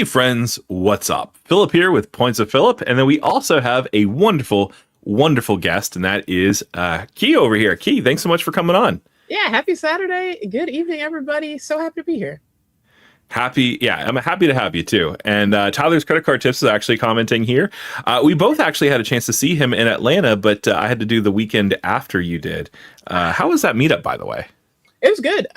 Hey friends, what's up? Phillip here with Points of Phillip, and then we also have a wonderful guest, and that is Key over here. Key, thanks so much for coming on. Yeah, happy Saturday. Good evening, everybody. So happy to be here. I'm happy to have you too. And Tyler's Credit Card Tips is actually commenting here. We both actually had a chance to see him in Atlanta, but I had to do the weekend after you did. How was that meetup, by the way? It was good.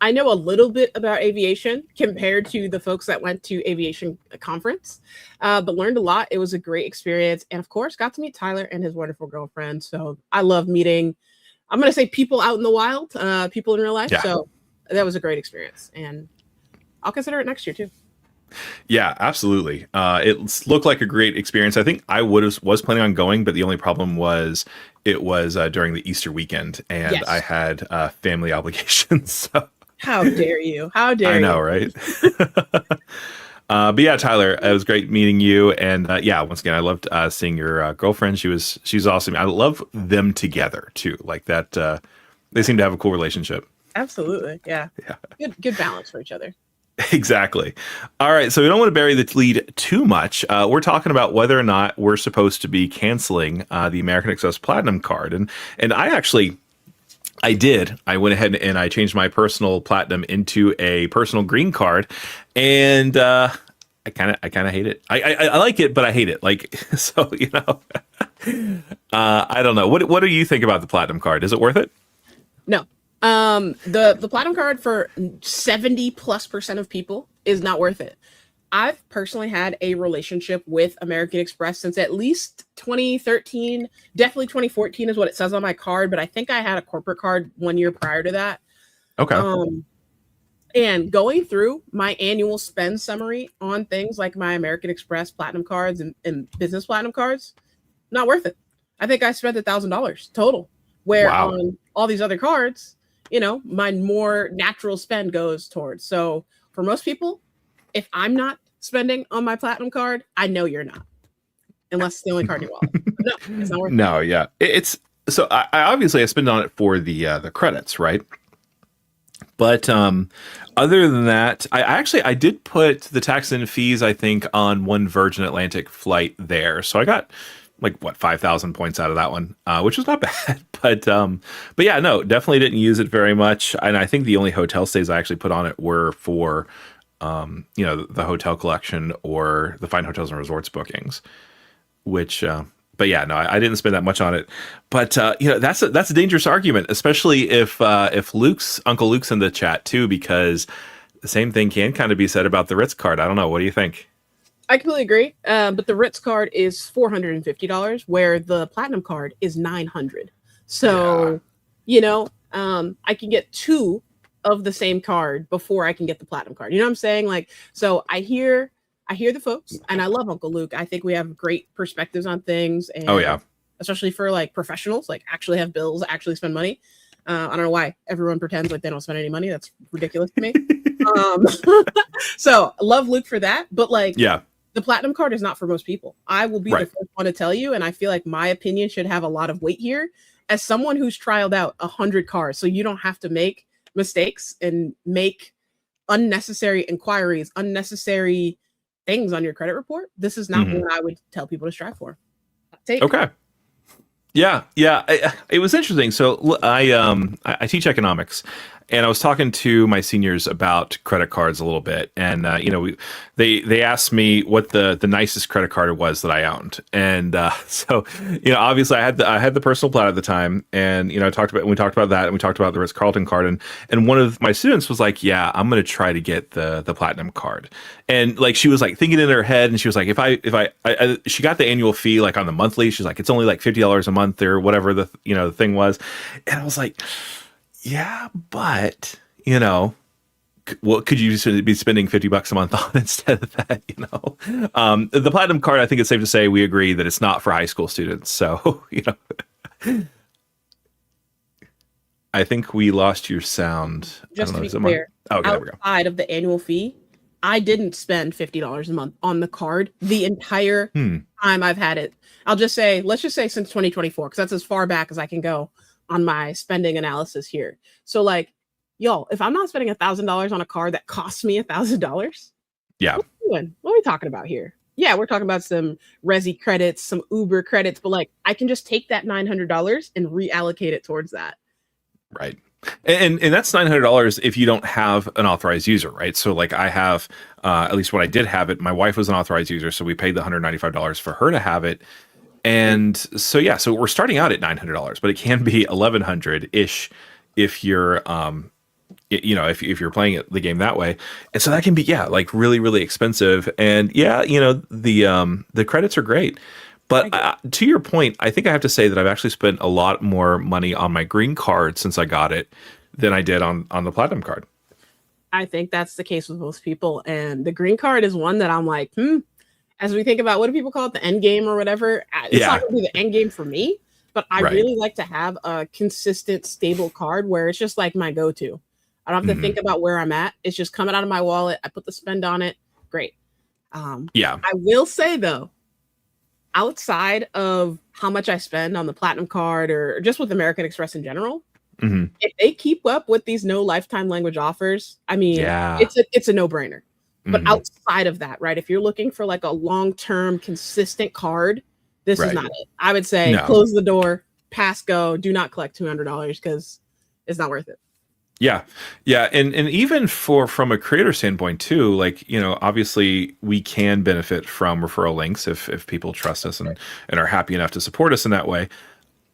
I know a little bit about aviation compared to the folks that went to aviation conference, but learned a lot. It was a great experience. And of course, got to meet Tyler and his wonderful girlfriend. So I love meeting, I'm going to say people out in the wild, people in real life. Yeah. So that was a great experience. And I'll consider it next year too. Yeah, absolutely. It looked like a great experience. I think I was planning on going, but the only problem was it was during the Easter weekend, and Yes. I had family obligations. So. How dare you? How dare you? I know, right? But yeah, Tyler, it was great meeting you, and yeah, once again, I loved seeing your girlfriend. She's awesome. I love them together too. Like that, they seem to have a cool relationship. Absolutely, yeah. Good balance for each other. Exactly. All right, so we don't want to bury the lead too much. We're talking about whether or not we're supposed to be canceling the American Express Platinum card, and I did. I went ahead and I changed my personal Platinum into a personal green card, and I kind of hate it. I like it, but I hate it. Like, so I don't know. What do you think about the Platinum card? Is it worth it? No. The Platinum card for 70+% of people is not worth it. I've personally had a relationship with American Express since at least 2013, definitely 2014 is what it says on my card, but I think I had a corporate card 1 year prior to that. Okay. And going through my annual spend summary on things like my American Express Platinum cards and business Platinum cards, not worth it. I think I spent $1,000 total, where Wow. on all these other cards, my more natural spend goes towards. So for most people, if I'm not spending on my Platinum card, I know you're not, unless it's the only card in your wallet. No, it's not worth it. No, yeah, it's so. I obviously I spend on it for the credits, right? But other than that, I did put the tax and fees, I think, on one Virgin Atlantic flight there, so I got like 5,000 points out of that one, which was not bad. But yeah, no, definitely didn't use it very much. And I think the only hotel stays I actually put on it were for the hotel collection or the Fine Hotels and Resorts bookings, which but yeah, no, I didn't spend that much on it. But that's a dangerous argument, especially if Uncle Luke's in the chat too, because the same thing can kind of be said about the Ritz card. I don't know. What do you think? I completely agree. But the Ritz card is $450, where the Platinum card is $900. So, I can get two of the same card before I can get the Platinum card. You know what I'm saying? Like, so I hear the folks, and I love Uncle Luke. I think we have great perspectives on things. And Oh yeah. especially for like professionals, like actually have bills, actually spend money. I don't know why everyone pretends like they don't spend any money. That's ridiculous to me. So love Luke for that. But like, Yeah. the Platinum card is not for most people. I will be the first one to tell you, and I feel like my opinion should have a lot of weight here as someone who's trialed out 100 cards, so you don't have to make mistakes and make unnecessary inquiries, unnecessary things on your credit report. This is not what I would tell people to strive for. Okay. Yeah. It was interesting. So I teach economics, and I was talking to my seniors about credit cards a little bit, and they asked me what the nicest credit card was that I owned, and so obviously I had the personal Plaid at the time, and we talked about that, and we talked about the Ritz Carlton card, and one of my students was like, yeah, I'm gonna try to get the Platinum card, and like she was like thinking in her head, and she was like, if I she got the annual fee like on the monthly, she's like, it's only like $50 a month or whatever the thing was, and I was like, yeah, but what could you be spending $50 a month on instead of that? The Platinum card, I think it's safe to say we agree that it's not for high school students. So I think we lost your sound. Just to be clear, outside of the annual fee, I didn't spend $50 a month on the card the entire time I've had it. Let's just say since 2024, because that's as far back as I can go on my spending analysis here. So like, y'all, if I'm not spending $1,000 on a card that costs me $1,000, Yeah. What are we talking about here? Yeah, we're talking about some Resi credits, some Uber credits, but like I can just take that $900 and reallocate it towards that. Right. And that's $900 if you don't have an authorized user, right? So like I have, at least when I did have it, my wife was an authorized user, so we paid the $195 for her to have it. And so yeah, so we're starting out at $900, but it can be 1,100 ish if you're if you're playing the game that way. And so that can be like really really expensive. And yeah, the credits are great. But to your point, I think I have to say that I've actually spent a lot more money on my green card since I got it than I did on the platinum card. I think that's the case with most people. And the green card is one that I'm like, as we think about what do people call it, the end game or whatever, it's not going to be the end game for me, but I really like to have a consistent, stable card where it's just like my go-to. I don't have to think about where I'm at. It's just coming out of my wallet. I put the spend on it. Great. I will say though, outside of how much I spend on the platinum card or just with American Express in general, if they keep up with these no lifetime language offers, I mean, it's a no-brainer. But outside of that, right? If you're looking for like a long-term consistent card, this is not it. I would say close the door, pass go, do not collect $200 because it's not worth it. Yeah. Yeah. And even from a creator standpoint too, like, obviously we can benefit from referral links if people trust us and are happy enough to support us in that way.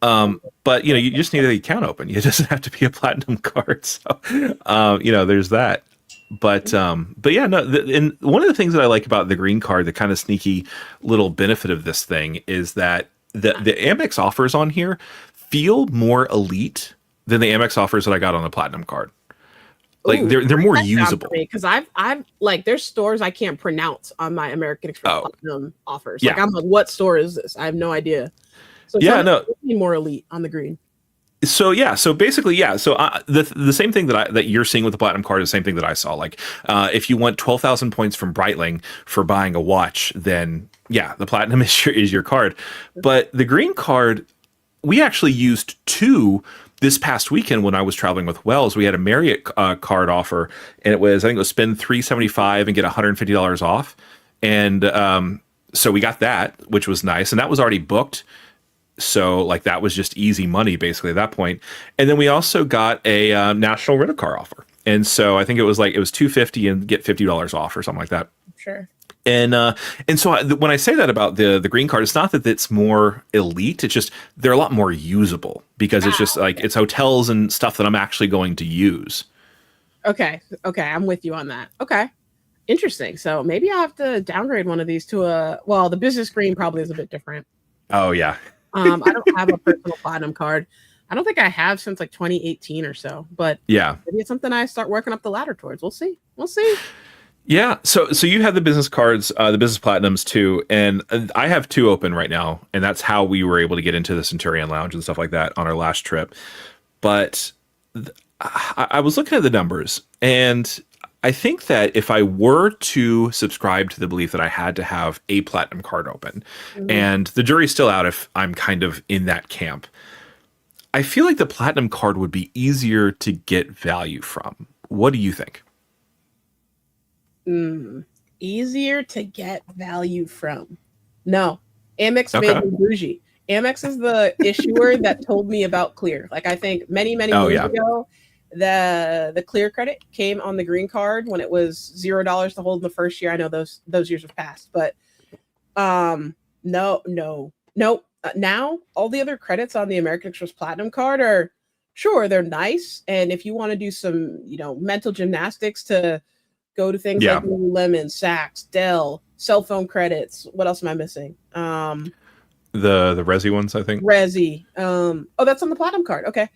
But you just need an account open. It doesn't have to be a platinum card. So, there's that. But yeah, no. And one of the things that I like about the green card, the kind of sneaky little benefit of this thing is that the Amex offers on here feel more elite than the Amex offers that I got on the platinum card. Like they're more usable. Because I've like there's stores I can't pronounce on my American Express platinum offers. Like I'm like, what store is this? I have no idea. So more elite on the green. So so basically so the same thing that you're seeing with the platinum card is the same thing that I saw. Like if you want 12,000 points from Breitling for buying a watch, then the platinum is your card. But the green card, we actually used two this past weekend when I was traveling with Wells. We had a Marriott card offer, and I think it was spend $375 and get $150 off. And so we got that, which was nice, and that was already booked. So like that was just easy money basically at that point. And then we also got a national rental car offer, and so I think it was $250 and get $50 off or something like that. Sure. And so when I say that about the green card, it's not that it's more elite. It's just they're a lot more usable because it's just like it's hotels and stuff that I'm actually going to use. Okay, I'm with you on that. Okay, interesting. So maybe I'll have to downgrade one of these to the business green probably is a bit different. Oh yeah. I don't have a personal platinum card. I don't think I have since like 2018 or so. But maybe it's something I start working up the ladder towards. We'll see. Yeah. So you have the business cards, the business platinums too, and I have two open right now, and that's how we were able to get into the Centurion Lounge and stuff like that on our last trip. But I was looking at the numbers, and I think that if I were to subscribe to the belief that I had to have a platinum card open, and the jury's still out if I'm kind of in that camp, I feel like the platinum card would be easier to get value from. What do you think? Easier to get value from. No, Amex made me bougie. Amex is the issuer that told me about Clear. Like I think many years ago, the Clear credit came on the green card when it was $0 to hold in the first year. I know those years have passed, but no. Now all the other credits on the American Express Platinum card are sure they're nice, and if you want to do some mental gymnastics to go to things like Lululemon, Saks, Dell, cell phone credits. What else am I missing? The Resi ones, I think. Resi. That's on the platinum card. Okay.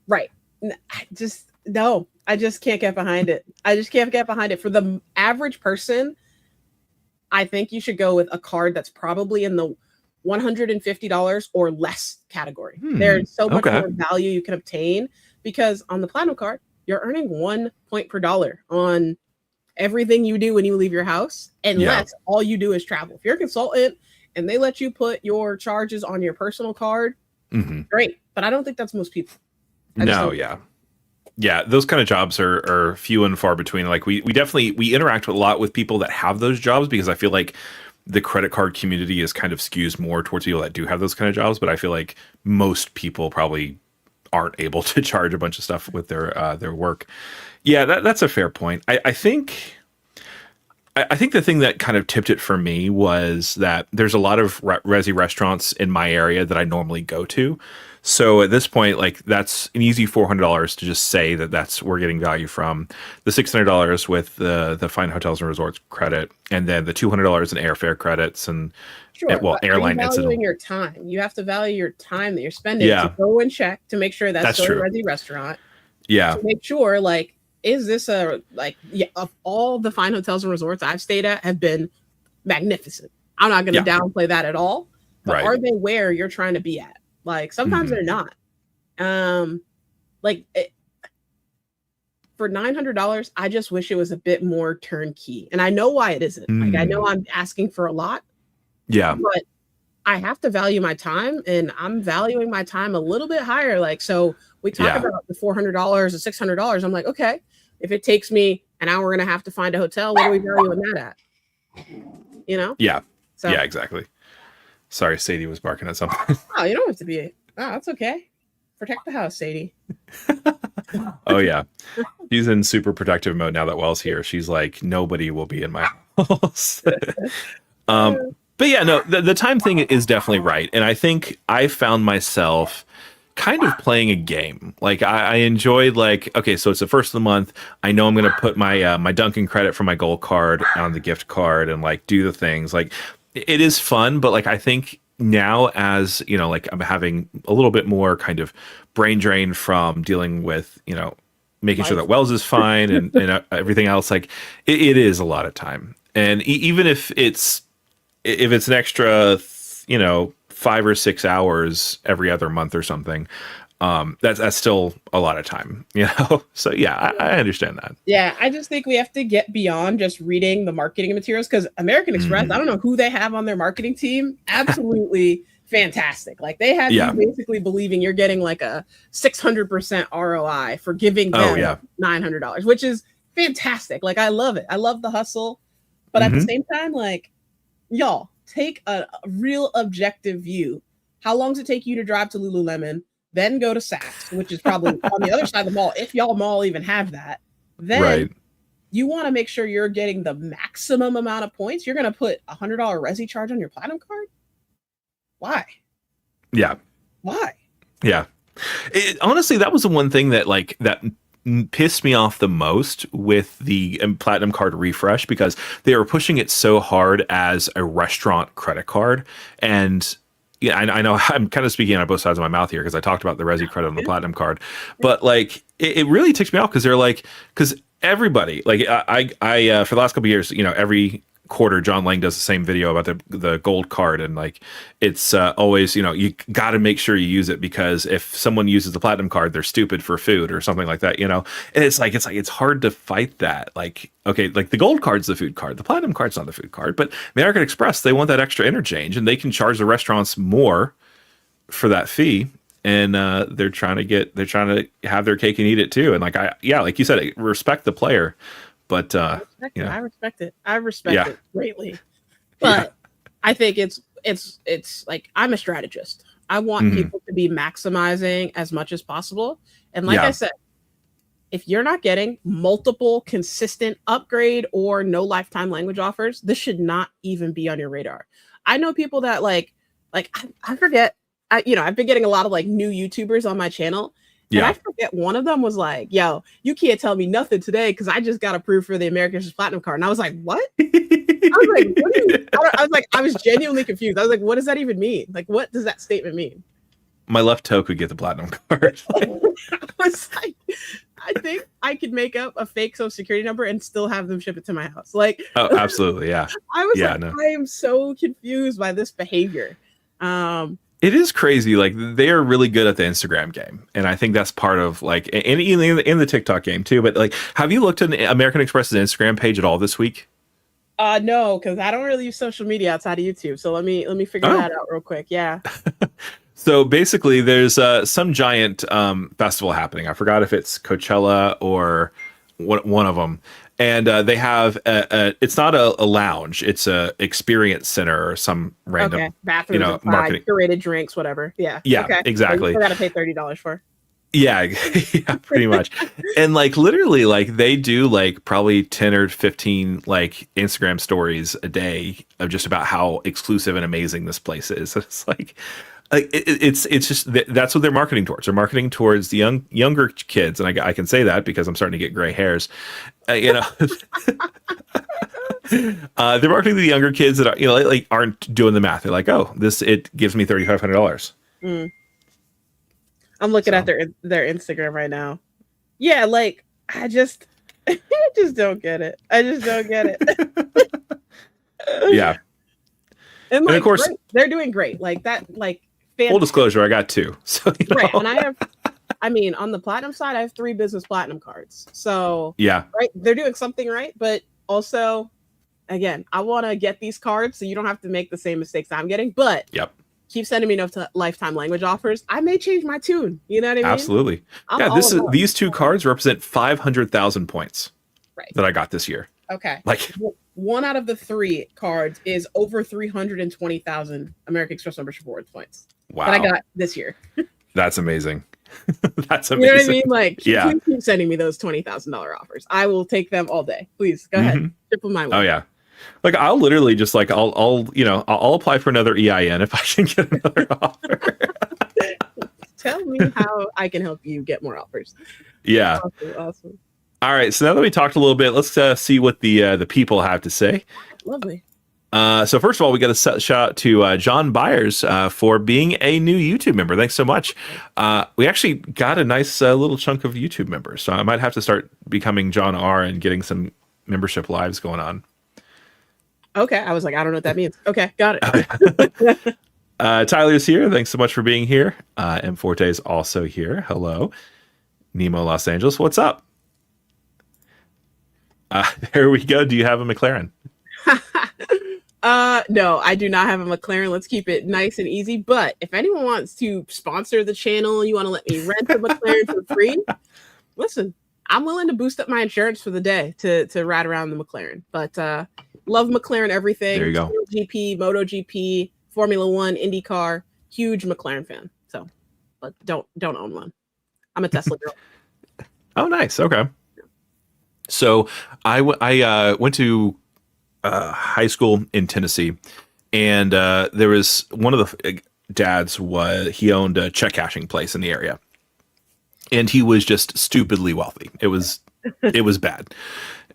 Right. I just can't get behind it. For the average person, I think you should go with a card that's probably in the $150 or less category. There's so much more value you can obtain because on the platinum card, you're earning 1 point per dollar on everything you do when you leave your house, unless all you do is travel. If you're a consultant and they let you put your charges on your personal card, great. But I don't think that's most people. Yeah, those kind of jobs are few and far between. Like we definitely we interact with a lot with people that have those jobs because I feel like the credit card community is kind of skews more towards people that do have those kind of jobs. But I feel like most people probably aren't able to charge a bunch of stuff with their work. Yeah, that's a fair point. I think the thing that kind of tipped it for me was that there's a lot of resi restaurants in my area that I normally go to. So at this point, like that's an easy $400 to just say that that's we're getting value from the $600 with the fine hotels and resorts credit, and then the $200 in airfare credits Sure, well, but airline are you valuing incidental. your time? You have to value your time that you're spending to Yeah, go and check to make sure that's that's still a true. resi restaurant. Yeah, To make sure, like, is this a like yeah, of all the fine hotels and resorts I've stayed at have been magnificent. I'm not going yeah, to downplay that at all, but right. are they where you're trying to be at? Like sometimes Hmm. they're not. Um, like it, for $900, I just wish it was a bit more turnkey. And I know why it isn't. Like I know Mm. I'm asking for a lot, Yeah, but I have to value my time and I'm valuing my time a little bit higher. Like, so we talk yeah, about the $400 or $600. I'm like, okay, if it takes me an hour and a half to find a hotel, what are we valuing that at? You know? yeah, So, yeah, exactly. Sorry, Sadie was barking at something. oh, you don't have to be, oh, that's okay. Protect the house, Sadie. Oh yeah, she's in super protective mode now that Wells here. She's like, nobody will be in my house. um, Uh, but yeah, no, the time thing is definitely right, and I think I found myself kind of playing a game. Like I enjoyed like, okay, so it's the first of the month. I know I'm gonna put my my Dunkin' credit for my gold card on the gift card and like do the things. Like it is fun, but like I think now as you know, like I'm having a little bit more kind of brain drain from dealing with making sure Life. that Wells is fine and everything else. Like it is a lot of time, and even if it's an extra, 5 or 6 hours every other month or something, that's still a lot of time. So yeah, I understand that. Yeah, I just think we have to get beyond just reading the marketing materials because American Express, I Hmm. don't know who they have on their marketing team. Absolutely fantastic. Like they have you Yeah. basically believing you're getting like a 600% ROI for giving Oh them yeah. $900, which is fantastic. Like I love it. I love the hustle. But at the Hmm. same time, like, y'all take a real objective view. How long does it take you to drive to Lululemon, then go to Saks, which is probably on the other side of the mall, if y'all mall even have that? Then Right. you want to make sure you're getting the maximum amount of points. You're going to put $100 resi charge on your platinum card. Why? Yeah. Why? Yeah. Honestly, that was the one thing that pissed me off the most with the platinum card refresh because they were pushing it so hard as a restaurant credit card. And yeah, I know I'm kind of speaking on both sides of my mouth here because I talked about the resi credit on the platinum card, but like it really ticks me off because they're like, because everybody like I for the last couple of years, every quarter John Lang does the same video about the gold card, and like it's always you got to make sure you use it because if someone uses the platinum card they're stupid for food or something like that. And it's hard to fight that. Like, okay, like the gold card's the food card, the platinum card's not the food card, but American Express, they want that extra interchange and they can charge the restaurants more for that fee. And they're trying to have their cake and eat it too. And like like you said, respect the player, but I respect it. yeah, I respect it. I respect yeah, it greatly. yeah. But I think it's like I'm a strategist. I want Hmm. people to be maximizing as much as possible. And like I Yeah. said, if you're not getting multiple consistent upgrade or no lifetime language offers, this should not even be on your radar. I know people that I forget. I've been getting a lot of like new YouTubers on my channel, and I Yeah. forget one of them was like, "Yo, you can't tell me nothing today because I just got approved for the American Express Platinum card." And I was like, "What?" I was like, "What do you?" I was like, I was genuinely confused. I was like, "What does that even mean? Like, what does that statement mean?" My left toe could get the platinum card. I was like, I think I could make up a fake social security number and still have them ship it to my house. Like, Oh, absolutely. Yeah. I was Yeah. like, No, I am so confused by this behavior. Um, it is crazy. Like they are really good at the Instagram game, and I think that's part of like, and in the TikTok game too. But like, have you looked at American Express's Instagram page at all this week? no, because I don't really use social media outside of YouTube. So let me figure Oh, that out real quick. Yeah. So basically, there's some giant festival happening. I forgot if it's Coachella or one of them. And they have it's not a lounge, it's a experience center or some random, bathrooms inside, marketing. curated drinks, whatever. Yeah. Yeah, Okay. exactly. You got to pay $30 for. Yeah, yeah, pretty much. And like literally like they do like probably 10 or 15 like Instagram stories a day of just about how exclusive and amazing this place is. It's like it's just that's what they're marketing towards. They're marketing towards the younger kids, and I can say that because I'm starting to get gray hairs. They're marketing to the younger kids that are like aren't doing the math. They're like, oh, it gives me $3,500. Mm. I'm looking at their Instagram right now. Yeah, like I just don't get it. I just don't get it. Yeah. And of course, they're doing great. Like that, like full disclosure, I got two. So right, and on the platinum side, I have 3 business platinum cards. So yeah, right, they're doing something right, but also, again, I want to get these cards so you don't have to make the same mistakes I'm getting. But yep. Keep sending me enough to lifetime language offers. I may change my tune. You know what I mean? Absolutely. These 2 cards represent 500,000 points that I got this year. Okay. Like 1 out of the 3 cards is over 320,000 American Express membership rewards points. Wow. That I got this year. That's amazing. That's amazing. You know what I mean? Like, yeah. Please keep sending me those $20,000 offers. I will take them all day. Please go ahead. Triple my way. Oh yeah. Like I'll literally just like I'll apply for another EIN if I can get another offer. Tell me how I can help you get more offers. Yeah. Awesome. All right. So now that we talked a little bit, let's see what the people have to say. Lovely. So first of all, we got a shout out to John Byers for being a new YouTube member. Thanks so much. We actually got a nice little chunk of YouTube members, so I might have to start becoming John R and getting some membership lives going on. Okay, I was like, I don't know what that means. Okay, got it. Tyler's here. Thanks so much for being here. M Forte is also here. Hello. Nemo Los Angeles. What's up? There we go. Do you have a McLaren? No, I do not have a McLaren. Let's keep it nice and easy. But if anyone wants to sponsor the channel, you want to let me rent a McLaren for free, listen, I'm willing to boost up my insurance for the day to ride around the McLaren. But love McLaren everything. There you go. GP, MotoGP, Formula One, IndyCar, huge McLaren fan. So, but don't own one. I'm a Tesla girl. Oh, nice. Okay. So I went to high school in Tennessee, and there was one of the dads he owned a check cashing place in the area, and he was just stupidly wealthy. It was bad.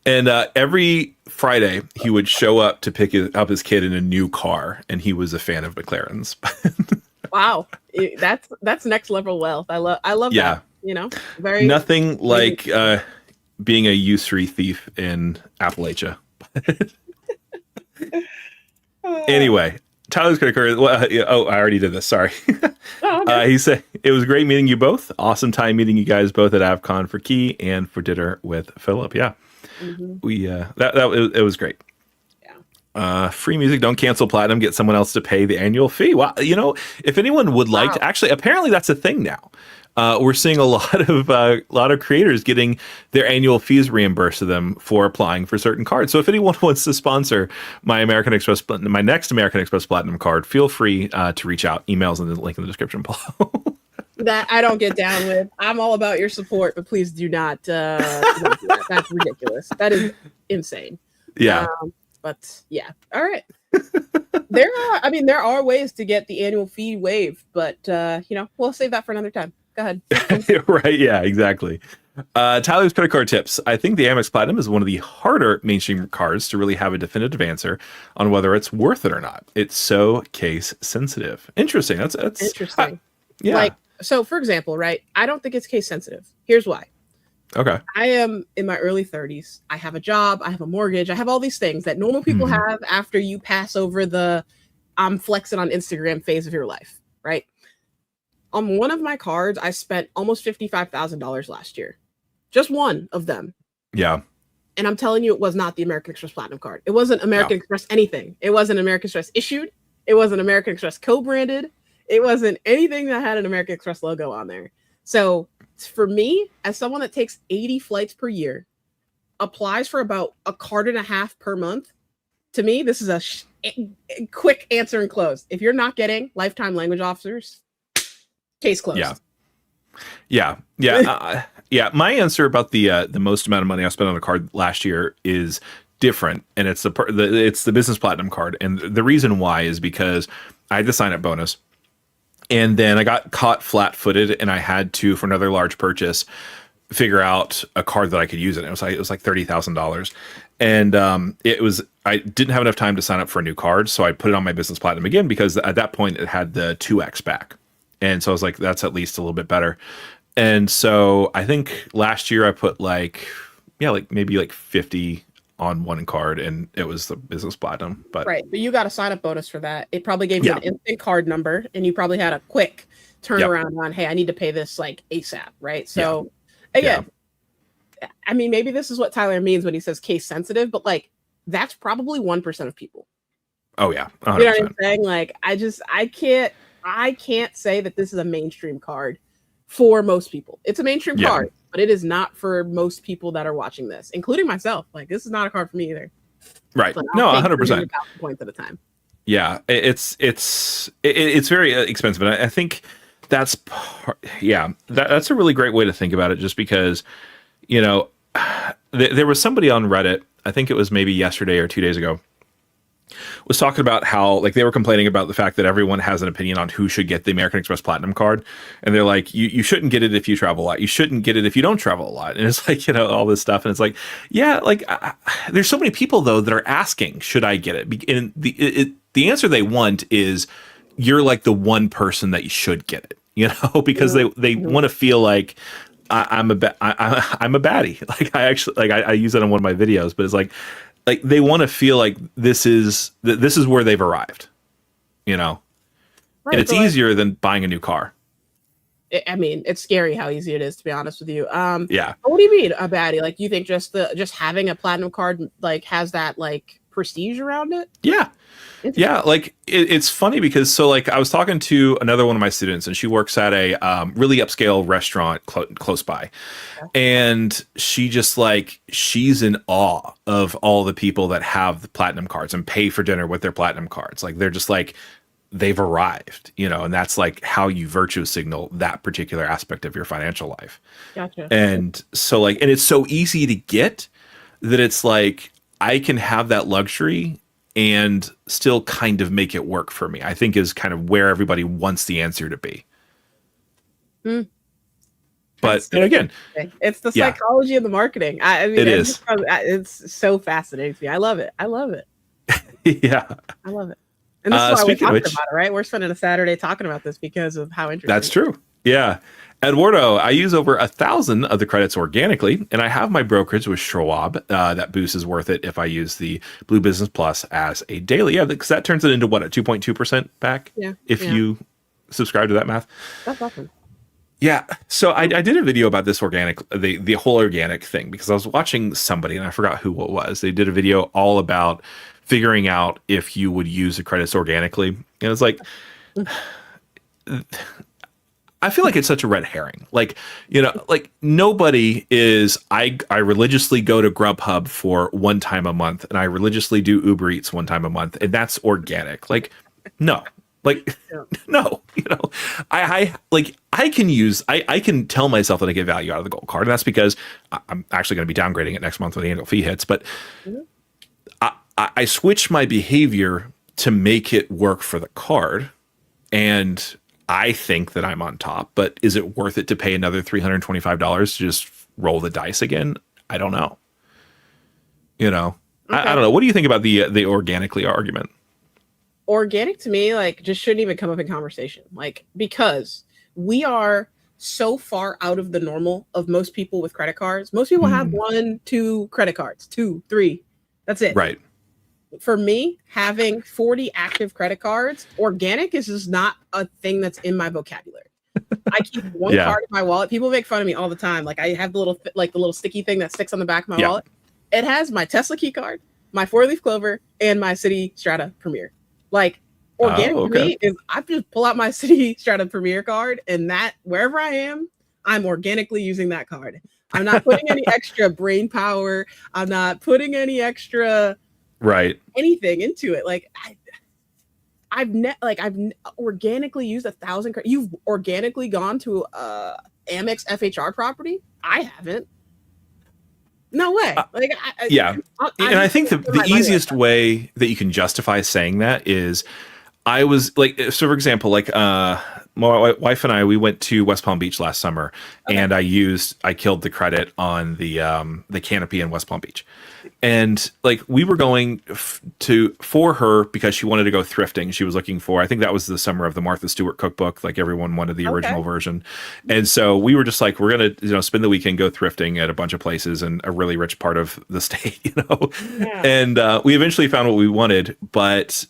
And every Friday he would show up to pick up his kid in a new car, and he was a fan of McLarens. Wow, that's next level wealth. I love yeah. that. Very nothing like being a usury thief in Appalachia. Anyway, Tyler's going to I already did this. Sorry. Oh, okay. He said, it was great meeting you both. Awesome time meeting you guys both at AvCon for Key and for dinner with Phillip. Yeah. We it was great. Yeah. Free music, don't cancel platinum, get someone else to pay the annual fee. Well, if anyone would like to, actually, apparently that's a thing now. We're seeing a lot of creators getting their annual fees reimbursed to them for applying for certain cards. So if anyone wants to sponsor my next American Express Platinum card, feel free to reach out. Emails in the link in the description below. That I don't get down with. I'm all about your support, but please do not do that. That's ridiculous. That is insane. Yeah. But yeah. All right. There are ways to get the annual fee waived, but we'll save that for another time. Go ahead. Right. Yeah, exactly. Tyler's credit card tips. I think the Amex Platinum is one of the harder mainstream cards to really have a definitive answer on whether it's worth it or not. It's so case sensitive. Interesting. That's interesting. Yeah. So for example, right? I don't think it's case sensitive. Here's why. Okay. I am in my early 30s. I have a job. I have a mortgage. I have all these things that normal people have after you pass over the I'm flexing on Instagram phase of your life, right? On one of my cards, I spent almost $55,000 last year. Just one of them. Yeah. And I'm telling you, it was not the American Express Platinum card. It wasn't American Express anything. It wasn't American Express issued. It wasn't American Express co-branded. It wasn't anything that had an American Express logo on there. So for me, as someone that takes 80 flights per year, applies for about a card and a half per month, to me, this is a quick answer and close. If you're not getting lifetime language offers, case closed. Yeah. My answer about the most amount of money I spent on a card last year is different, and it's the business platinum card. And the reason why is because I had the sign up bonus, and then I got caught flat footed, and I had to, for another large purchase, figure out a card that I could use it. It was like $30,000, and I didn't have enough time to sign up for a new card, so I put it on my business platinum again because at that point it had the 2x back, and so I was like, that's at least a little bit better. And so I think last year I put maybe 50 on one card, and it was the business platinum. But right, but you got a sign up bonus for that. It probably gave you an instant card number, and you probably had a quick turnaround on, hey, I need to pay this like ASAP, right? So again, I mean, maybe this is what Tyler means when he says case sensitive, but like that's probably 1% of people. Oh yeah, 100%. You know what I'm saying? Like I can't say that this is a mainstream card for most people. It's a mainstream card, but it is not for most people that are watching this, including myself. Like this is not a card for me either. Right? No, 100%. Points at a time. Yeah, it's very expensive, and I think that's that's a really great way to think about it. Just because, there was somebody on Reddit, I think it was maybe yesterday or 2 days ago, was talking about how like they were complaining about the fact that everyone has an opinion on who should get the American Express Platinum card, and they're like, you shouldn't get it if you travel a lot, you shouldn't get it if you don't travel a lot, and it's like all this stuff, and it's like there's so many people though that are asking, should I get it? And the answer they want is you're like the one person that you should get it, because they want to feel like I'm a baddie. Like I actually I use that in one of my videos, but it's like they want to feel like this is where they've arrived, right, and it's easier than buying a new car. I mean, it's scary how easy it is, to be honest with you. Yeah. What do you mean a baddie? Like, you think just having a platinum card like has that like prestige around it? Yeah. Yeah, like it's funny because I was talking to another one of my students, and she works at a really upscale restaurant close by, and she just she's in awe of all the people that have the platinum cards and pay for dinner with their platinum cards. Like they're just like they've arrived, and that's like how you virtue signal that particular aspect of your financial life. Gotcha. And so and it's so easy to get that it's like I can have that luxury and still kind of make it work for me, I think is kind of where everybody wants the answer to be. But and again, it's the psychology of the marketing. I mean, it is. It's so fascinating to me. I love it. Yeah, I love it. And this is why we're talking about it, right? We're spending a Saturday talking about this because of how interesting. That's true. Yeah. Eduardo, I use over 1,000 of the credits organically, and I have my brokerage with Schwab. That boost is worth it if I use the Blue Business Plus as a daily. Yeah, because that turns it into what, a 2.2% back? Yeah. If you subscribe to that math. That's awesome. Yeah. So I did a video about this the whole organic thing, because I was watching somebody, and I forgot who it was. They did a video all about figuring out if you would use the credits organically. And it's like, I feel like it's such a red herring. Like nobody is, I religiously go to Grubhub for one time a month, and I religiously do Uber Eats one time a month, and that's organic. Like, no. No, I can tell myself that I get value out of the gold card, and that's because I'm actually going to be downgrading it next month when the annual fee hits. But I switch my behavior to make it work for the card, and I think that I'm on top. But is it worth it to pay another $325 to just roll the dice again? I don't know. Okay. I don't know. What do you think about the organically argument? Organic to me, just shouldn't even come up in conversation. Because we are so far out of the normal of most people with credit cards. Most people have 1, 2 credit cards, 2, 3. That's it. Right. For me, having 40 active credit cards, organic is just not a thing that's in my vocabulary. I keep one card in my wallet. People make fun of me all the time. I have the little sticky thing that sticks on the back of my wallet. It has my Tesla key card, my 4-leaf Clover, and my Citi Strata Premier. Organic Oh, to okay. me is I just pull out my City Strata Premier card, and that wherever I am, I'm organically using that card. I'm not putting any extra brain power. I'm not putting any extra Right. anything into it. Like I've organically used 1,000. You've organically gone to Amex FHR property. I haven't. No way. Like Yeah. I'm And I just think gonna the, put the my money like easiest way that you can justify saying that is I was like, so for example, like my wife and I, we went to West Palm Beach last summer, Okay. and I killed the credit on the canopy in West Palm Beach. And like we were going for her because she wanted to go thrifting. She was looking for, I think that was the summer of the Martha Stewart cookbook. Like everyone wanted the original version. And so we were just like, we're going to, spend the weekend, go thrifting at a bunch of places in a really rich part of the state, Yeah. And we eventually found what we wanted, but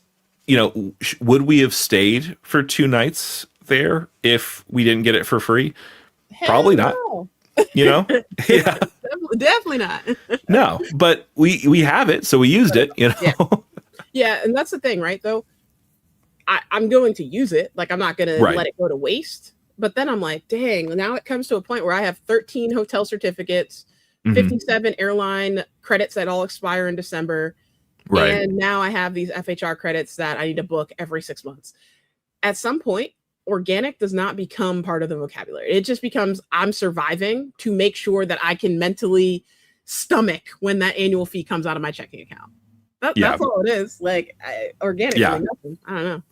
would we have stayed for 2 nights there if we didn't get it for free? Probably not. No. Yeah. Definitely not. No, but we have it, so we used it, Yeah. Yeah, and that's the thing, right? Though I'm going to use it. Like I'm not gonna let it go to waste. But then I'm like, dang, now it comes to a point where I have 13 hotel certificates, 57 airline credits that all expire in December. Right. And now I have these FHR credits that I need to book every 6 months. At some point, organic does not become part of the vocabulary. It just becomes I'm surviving to make sure that I can mentally stomach when that annual fee comes out of my checking account. That's all it is. Like organic, nothing. I don't know.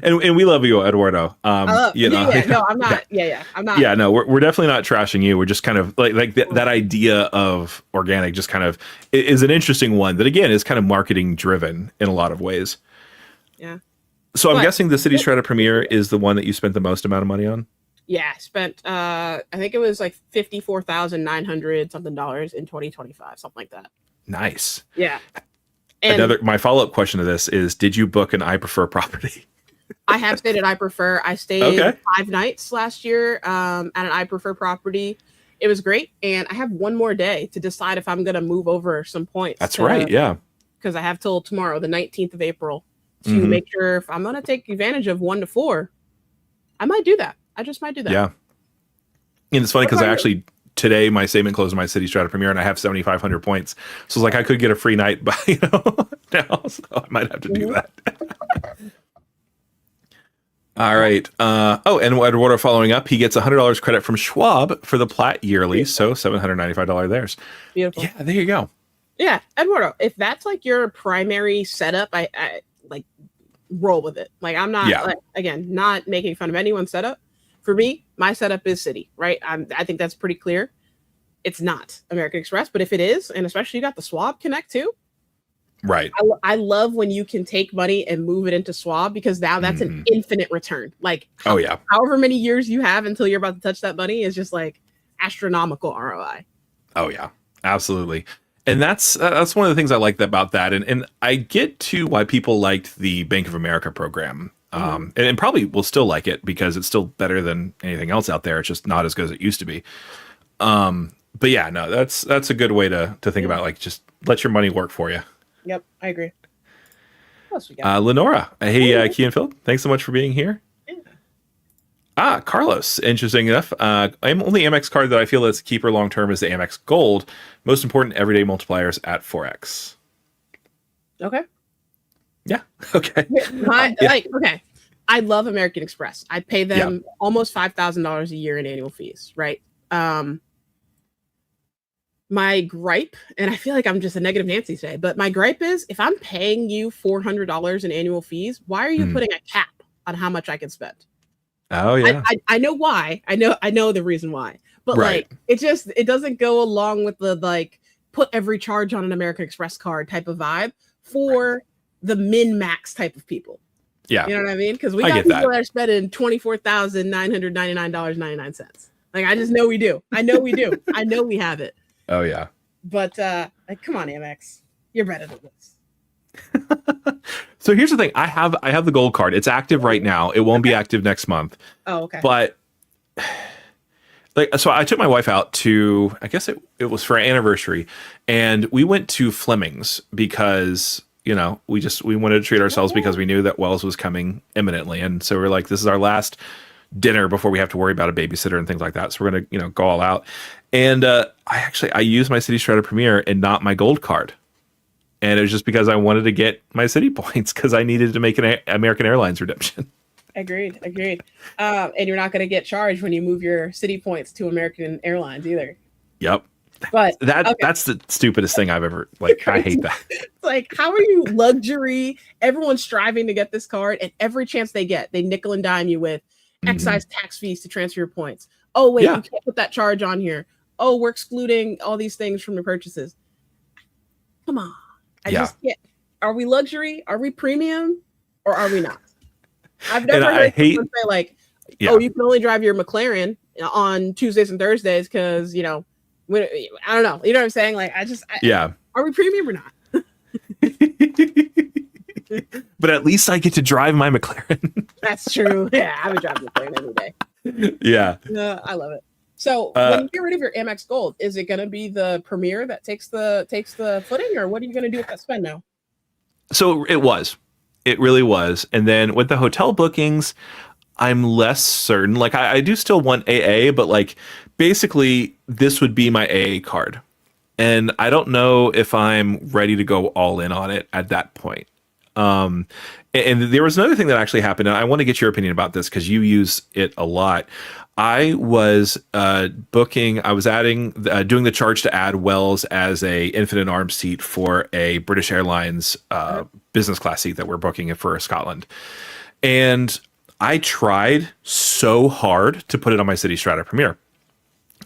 and we love you, Eduardo. No, I'm not. I'm not. Yeah, no, we're definitely not trashing you. We're just kind of like that idea of organic just kind of is an interesting one that again is kind of marketing driven in a lot of ways. Yeah. So I'm guessing the City Strata Premier is the one that you spent the most amount of money on. Yeah, I spent I think it was like $54,900 something in 2025, something like that. Nice. Yeah. And my follow-up question to this is, did you book an I Prefer property? I have stayed at I Prefer. I stayed 5 nights last year at an I Prefer property. It was great. And I have one more day to decide if I'm going to move over some points. That's right. Yeah. Because I have till tomorrow, the 19th of April, to make sure if I'm going to take advantage of 1 to 4, I might do that. I just might do that. Yeah. And it's funny because I actually... Today, my statement closed my City Strata Premier, and I have 7,500 points. So it's like I could get a free night, but now, so I might have to do that. All right. And Eduardo following up, he gets $100 credit from Schwab for the Platt yearly, so $795 theirs. Beautiful. Yeah, there you go. Yeah, Eduardo, if that's like your primary setup, I like roll with it. Like I'm not again not making fun of anyone's setup. For me, my setup is City, right? I think that's pretty clear. It's not American Express, but if it is, and especially you got the Schwab Connect too. Right. I love when you can take money and move it into Schwab because now that's an infinite return. Like, however many years you have until you're about to touch that money is just like astronomical ROI. Oh yeah, absolutely. And that's one of the things I like about that. And I get to why people liked the Bank of America program. And probably will still like it because it's still better than anything else out there. It's just not as good as it used to be. But yeah, no, that's a good way to think about, like, just let your money work for you. Yep, I agree. What else we got? Lenora. Hey, Key and Phillip. Thanks so much for being here. Yeah. Carlos. Interesting enough. Only Amex card that I feel is keeper long term is the Amex Gold. Most important everyday multipliers at 4x. Okay. Yeah. Okay. Okay. I love American Express. I pay them almost $5,000 a year in annual fees, right? My gripe, and I feel like I'm just a negative Nancy today, but my gripe is if I'm paying you $400 in annual fees, why are you putting a cap on how much I can spend? Oh yeah. I know why. I know the reason why. But like it doesn't go along with the like put every charge on an American Express card type of vibe for the min-max type of people. Yeah. You know what I mean? Because we got people that are spending $24,999.99. Like, I just know we do. I know we do. I know we have it. Oh, yeah. But, like, come on, Amex. You're better than this. So here's the thing. I have the gold card. It's active right now. It won't be active next month. Oh, okay. But... so I took my wife out to, I guess it was for our anniversary, and we went to Fleming's because we wanted to treat ourselves because we knew that Wells was coming imminently. And so we're like, this is our last dinner before we have to worry about a babysitter and things like that. So we're going to, go all out. And I used my City Strata Premier and not my gold card. And it was just because I wanted to get my city points because I needed to make an American Airlines redemption. Agreed. And you're not going to get charged when you move your city points to American Airlines either. Yep. But that's the stupidest thing I've ever, like, I hate that. It's like, how are you luxury? Everyone's striving to get this card, and every chance they get, they nickel and dime you with excise tax fees to transfer your points. Oh, wait, you can't put that charge on here. Oh, we're excluding all these things from your purchases. Come on. I just can't. Are we luxury? Are we premium? Or are we not? I've never heard someone say, like, oh, you can only drive your McLaren on Tuesdays and Thursdays because, I don't know. You know what I'm saying? Like, are we premium or not? But at least I get to drive my McLaren. That's true. Yeah, I would drive McLaren every day. Yeah. I love it. So when you get rid of your Amex Gold, is it going to be the Premier that takes the footing, or what are you going to do with that spend now? So it really was. And then with the hotel bookings, I'm less certain. Like I do still want AA, but like basically this would be my AA card. And I don't know if I'm ready to go all in on it at that point. And there was another thing that actually happened, and I want to get your opinion about this because you use it a lot. I was doing the charge to add Wells as a infinite arm seat for a British Airlines business class seat that we're booking for Scotland. And I tried so hard to put it on my City Strata Premier.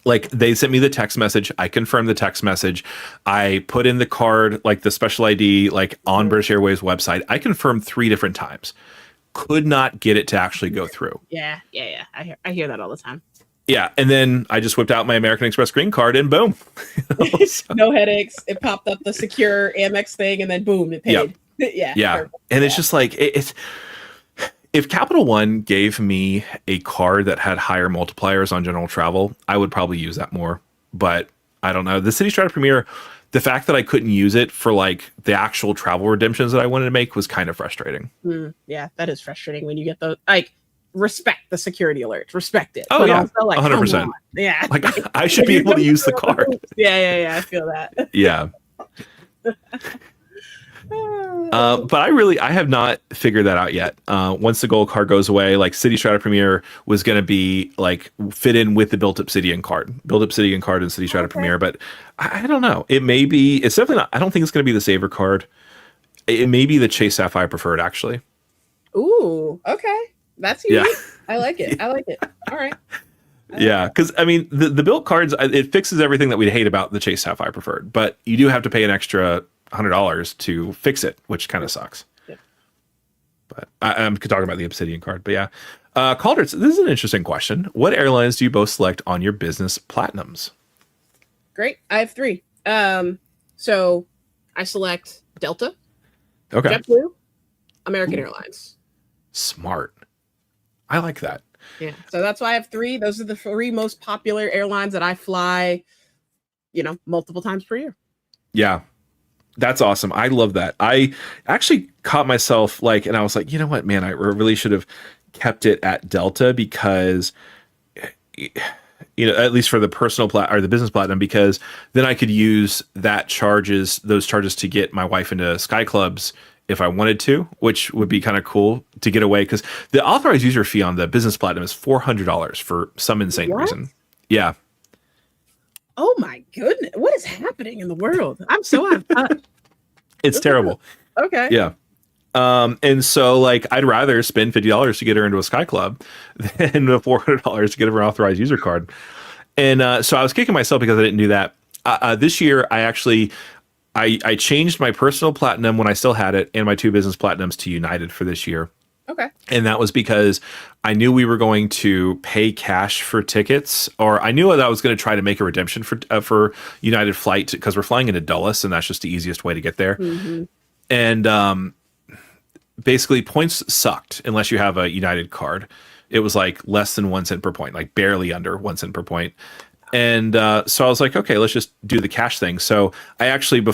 Like they sent me the text message. I confirmed the text message. I put in the card, like the special ID, like on British Airways website. I confirmed 3 different times. Could not get it to actually go through. Yeah. I hear that all the time. Yeah. And then I just whipped out my American Express green card and boom. No headaches. It popped up the secure Amex thing and then boom, it paid. Yep. Yeah. And it's just like, it's, if Capital One gave me a card that had higher multipliers on general travel, I would probably use that more. But I don't know. The City Strata Premier, the fact that I couldn't use it for like the actual travel redemptions that I wanted to make was kind of frustrating. Yeah, that is frustrating when you get those. Like, respect the security alerts, respect it. Oh, but yeah, also, like, 100%. Yeah, like I should be able to use the card. Yeah, I feel that. Yeah. But I have not figured that out yet. Once the gold card goes away, like City Strata Premier was going to be like fit in with the built up Citian card and City Strata Premier. But I don't know. It may be, it's definitely not, I don't think it's going to be the Saver card. It may be the Chase Sapphire Preferred actually. Ooh, okay. That's unique. Yeah. I like it. All right. Yeah, because I mean, the built cards, it fixes everything that we hate about the Chase Sapphire Preferred, but you do have to pay an extra $100 to fix it, which kind of sucks. Yeah. But I'm talking about the Obsidian card. But yeah, Calder, this is an interesting question. What airlines do you both select on your business platinums? Great. I have 3. So I select Delta, JetBlue, American Airlines. Smart. I like that. Yeah. So that's why I have 3. Those are the 3 most popular airlines that I fly, multiple times per year. Yeah. That's awesome. I love that. I actually caught myself and I was like, you know what, man, I really should have kept it at Delta because, at least for the personal or the business platinum, because then I could use those charges to get my wife into Sky Clubs if I wanted to, which would be kind of cool to get away. Because the authorized user fee on the business platinum is $400 for some insane reason. Yeah. Oh my goodness. What is happening in the world? I'm so out of touch. It's terrible. Okay. Yeah. And so I'd rather spend $50 to get her into a Sky Club than $400 to get her an authorized user card. And so I was kicking myself because I didn't do that. This year, I changed my personal platinum when I still had it and my 2 business platinums to United for this year. Okay. And that was because I knew we were going to pay cash for tickets, or I knew that I was going to try to make a redemption for United flight because we're flying into Dulles, and that's just the easiest way to get there. Mm-hmm. And basically, points sucked unless you have a United card. It was less than 1 cent per point, barely under 1 cent per point. And so I was like, okay, let's just do the cash thing. So I actually,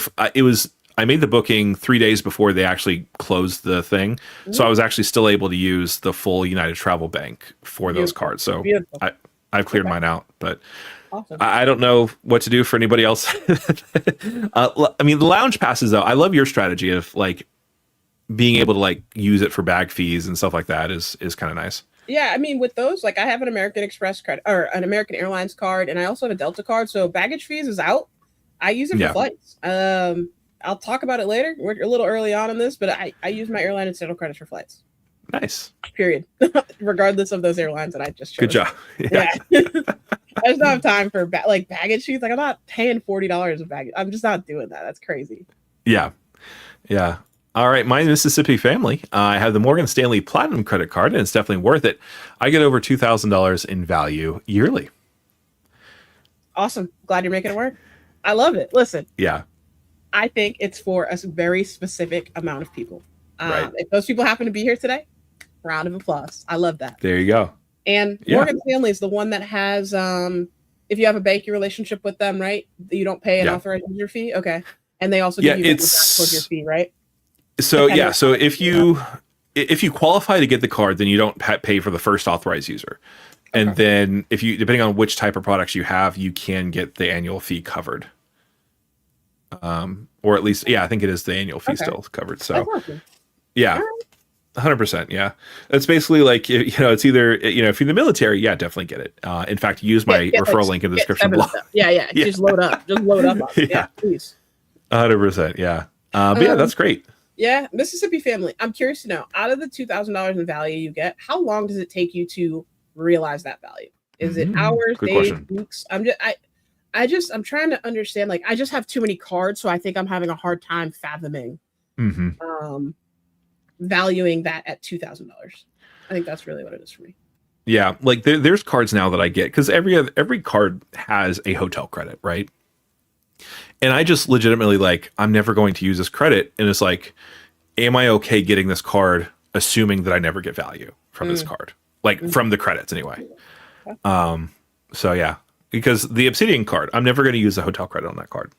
I made the booking 3 days before they actually closed the thing. So I was actually still able to use the full United Travel Bank for those Beautiful. cards. So Beautiful. I've cleared mine out, but Awesome. I don't know what to do for anybody else. I mean, the lounge passes though. I love your strategy of like being able to like use it for bag fees and stuff like that is kind of nice. Yeah, I mean, with those, like I have an American Express credit or an American Airlines card, and I also have a Delta card. So baggage fees is out. I use it for flights. I'll talk about it later. We're a little early on in this, but I use my airline and settle credits for flights. Nice. Period. Regardless of those airlines that I just chose. Good job. Yeah. I just don't have time for like baggage fees. Like I'm not paying $40 of baggage. I'm just not doing that. That's crazy. Yeah. Yeah. All right. My Mississippi family. I have the Morgan Stanley Platinum credit card, and it's definitely worth it. I get over $2,000 in value yearly. Awesome. Glad you're making it work. I love it. Listen. Yeah. I think it's for a very specific amount of people. Right. If those people happen to be here today, round of applause. I love that. There you go. And Morgan Stanley is the one that has, if you have a banking relationship with them, right? You don't pay an authorized user fee. Okay. And they also give you towards your fee, right? So so if you qualify to get the card, then you don't pay for the first authorized user. And then if you, depending on which type of products you have, you can get the annual fee covered. Or at least, I think it is the annual fee still covered. So yeah, 100%. Yeah. It's basically like, it's either, if you're in the military, definitely get it. In fact, use my referral link in the description below. Yeah. Just load up. Just load up. Yeah, please. 100%. Yeah. But that's great. Yeah. Mississippi family. I'm curious to know, out of the $2,000 in value you get, how long does it take you to realize that value? Is it hours, days, weeks? I'm trying to understand. Like, I just have too many cards, so I think I'm having a hard time fathoming, valuing that at $2,000. I think that's really what it is for me. Yeah, like there's cards now that I get because every card has a hotel credit, right? And I just legitimately like, I'm never going to use this credit, and it's like, am I okay getting this card, assuming that I never get value from this card, like from the credits anyway? So yeah. Because the Obsidian card, I'm never going to use the hotel credit on that card.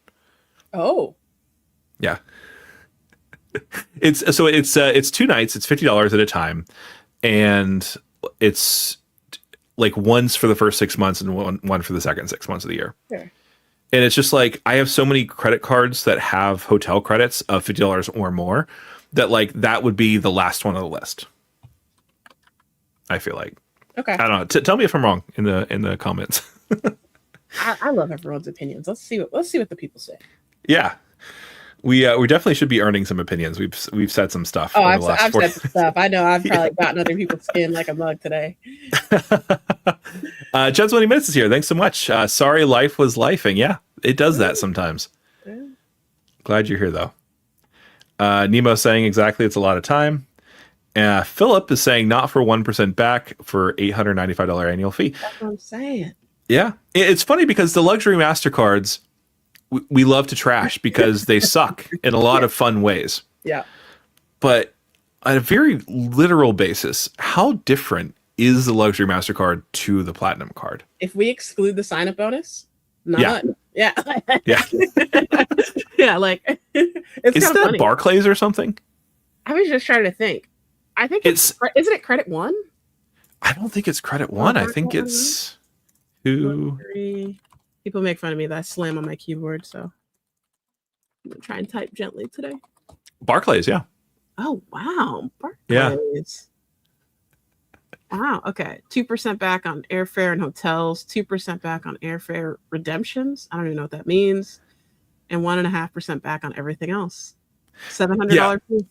Oh, yeah. It's 2 nights. It's $50 at a time, and it's like one's for the first 6 months and one for the second 6 months of the year. Sure. And it's just like, I have so many credit cards that have hotel credits of $50 or more that like that would be the last one on the list. I feel like. Okay. I don't know. Tell me if I'm wrong in the comments. I love everyone's opinions. Let's see what the people say. Yeah, we definitely should be earning some opinions. We've said some stuff. Oh, I've said some stuff. I know I've probably gotten other people's skin like a mug today. Jen's 20 minutes is here. Thanks so much. Sorry, life was lifing. Yeah, it does that sometimes. Yeah. Glad you're here though. Nemo saying exactly. It's a lot of time. Phillip is saying not for 1% back for $895 annual fee. That's what I'm saying. Yeah. It's funny because the luxury MasterCards, we love to trash because they suck in a lot of fun ways. Yeah. But on a very literal basis, how different is the luxury MasterCard to the Platinum card? If we exclude the sign-up bonus, not. Yeah. Yeah. Yeah, like it's Isn't that funny. Barclays or something? I was just trying to think. I think isn't it Credit One? I don't think it's Credit One. I think it's two. People make fun of me that I slam on my keyboard, so I'm gonna try and type gently today. Barclays, yeah. Oh wow, Barclays. Yeah. Wow. Okay, 2% back on airfare and hotels, 2% back on airfare redemptions. I don't even know what that means, and 1.5% back on everything else. $700 fee.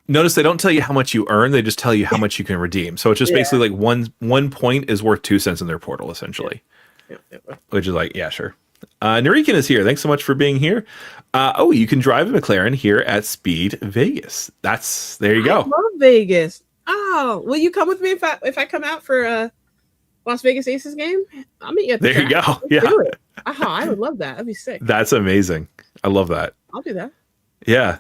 Notice they don't tell you how much you earn; they just tell you how much you can redeem. So it's just basically like one point is worth 2 cents in their portal, essentially. Yeah. Which is like, yeah, sure. Narikin is here. Thanks so much for being here. You can drive a McLaren here at Speed Vegas. There you go. I love Vegas. Oh, will you come with me if I come out for a Las Vegas Aces game? I'll meet you at the There you track. go. Let's do it. I would love that. That'd be sick. That's amazing. I love that. I'll do that. Yeah.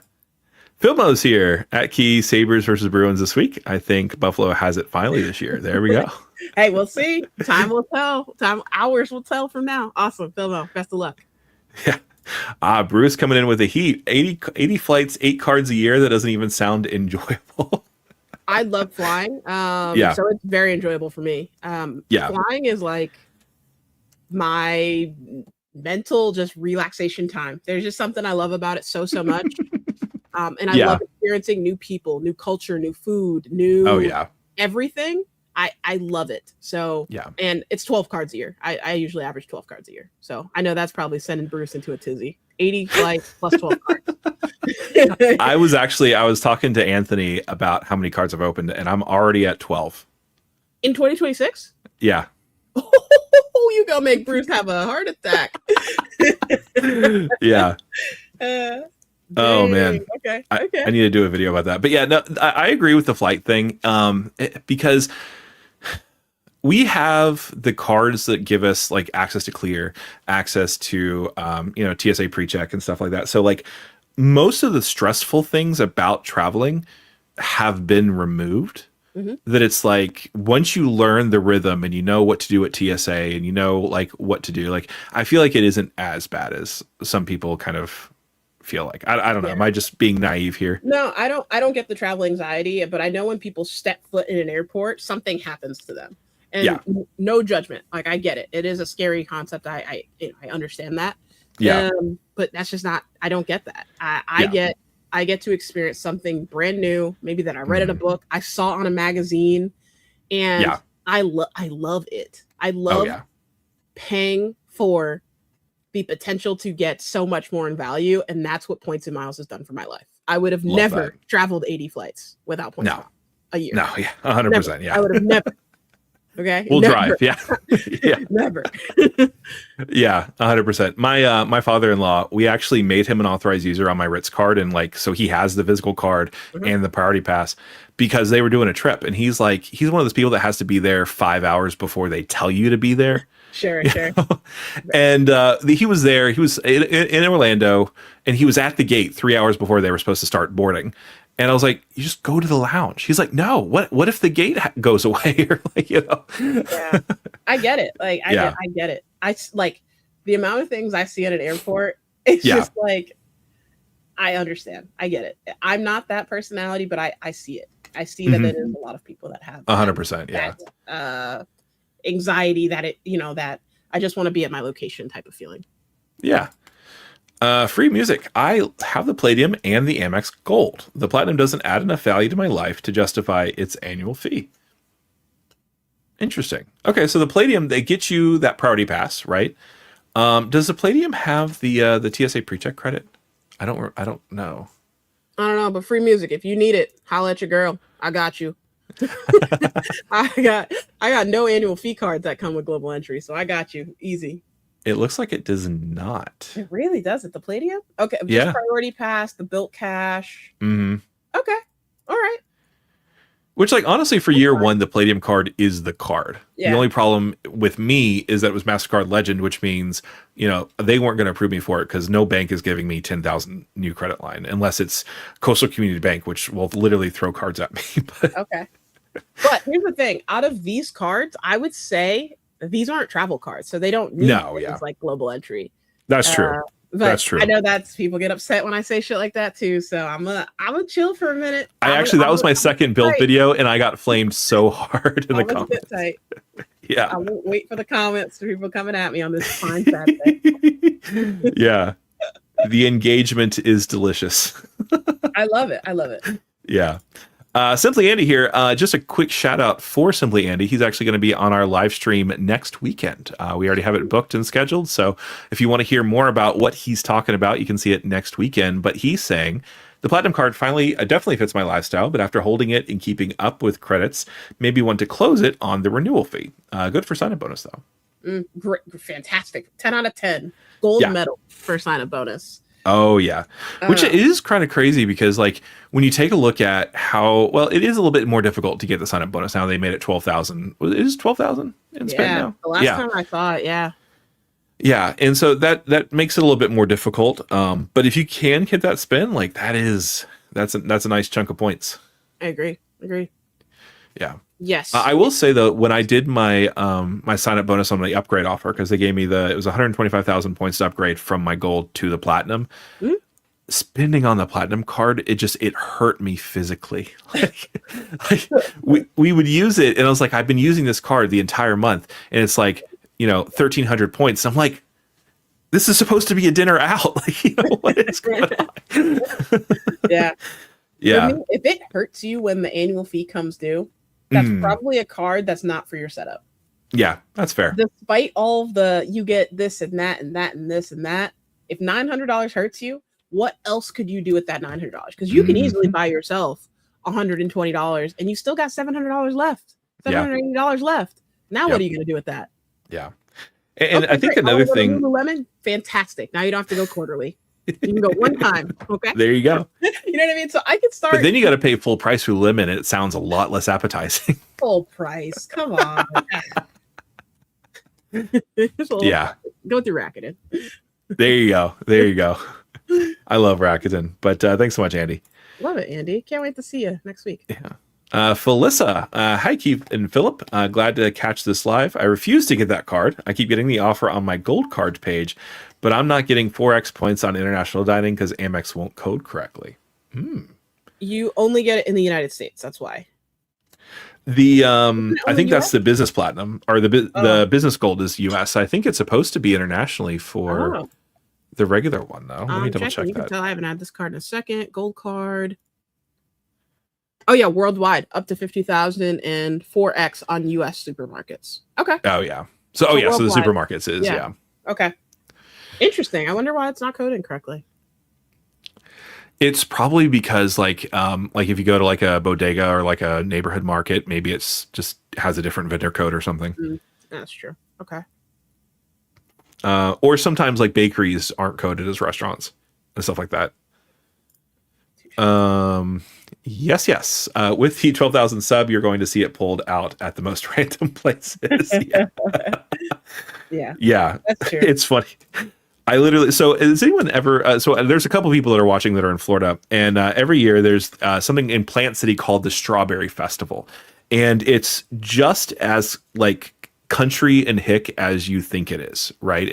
Philmo's here at Key Sabres versus Bruins this week. I think Buffalo has it finally this year. There we go. Hey, we'll see. Time will tell. Hours will tell from now. Awesome. Philmo, best of luck. Yeah. Bruce coming in with the heat. 80 flights, 8 cards a year. That doesn't even sound enjoyable. I love flying. Yeah. So it's very enjoyable for me. Yeah. Flying is like my mental just relaxation time. There's just something I love about it so much. And I Yeah. love experiencing new people, new culture, new food, Oh, new yeah. everything. I love it. So, Yeah. and it's 12 cards a year. I usually average 12 cards a year. So I know that's probably sending Bruce into a tizzy. 80 flights plus 12 cards. I was talking to Anthony about how many cards I've opened, and I'm already at 12. In 2026? Yeah. Oh, you gonna make Bruce have a heart attack. Yeah. Oh man. Okay. I need to do a video about that. But yeah, no, I agree with the flight thing. Because we have the cards that give us like access to clear, access to TSA pre-check and stuff like that. So like most of the stressful things about traveling have been removed. Mm-hmm. That it's like once you learn the rhythm and you know what to do at TSA and you know like what to do, like I feel like it isn't as bad as some people kind of feel like. I don't know. Am I just being naive here? No, I don't get the travel anxiety, but I know when people step foot in an airport, something happens to them. And Yeah. No judgment. Like I get it. It is a scary concept. I understand that. Yeah. But that's just not, I don't get that. I get to experience something brand new, maybe that I read in a book, I saw on a magazine, and Yeah. I love it. I love paying for the potential to get so much more in value, and that's what Points and Miles has done for my life. I would have never traveled 80 flights without Points and Miles a year. No, yeah, 100%. Yeah, I would have never. Okay, we'll never. drive. Yeah, yeah, never. Yeah, 100%. My father-in-law, we actually made him an authorized user on my Ritz card, and like so he has the physical card and the priority pass because they were doing a trip, and he's one of those people that has to be there 5 hours before they tell you to be there. Sure. And he was there. He was in Orlando, and he was at the gate 3 hours before they were supposed to start boarding. And I was like, "You just go to the lounge." He's like, "No. What if the gate goes away?" Or like, Yeah, I get it. Like, I get it. I like the amount of things I see at an airport. It's just like, I understand. I get it. I'm not that personality, but I see it. I see that there is a lot of people that have 100%. Yeah. Anxiety that that I just want to be at my location type of feeling. Yeah. Free music. I have the Palladium and the Amex Gold. The Platinum doesn't add enough value to my life to justify its annual fee. Interesting. Okay, so the Palladium, they get you that priority pass, right? Does the Palladium have the TSA pre-check credit? I don't know. I don't know, but free music. If you need it, holla at your girl. I got you. I got no annual fee cards that come with global entry, so I got you. Easy. It looks like it does not. It really does it. The Palladium? Okay. Yeah. Just priority pass, the built cash. Mm-hmm. Okay. All right. Which, like, honestly, for year one, the Palladium card is the card. Yeah. The only problem with me is that it was MasterCard Legend, which means, they weren't going to approve me for it because no bank is giving me 10,000 new credit line unless it's Coastal Community Bank, which will literally throw cards at me. Okay. But here's the thing. Out of these cards, I would say these aren't travel cards, so they don't need things like global entry. That's true. But that's true. I know people get upset when I say shit like that too. So I'm gonna chill for a minute. That was my second build video, and I got flamed so hard in the comments. Tight. Yeah. I won't wait for the comments for people coming at me on this fine Saturday. Yeah. The engagement is delicious. I love it. Yeah. Simply Andy here. Just a quick shout out for Simply Andy. He's actually going to be on our live stream next weekend. We already have it booked and scheduled. So if you want to hear more about what he's talking about, you can see it next weekend. But he's saying the Platinum card finally definitely fits my lifestyle, but after holding it and keeping up with credits, maybe want to close it on the renewal fee. Good for sign-up bonus though. Great, fantastic. 10 out of 10. Gold medal for sign-up bonus. Oh yeah, which is kind of crazy because like when you take a look at it is a little bit more difficult to get the sign up bonus now. They made it 12,000. It is 12,000 in spend now. The last time I thought, yeah, and so that makes it a little bit more difficult. But if you can hit that spend, like that's a nice chunk of points. I agree. Yeah. Yes. I will say though, when I did my my sign up bonus on the upgrade offer, because they gave me it was 125,000 points to upgrade from my gold to the platinum. Mhm. Spending on the platinum card, it hurt me physically. Like, we would use it, and I was like, I've been using this card the entire month, and it's like 1,300 points. I'm like, this is supposed to be a dinner out. Like, what is going on? Yeah. Yeah. For me, if it hurts you when the annual fee comes due, that's probably a card that's not for your setup. Yeah, that's fair. Despite all of you get this and that and that and this and that, if $900 hurts you, what else could you do with that $900? Because you can easily buy yourself $120 and you still got $700 left, $780 left. Now what are you going to do with that? Yeah. And I think another thing, Lululemon, fantastic. Now you don't have to go quarterly. You can go one time. Okay. There you go. You know what I mean? So I could start. But then you got to pay full price for Lululemon, and it sounds a lot less appetizing. Full price. Come on. Yeah. Go through Rakuten. There you go. There you go. I love Rakuten. But thanks so much, Andy. Love it, Andy. Can't wait to see you next week. Yeah. Felissa, hi Keith and Phillip. Glad to catch this live. I refuse to get that card. I keep getting the offer on my gold card page, but I'm not getting 4x points on international dining because Amex won't code correctly. You only get it in the United States. That's why. I think that's the business platinum, or the business gold is US. I think it's supposed to be internationally for the regular one though. Let me double check you that. Can tell I haven't had this card in a second. Gold card. Oh yeah, worldwide up to 50,000 and 4x on US supermarkets. Okay. Oh yeah. So so the supermarkets is yeah. Okay. Interesting. I wonder why it's not coded correctly. It's probably because like if you go to like a bodega or like a neighborhood market, maybe it's just has a different vendor code or something. That's true. Okay. Or sometimes like bakeries aren't coded as restaurants and stuff like that. Yes. With the 12,000 sub, you're going to see it pulled out at the most random places. Yeah. That's true. It's funny. I literally, so has anyone ever, so there's a couple people that are watching that are in Florida, and every year there's something in Plant City called the Strawberry Festival. And it's just as like country and hick as you think it is, right?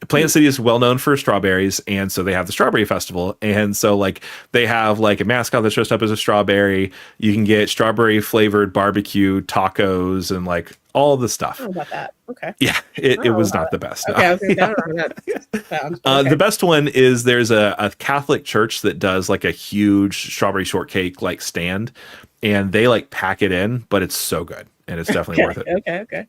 Plant City is well known for strawberries, and so they have the Strawberry Festival, and so like they have like a mascot that's dressed up as a strawberry. You can get strawberry flavored barbecue tacos and like all the stuff. I don't know about that. Okay. Yeah, it was not the best. Okay, I was gonna that. Okay. The best one is there's a Catholic church that does like a huge strawberry shortcake like stand, and they like pack it in, but it's so good and it's definitely worth it. Okay.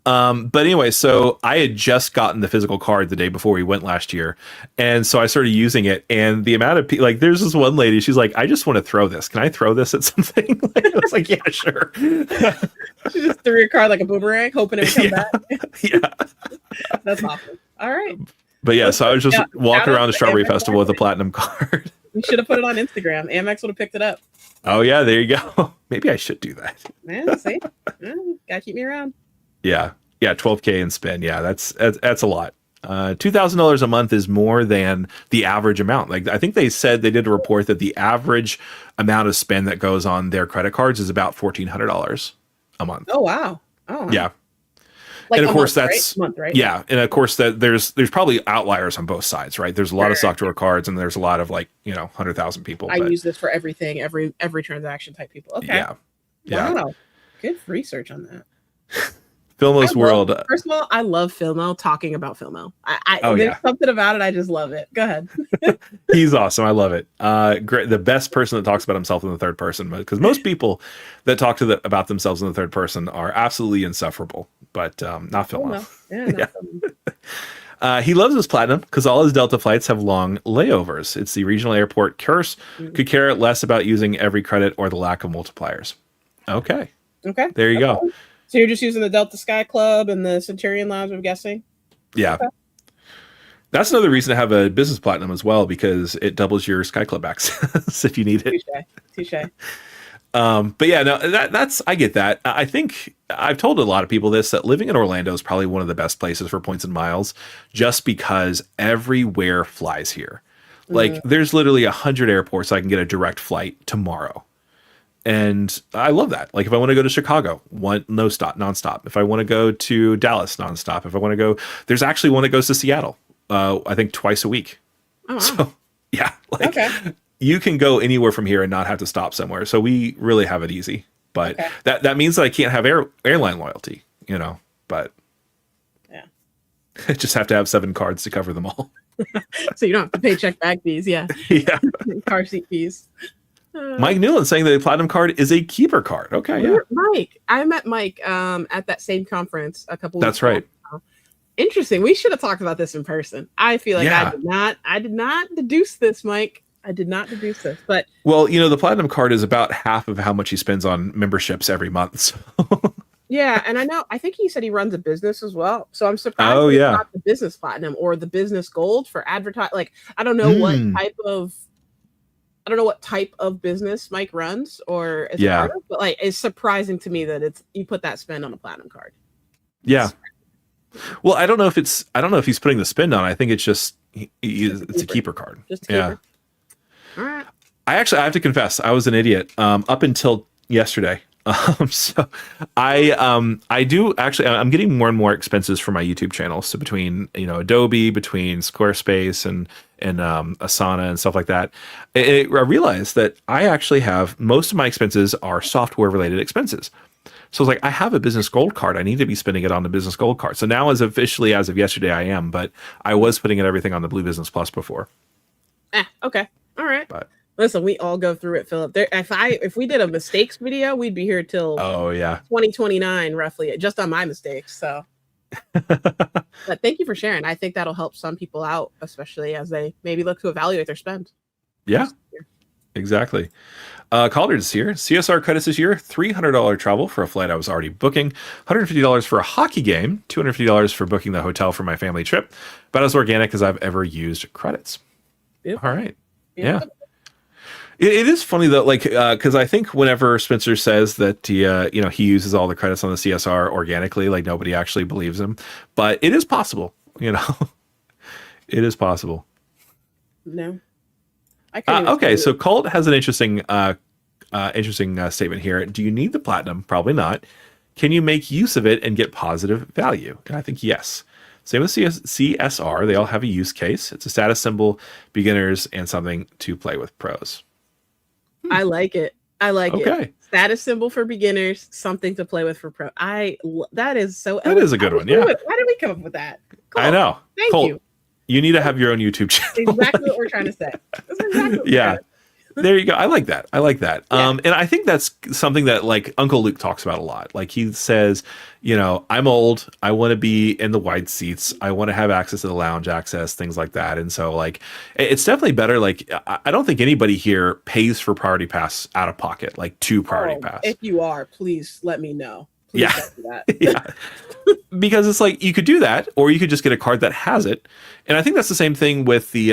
But anyway, so I had just gotten the physical card the day before we went last year. And so I started using it, and the amount of people, like there's this one lady, she's like, I just want to throw this. Can I throw this at something? Like, I was like, yeah, sure. She just threw your card like a boomerang, hoping it would come back. Yeah. That's awesome. All right. But yeah, so I was just walking around the Strawberry Festival with a platinum card. You should have put it on Instagram. Amex would have picked it up. Oh yeah, there you go. Maybe I should do that. Man, see? Gotta keep me around. Yeah, 12K in spend. Yeah, that's a lot. $2,000 a month is more than the average amount. Like I think they said they did a report that the average amount of spend that goes on their credit cards is about $1,400 a month. Oh wow! Oh yeah. Like and of course month, that's right? Month, right? Yeah, and of course that there's probably outliers on both sides, right? There's a lot of software cards, and there's a lot of like 100,000 people. I use this for everything, every transaction type people. Okay. Yeah. Wow. Good research on that. Filmo's World. First of all, I love Filmo talking about Filmo. There's something about it. I just love it. Go ahead. He's awesome. I love it. Great. The best person that talks about himself in the third person, because most people that talk about themselves in the third person are absolutely insufferable, but not Filmo. He loves his platinum because all his Delta flights have long layovers. It's the regional airport curse. Could care less about using every credit or the lack of multipliers. Okay. There you go. So you're just using the Delta Sky Club and the Centurion Lounge, I'm guessing? Yeah. Okay. That's another reason to have a business platinum as well, because it doubles your Sky Club access if you need it. Touche. But yeah, no, that's I get that. I think I've told a lot of people this, that living in Orlando is probably one of the best places for points and miles, just because everywhere flies here. Like there's literally 100 airports I can get a direct flight tomorrow. And I love that. Like if I want to go to Chicago, nonstop. If I want to go to Dallas, nonstop. If I want to go, there's actually one that goes to Seattle. I think twice a week. Oh, wow. So yeah, like Okay. you can go anywhere from here and not have to stop somewhere. So we really have it easy. But Okay. that means that I can't have airline loyalty, but Yeah. I just have to have 7 cards to cover them all. So you don't have to pay check bag fees. Yeah. Yeah. Car seat fees. Mike Newland saying that the platinum card is a keeper card. Okay, yeah. Mike. I met Mike at that same conference a couple weeks That's right. ago. Interesting. We should have talked about this in person. I feel like Yeah. I did not deduce this, Mike. I did not deduce this. But Well, the platinum card is about half of how much he spends on memberships every month. So. yeah, and I think he said he runs a business as well. So I'm surprised Oh, it's yeah. not the business platinum or the business gold for advertise. Like I don't know what type of business Mike runs or is a part of, but like it's surprising to me that you put that spend on a platinum card. Yeah. Well, I don't know if he's putting the spend on. I think it's just it's a keeper card. Just a keeper. Yeah. All right. I have to confess, I was an idiot up until yesterday. So I do actually, I'm getting more and more expenses for my YouTube channel. So between, Adobe, between Squarespace and Asana and stuff like that, I realized that I actually have most of my expenses are software related expenses. So I was like, I have a business gold card. I need to be spending it on the business gold card. So now as of yesterday, I am, but I was putting everything on the Blue Business Plus before. Okay. All right. But listen, we all go through it, Phillip. If we did a mistakes video, we'd be here till 2029 roughly, just on my mistakes. So, but thank you for sharing. I think that'll help some people out, especially as they maybe look to evaluate their spend. Yeah, exactly. Calder's here. CSR credits this year: $300 travel for a flight I was already booking, $150 for a hockey game, $250 for booking the hotel for my family trip. About as organic as I've ever used credits. Beautiful. All right. Yeah. It is funny though, like, because I think whenever Spencer says that he uses all the credits on the CSR organically, like nobody actually believes him, but it is possible, it is possible. No. Okay, so Colt has an interesting statement here. Do you need the platinum? Probably not. Can you make use of it and get positive value? And I think yes. Same with CSR. They all have a use case. It's a status symbol, beginners, and something to play with pros. I like it. Okay. It. Status symbol for beginners, something to play with for pro. That is so. That is a good one. Yeah. Why did we come up with that? Cool. I know. Thank Colt, you. You need to have your own YouTube channel. Exactly what we're trying to say. That's exactly what Yeah. There you go. I like that. Yeah. And I think that's something that like Uncle Luke talks about a lot. Like he says, I'm old. I want to be in the wide seats. I want to have access to the lounge access, things like that. And so like, it's definitely better. Like, I don't think anybody here pays for Priority Pass out of pocket, like to Priority Pass. If you are, please let me know. Please Yeah. tell me that. Yeah. Because it's like, you could do that, or you could just get a card that has it. And I think that's the same thing with the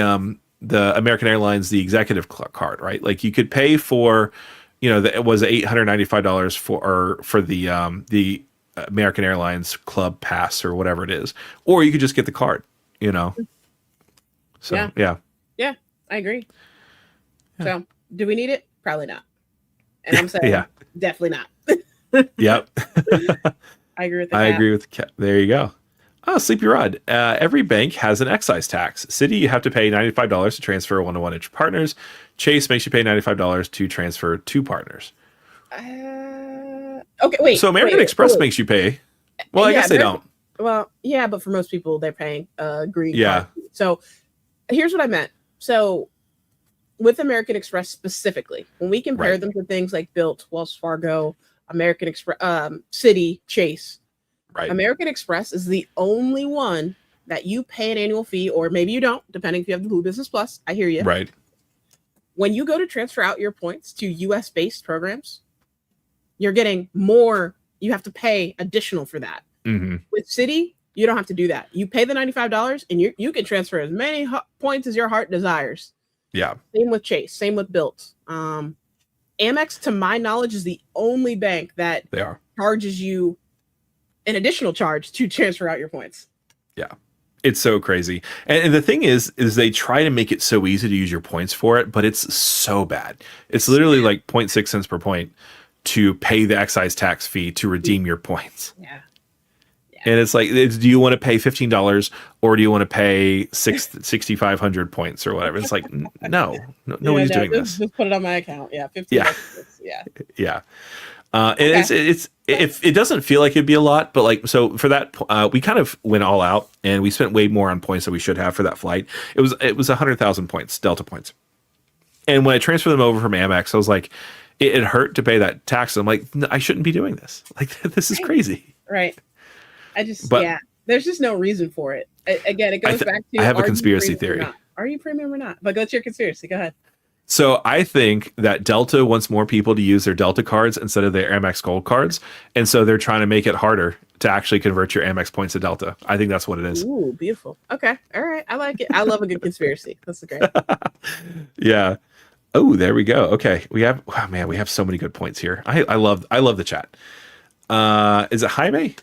American Airlines, the executive card, right? Like you could pay for, it was $895 for the American Airlines Club Pass or whatever it is, or you could just get the card, So yeah, I agree. Yeah. So do we need it? Probably not. And I'm saying definitely not. Yep. I agree with that. I agree with there you go. Oh, Sleepy Rod. Every bank has an excise tax. Citi, you have to pay $95 to transfer one-to-one into partners. Chase makes you pay $95 to transfer two partners. Okay, wait. So American Express makes you pay. Well, I guess they don't. Well, yeah, but for most people, they're paying green. Yeah. Card. So here's what I meant. So with American Express specifically, when we compare them to things like Bilt, Wells Fargo, American Express, Citi, Chase, right. American Express is the only one that you pay an annual fee, or maybe you don't, depending if you have the Blue Business Plus. I hear you. Right. When you go to transfer out your points to US based programs, you're getting more. You have to pay additional for that. Mm-hmm. With Citi, you don't have to do that. You pay the $95 and you can transfer as many points as your heart desires. Yeah. Same with Chase. Same with Bilt. Amex, to my knowledge, is the only bank that They are. charges you an additional charge to transfer out your points. Yeah. It's so crazy. And the thing is they try to make it so easy to use your points for it, but it's so bad. It's literally like zero point 0.6 cents per point to pay the excise tax fee to redeem your points. Yeah. And it's like, do you want to pay $15 or do you want to pay 6,500 points or whatever? It's like, nobody's doing this. Just put it on my account. Yeah. 15 bucks. Yeah. Yeah. And it doesn't feel like it'd be a lot, but like, so for that, we kind of went all out and we spent way more on points than we should have for that flight. It was 100,000 points, Delta points. And when I transferred them over from Amex, I was like, it hurt to pay that tax. I'm like, no, I shouldn't be doing this. Like, this is crazy. Right. There's just no reason for it. Again, it goes back to, I have a conspiracy theory. Are you premium or not? But go to your conspiracy. Go ahead. So I think that Delta wants more people to use their Delta cards instead of their Amex Gold cards. And so they're trying to make it harder to actually convert your Amex points to Delta. I think that's what it is. Ooh, beautiful. Okay. All right. I like it. I love a good conspiracy. That's great. Yeah. Oh, there we go. Okay. We have so many good points here. I love the chat. Is it Jaime?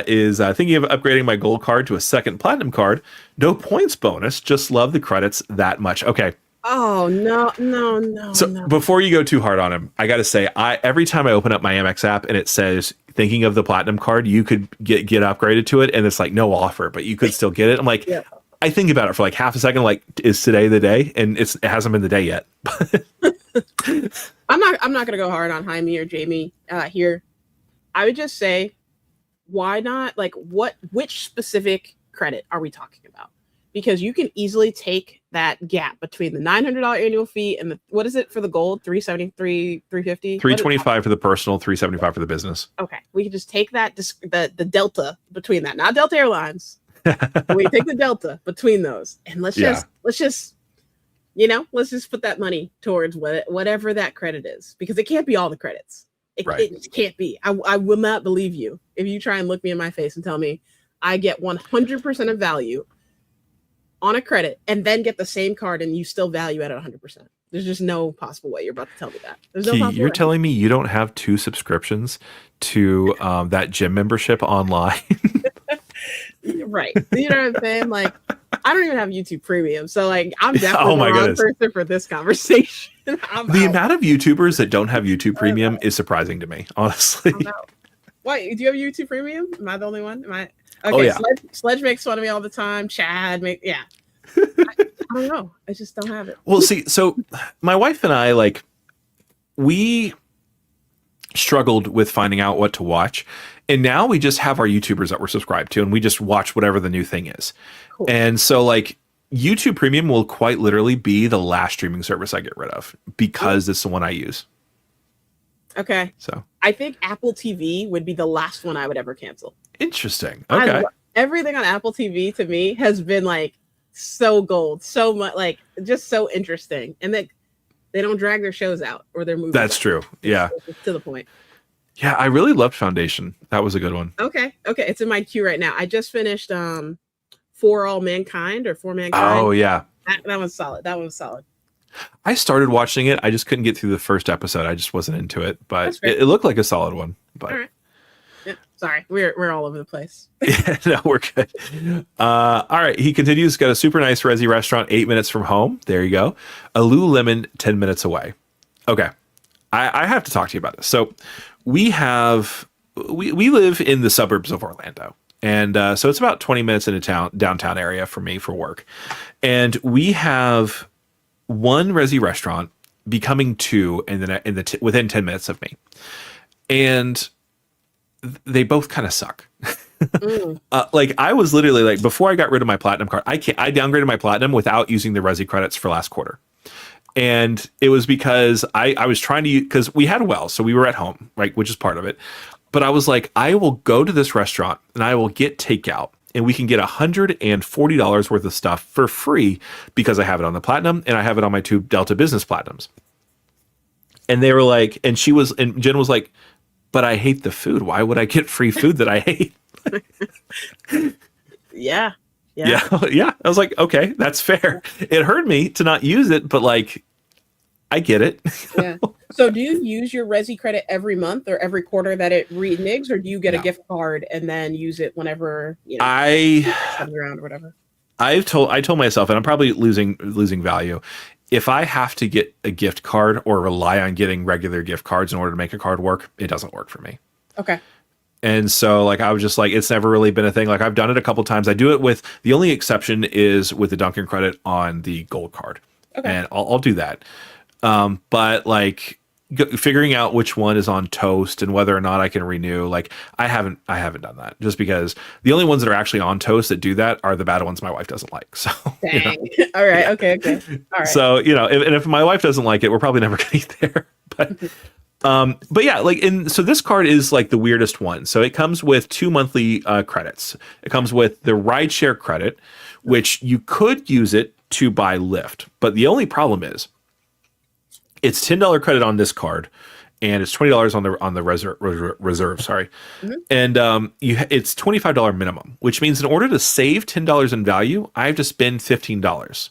Is thinking of upgrading my gold card to a second platinum card. No points bonus. Just love the credits that much. Okay. Oh, no. So before you go too hard on him, I got to say, every time I open up my Amex app and it says, thinking of the platinum card, you could get upgraded to it. And it's like no offer, but you could still get it. I'm like, yeah. I think about it for like half a second. Like, is today the day? And it hasn't been the day yet. I'm not going to go hard on Jaime or Jamie here. I would just say, why not? Like, which specific credit are we talking about? Because you can easily take that gap between the $900 annual fee and what is it for the gold? $373, $350? $325 for the personal, $375 for the business. Okay. We can just take that, the delta between that, not Delta Airlines. We take the delta between those and let's just put that money towards whatever that credit is, because it can't be all the credits. It can't be. I will not believe you if you try and look me in my face and tell me I get 100% of value on a credit and then get the same card and you still value it at 100%. There's just no possible way you're about to tell me that. There's no possible You're way. telling me you don't have 2 subscriptions to that gym membership online? Right. You know what I'm saying? Like, I don't even have YouTube Premium. So, like, I'm definitely the wrong person for this conversation. The amount of YouTubers that don't have YouTube Premium is surprising to me, honestly. Wait, do you have YouTube Premium? Am I the only one? Am I? Okay, yeah. Sledge makes fun of me all the time. Chad I don't know. I just don't have it. Well, see, so my wife and I, like, we struggled with finding out what to watch. And now we just have our YouTubers that we're subscribed to, and we just watch whatever the new thing is. Cool. And so, like, YouTube Premium will quite literally be the last streaming service I get rid of because it's the one I use. Okay. So I think Apple TV would be the last one I would ever cancel. Interesting. Okay. Everything on Apple TV to me has been like so gold, so much, like just so interesting, and they don't drag their shows out or their movies. That's true. Yeah. It's to the point. Yeah, I really loved Foundation. That was a good one. Okay. It's in my queue right now. I just finished For All Mankind or For Mankind. Oh yeah. That was solid. I started watching it. I just couldn't get through the first episode. I just wasn't into it, but it looked like a solid one. But all right. Yeah, sorry, we're all over the place. Yeah, no, we're good. All right. He continues. Got a super nice Resi restaurant 8 minutes from home. There you go. A Lululemon 10 minutes away. Okay. I have to talk to you about this. So we live in the suburbs of Orlando. And so it's about 20 minutes into downtown area for me for work. And we have one Resi restaurant becoming 2 within 10 minutes of me. And they both kind of suck. Like I was literally like, before I got rid of my platinum card, I downgraded my platinum without using the Resi credits for last quarter. And it was because I was trying to use, because we had a well, so we were at home, right, which is part of it. But I was like, I will go to this restaurant and I will get takeout and we can get $140 worth of stuff for free because I have it on the platinum and I have it on my 2 Delta Business Platinums. And they were like, and Jen was like, but I hate the food. Why would I get free food that I hate? Yeah. I was like, okay, that's fair. It hurt me to not use it, but like, I get it. Yeah. So do you use your Resi credit every month or every quarter that it reneges, or do you get a No. gift card and then use it whenever I comes around or whatever? I told myself, and I'm probably losing value. If I have to get a gift card or rely on getting regular gift cards in order to make a card work, it doesn't work for me. Okay. And so like I was just like, it's never really been a thing. Like I've done it a couple times. I do it with the only exception is with the Dunkin' credit on the gold card. Okay. And I'll do that. But like figuring out which one is on toast and whether or not I can renew, like I haven't done that, just because the only ones that are actually on toast that do that are the bad ones my wife doesn't like. So dang. All right. Yeah. Okay. All right. So if my wife doesn't like it, we're probably never gonna eat there. But yeah, like so this card is like the weirdest one. So it comes with 2 monthly credits. It comes with the rideshare credit, which you could use it to buy Lyft, but the only problem is it's $10 credit on this card, and it's $20 on the reserve. Sorry, and it's $25 minimum, which means in order to save $10 in value, I have to spend $15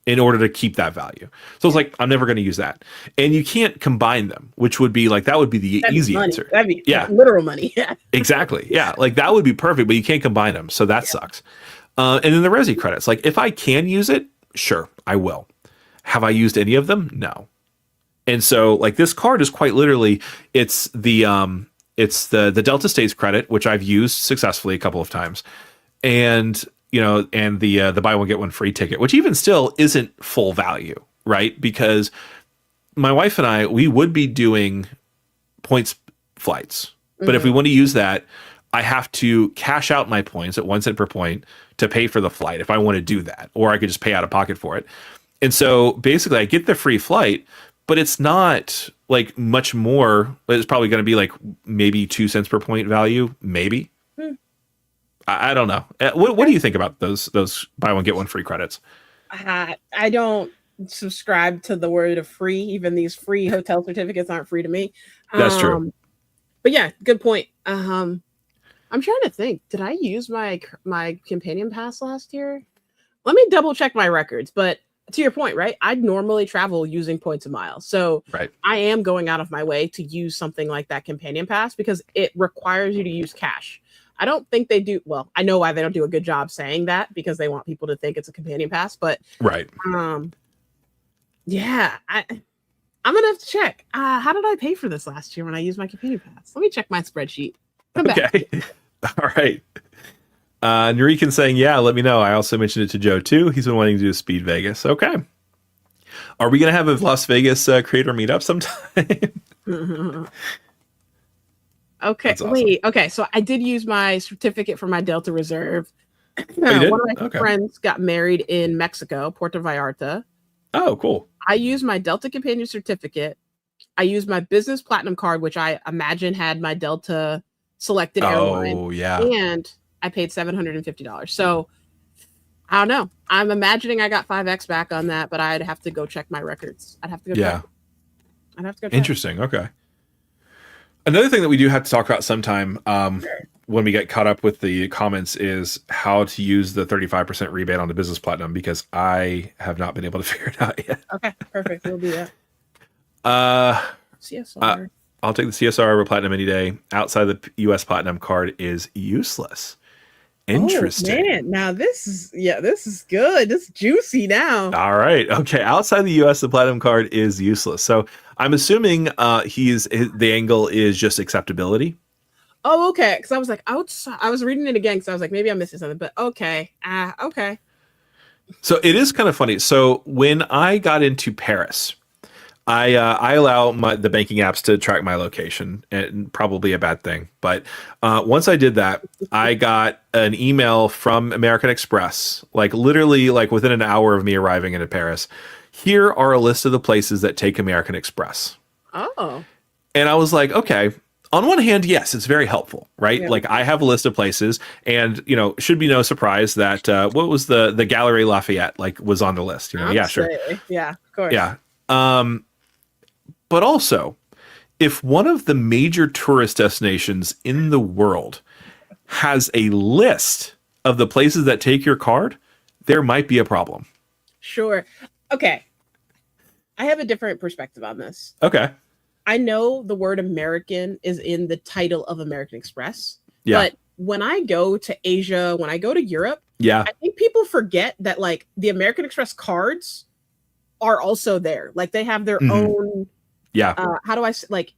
in order to keep that value. So it's like I'm never going to use that, and you can't combine them, which would be like that would be the easy answer. That'd be literal money. Yeah, exactly. Yeah, like that would be perfect, but you can't combine them, so that sucks. And then the Resi credits, like if I can use it, sure, I will. Have I used any of them? No. And so like this card is quite literally it's the Delta States credit, which I've used successfully a couple of times, and the buy one get one free ticket, which even still isn't full value, right? Because my wife and I, we would be doing points flights, but if we want to use that, I have to cash out my points at 1 cent per point to pay for the flight if I want to do that, or I could just pay out of pocket for it. And so basically I get the free flight, but it's not like much more. It's probably going to be like maybe 2 cents per point value, maybe. I don't know. What do you think about those buy one get one free credits? I don't subscribe to the word of free. Even these free hotel certificates aren't free to me. That's true. But yeah, good point. I'm trying to think. Did I use my companion pass last year? Let me double check my records. But to your point, right? I'd normally travel using points a mile. So right. I am going out of my way to use something like that companion pass because it requires you to use cash. I don't think they do. Well, I know why they don't do a good job saying that, because they want people to think it's a companion pass. But right. Yeah, I'm gonna have to check. How did I pay for this last year when I used my companion pass? Let me check my spreadsheet. Come okay. All right. Narikin saying, yeah, let me know. I also mentioned it to Joe too. He's been wanting to do Speed Vegas. Okay. Are we going to have a Las Vegas creator meetup sometime? Okay. Awesome. Wait. Okay. So I did use my certificate for my Delta Reserve. One of my friends got married in Mexico, Puerto Vallarta. Oh, cool. I used my Delta Companion certificate. I used my business platinum card, which I imagine had my Delta selected airline. Oh, yeah. And I paid $750. So I don't know. I'm imagining I got 5x back on that, but I'd have to go check my records. I'd have to go check. I'd have to go check. Interesting. Okay. Another thing that we do have to talk about sometime when we get caught up with the comments is how to use the 35% rebate on the business platinum, because I have not been able to figure it out yet. Okay, perfect. We'll do that. CSR. I'll take the CSR over platinum any day. Outside the US platinum card is useless. Interesting. Oh, man. Now this is good. This is juicy now. All right. Okay. Outside the US, the platinum card is useless. So I'm assuming the angle is just acceptability. Oh, okay. Because I was like, I was reading it again because I was like, maybe I'm missing something. But okay. Okay. So it is kind of funny. So when I got into Paris, I allow the banking apps to track my location, and probably a bad thing. But once I did that, I got an email from American Express, like literally like within an hour of me arriving into Paris. Here are a list of the places that take American Express. Oh. And I was like, okay. On one hand, yes, it's very helpful, right? Yeah. Like I have a list of places, and should be no surprise that what was the Galerie Lafayette was on the list. Yeah, sure. Yeah, of course. Yeah. But also, if one of the major tourist destinations in the world has a list of the places that take your card, there might be a problem. Sure. Okay. I have a different perspective on this. Okay. I know the word American is in the title of American Express, Yeah. but when I go to Asia, when I go to Europe, Yeah. I think people forget that like the American Express cards are also there. Like they have their Mhm. own Yeah. how do I like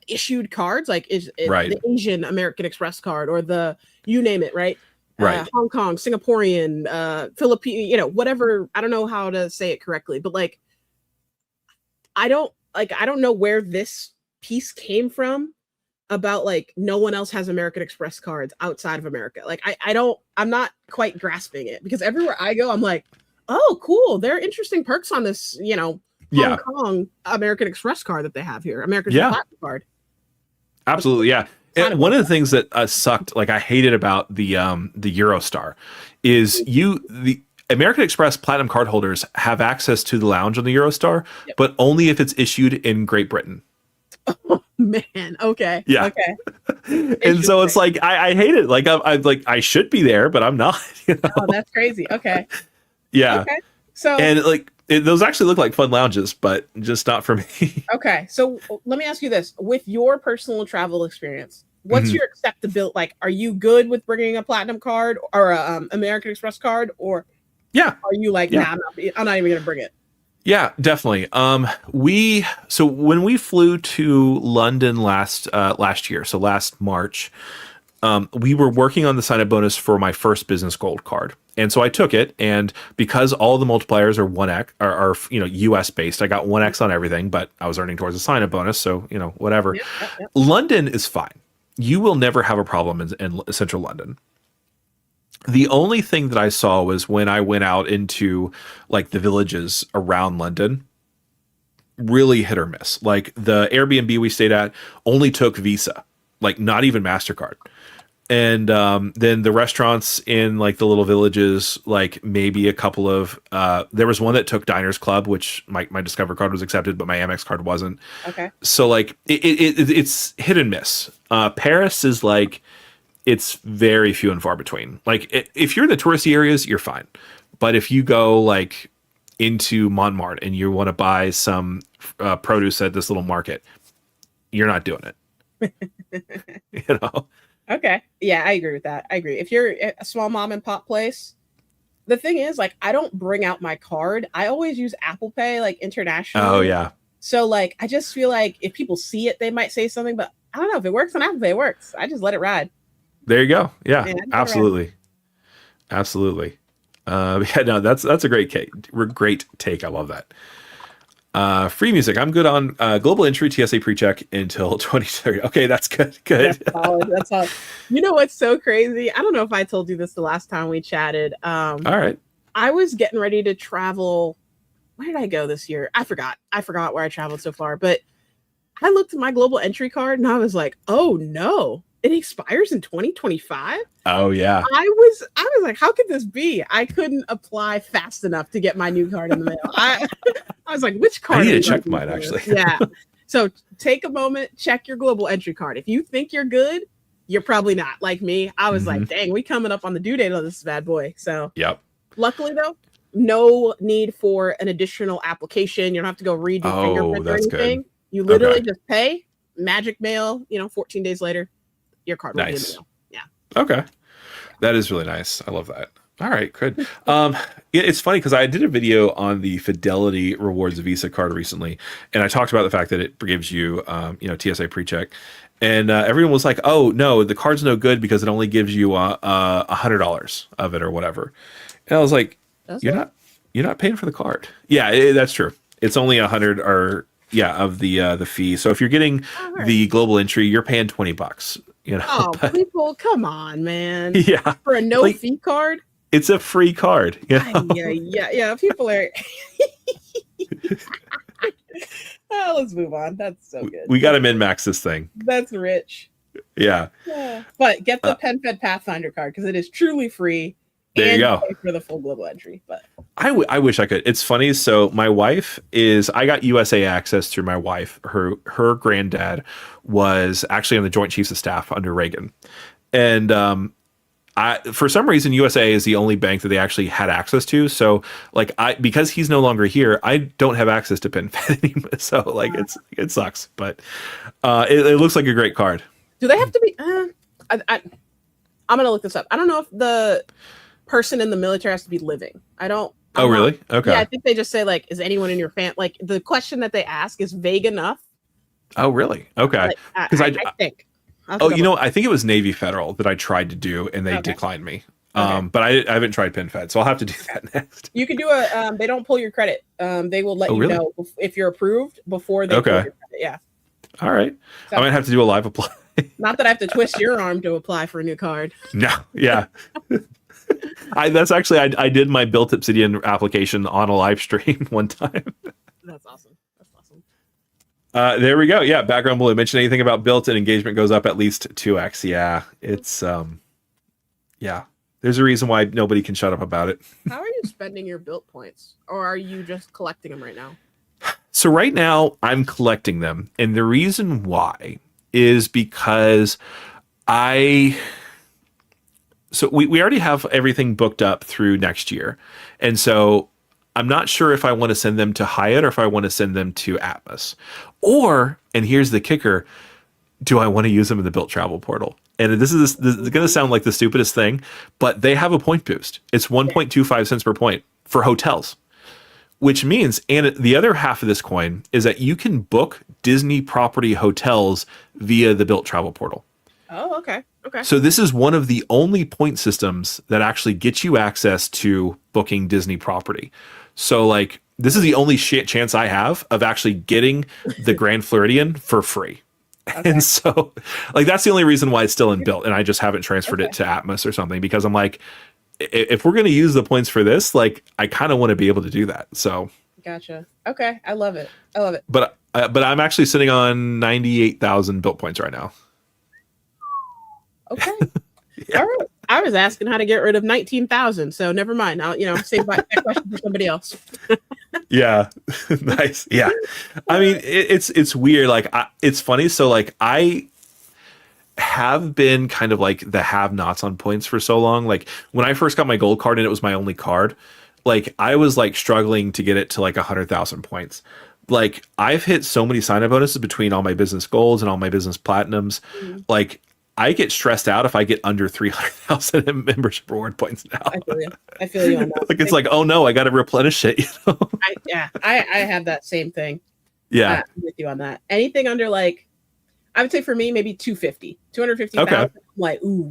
issued cards? Like is it Right. the Asian American Express card or the you name it, right? Right. Hong Kong, Singaporean, Philippine, whatever. I don't know how to say it correctly, but like I don't know where this piece came from about like no one else has American Express cards outside of America. Like I'm not quite grasping it because everywhere I go, I'm like, oh, cool. There are interesting perks on this, Hong Yeah. Kong American Express card that they have here, American Yeah. Express Platinum card. Absolutely. Yeah. Sign And up one on of the things that sucked, like I hated about the Eurostar, is the American Express Platinum card holders have access to the lounge on the Eurostar, Yep. but only if it's issued in Great Britain. Oh man. Okay. Yeah. Okay. And so it's like I hate it. Like I'm like I should be there, but I'm not. Oh, that's crazy. Okay. Yeah. Okay. So And like those actually look like fun lounges, but just not for me. okay. So let me ask you this: with your personal travel experience, what's Mhm. your acceptability? Like, are you good with bringing a platinum card or a American Express card, or Yeah. are you like, Yeah. nah, I'm not even gonna bring it? Yeah, definitely. So when we flew to London last year, so last March, we were working on the sign up bonus for my first business gold card. And so I took it, and because all the multipliers are 1x are US based, I got 1x on everything, but I was earning towards a sign up bonus, so whatever. Yep. London is fine. You will never have a problem in central London. The only thing that I saw was when I went out into like the villages around London, really hit or miss. Like the Airbnb we stayed at only took Visa, like not even MasterCard. And then the restaurants in like the little villages, like maybe a couple of, there was one that took Diners Club, which my Discover card was accepted, but my Amex card wasn't. Okay. So like it's hit and miss. Paris is like, it's very few and far between. Like if you're in the touristy areas, you're fine. But if you go like into Montmartre and you want to buy some produce at this little market, you're not doing it. Okay. Yeah, I agree with that. I agree. If you're a small mom and pop place, the thing is, like, I don't bring out my card. I always use Apple Pay, like international. Oh yeah. So like, I just feel like if people see it, they might say something, but I don't know if it works on Apple Pay. It works. I just let it ride. There you go. Yeah, Yeah, absolutely. Absolutely. Yeah, no, that's a great take. I love that. Free music. I'm good on global entry TSA pre-check until 2030. Okay, that's good. Good. That's solid. That's solid. You know what's so crazy? I don't know if I told you this the last time we chatted. All right. I was getting ready to travel. Where did I go this year? I forgot where I traveled so far, but I looked at my global entry card and I was like, oh no, it expires in 2025. Oh yeah. I was like, how could this be? I couldn't apply fast enough to get my new card in the mail. I was like, which card? I need are to we check looking mine for? actually. Yeah. So take a moment, check your global entry card. If you think you're good, you're probably not. Like me, I was like, dang, we coming up on the due date on this bad boy. So Yep. luckily though, no need for an additional application. You don't have to go redo fingerprint or that's anything. good. You literally just pay, magic mail, 14 days later, your card will be in the Nice. mail. Yeah. Okay. That is really nice. I love that. All right, good. Yeah, it's funny because I did a video on the Fidelity Rewards Visa card recently, and I talked about the fact that it gives you, TSA pre-check, and everyone was like, "Oh no, the card's no good because it only gives you $100 of it or whatever." And I was like, "You're not paying for the card." Yeah, that's true. It's only 100 or of the fee. So if you're getting the global entry, you're paying $20. Oh, but, people, come on, man. yeah, For a no fee card? it's a free card. Yeah. People are. Oh, let's move on. That's so good. We got to min-max this thing. That's rich. Yeah. But get the PenFed Pathfinder card because it is truly free. There you go. Pay for the full global entry. But I wish I could. It's funny. So my wife I got USA access through my wife. Her granddad was actually on the Joint Chiefs of Staff under Reagan. And for some reason, USA is the only bank that they actually had access to. So like because he's no longer here, I don't have access to PinFed anymore. So like it sucks, but it looks like a great card. Do they have to be? I'm gonna look this up. I don't know if the person in the military has to be living. Oh, really? Okay. Yeah, I think they just say like, is anyone in your family? Like the question that they ask is vague enough. Oh, really? Okay. Because I think. I think it was Navy Federal that I tried to do, and they declined me. But I haven't tried PinFed, so I'll have to do that next. You can do they don't pull your credit. They will let you know if you're approved before they pull your credit. Yeah. All right. So, I might have to do a live apply. Not that I have to twist your arm to apply for a new card. No. Yeah. I did my Built Obsidian application on a live stream one time. That's awesome. There we go. Yeah, background below. Mention anything about Built and engagement goes up at least 2x. Yeah, it's yeah. There's a reason why nobody can shut up about it. How are you spending your Built points, or are you just collecting them right now? So right now I'm collecting them, and the reason why is because we already have everything booked up through next year, and so I'm not sure if I want to send them to Hyatt or if I want to send them to Atmos. And here's the kicker, do I want to use them in the Built Travel Portal? And this is going to sound like the stupidest thing, but they have a point boost. It's 1.25 cents per point for hotels, which means, and the other half of this coin is that you can book Disney property hotels via the Built Travel Portal. Oh, okay. Okay. So this is one of the only point systems that actually gets you access to booking Disney property. So like, this is the only chance I have of actually getting the Grand Floridian for free. Okay. And so like, that's the only reason why it's still in Built, and I just haven't transferred it to Atmos or something, because I'm like, if we're going to use the points for this, like I kind of want to be able to do that. So gotcha. Okay. I love it. But I'm actually sitting on 98,000 Built points right now. Okay. Yeah. All right. I was asking how to get rid of 19,000, so never mind. I'll save that question for somebody else. Yeah. Nice. Yeah. I mean, it's weird. Like it's funny. So like I have been kind of like the have-nots on points for so long. Like when I first got my gold card and it was my only card, like I was like struggling to get it to like 100,000 points. Like I've hit so many sign-up bonuses between all my business golds and all my business platinums. Mm-hmm. Like I get stressed out if I get under 300,000 in membership reward points now. I feel you on that. Like it's like, oh no, I got to replenish it. I have that same thing. Yeah, I'm with you on that. Anything under like, I would say for me maybe 250,000. Okay. I'm like, ooh,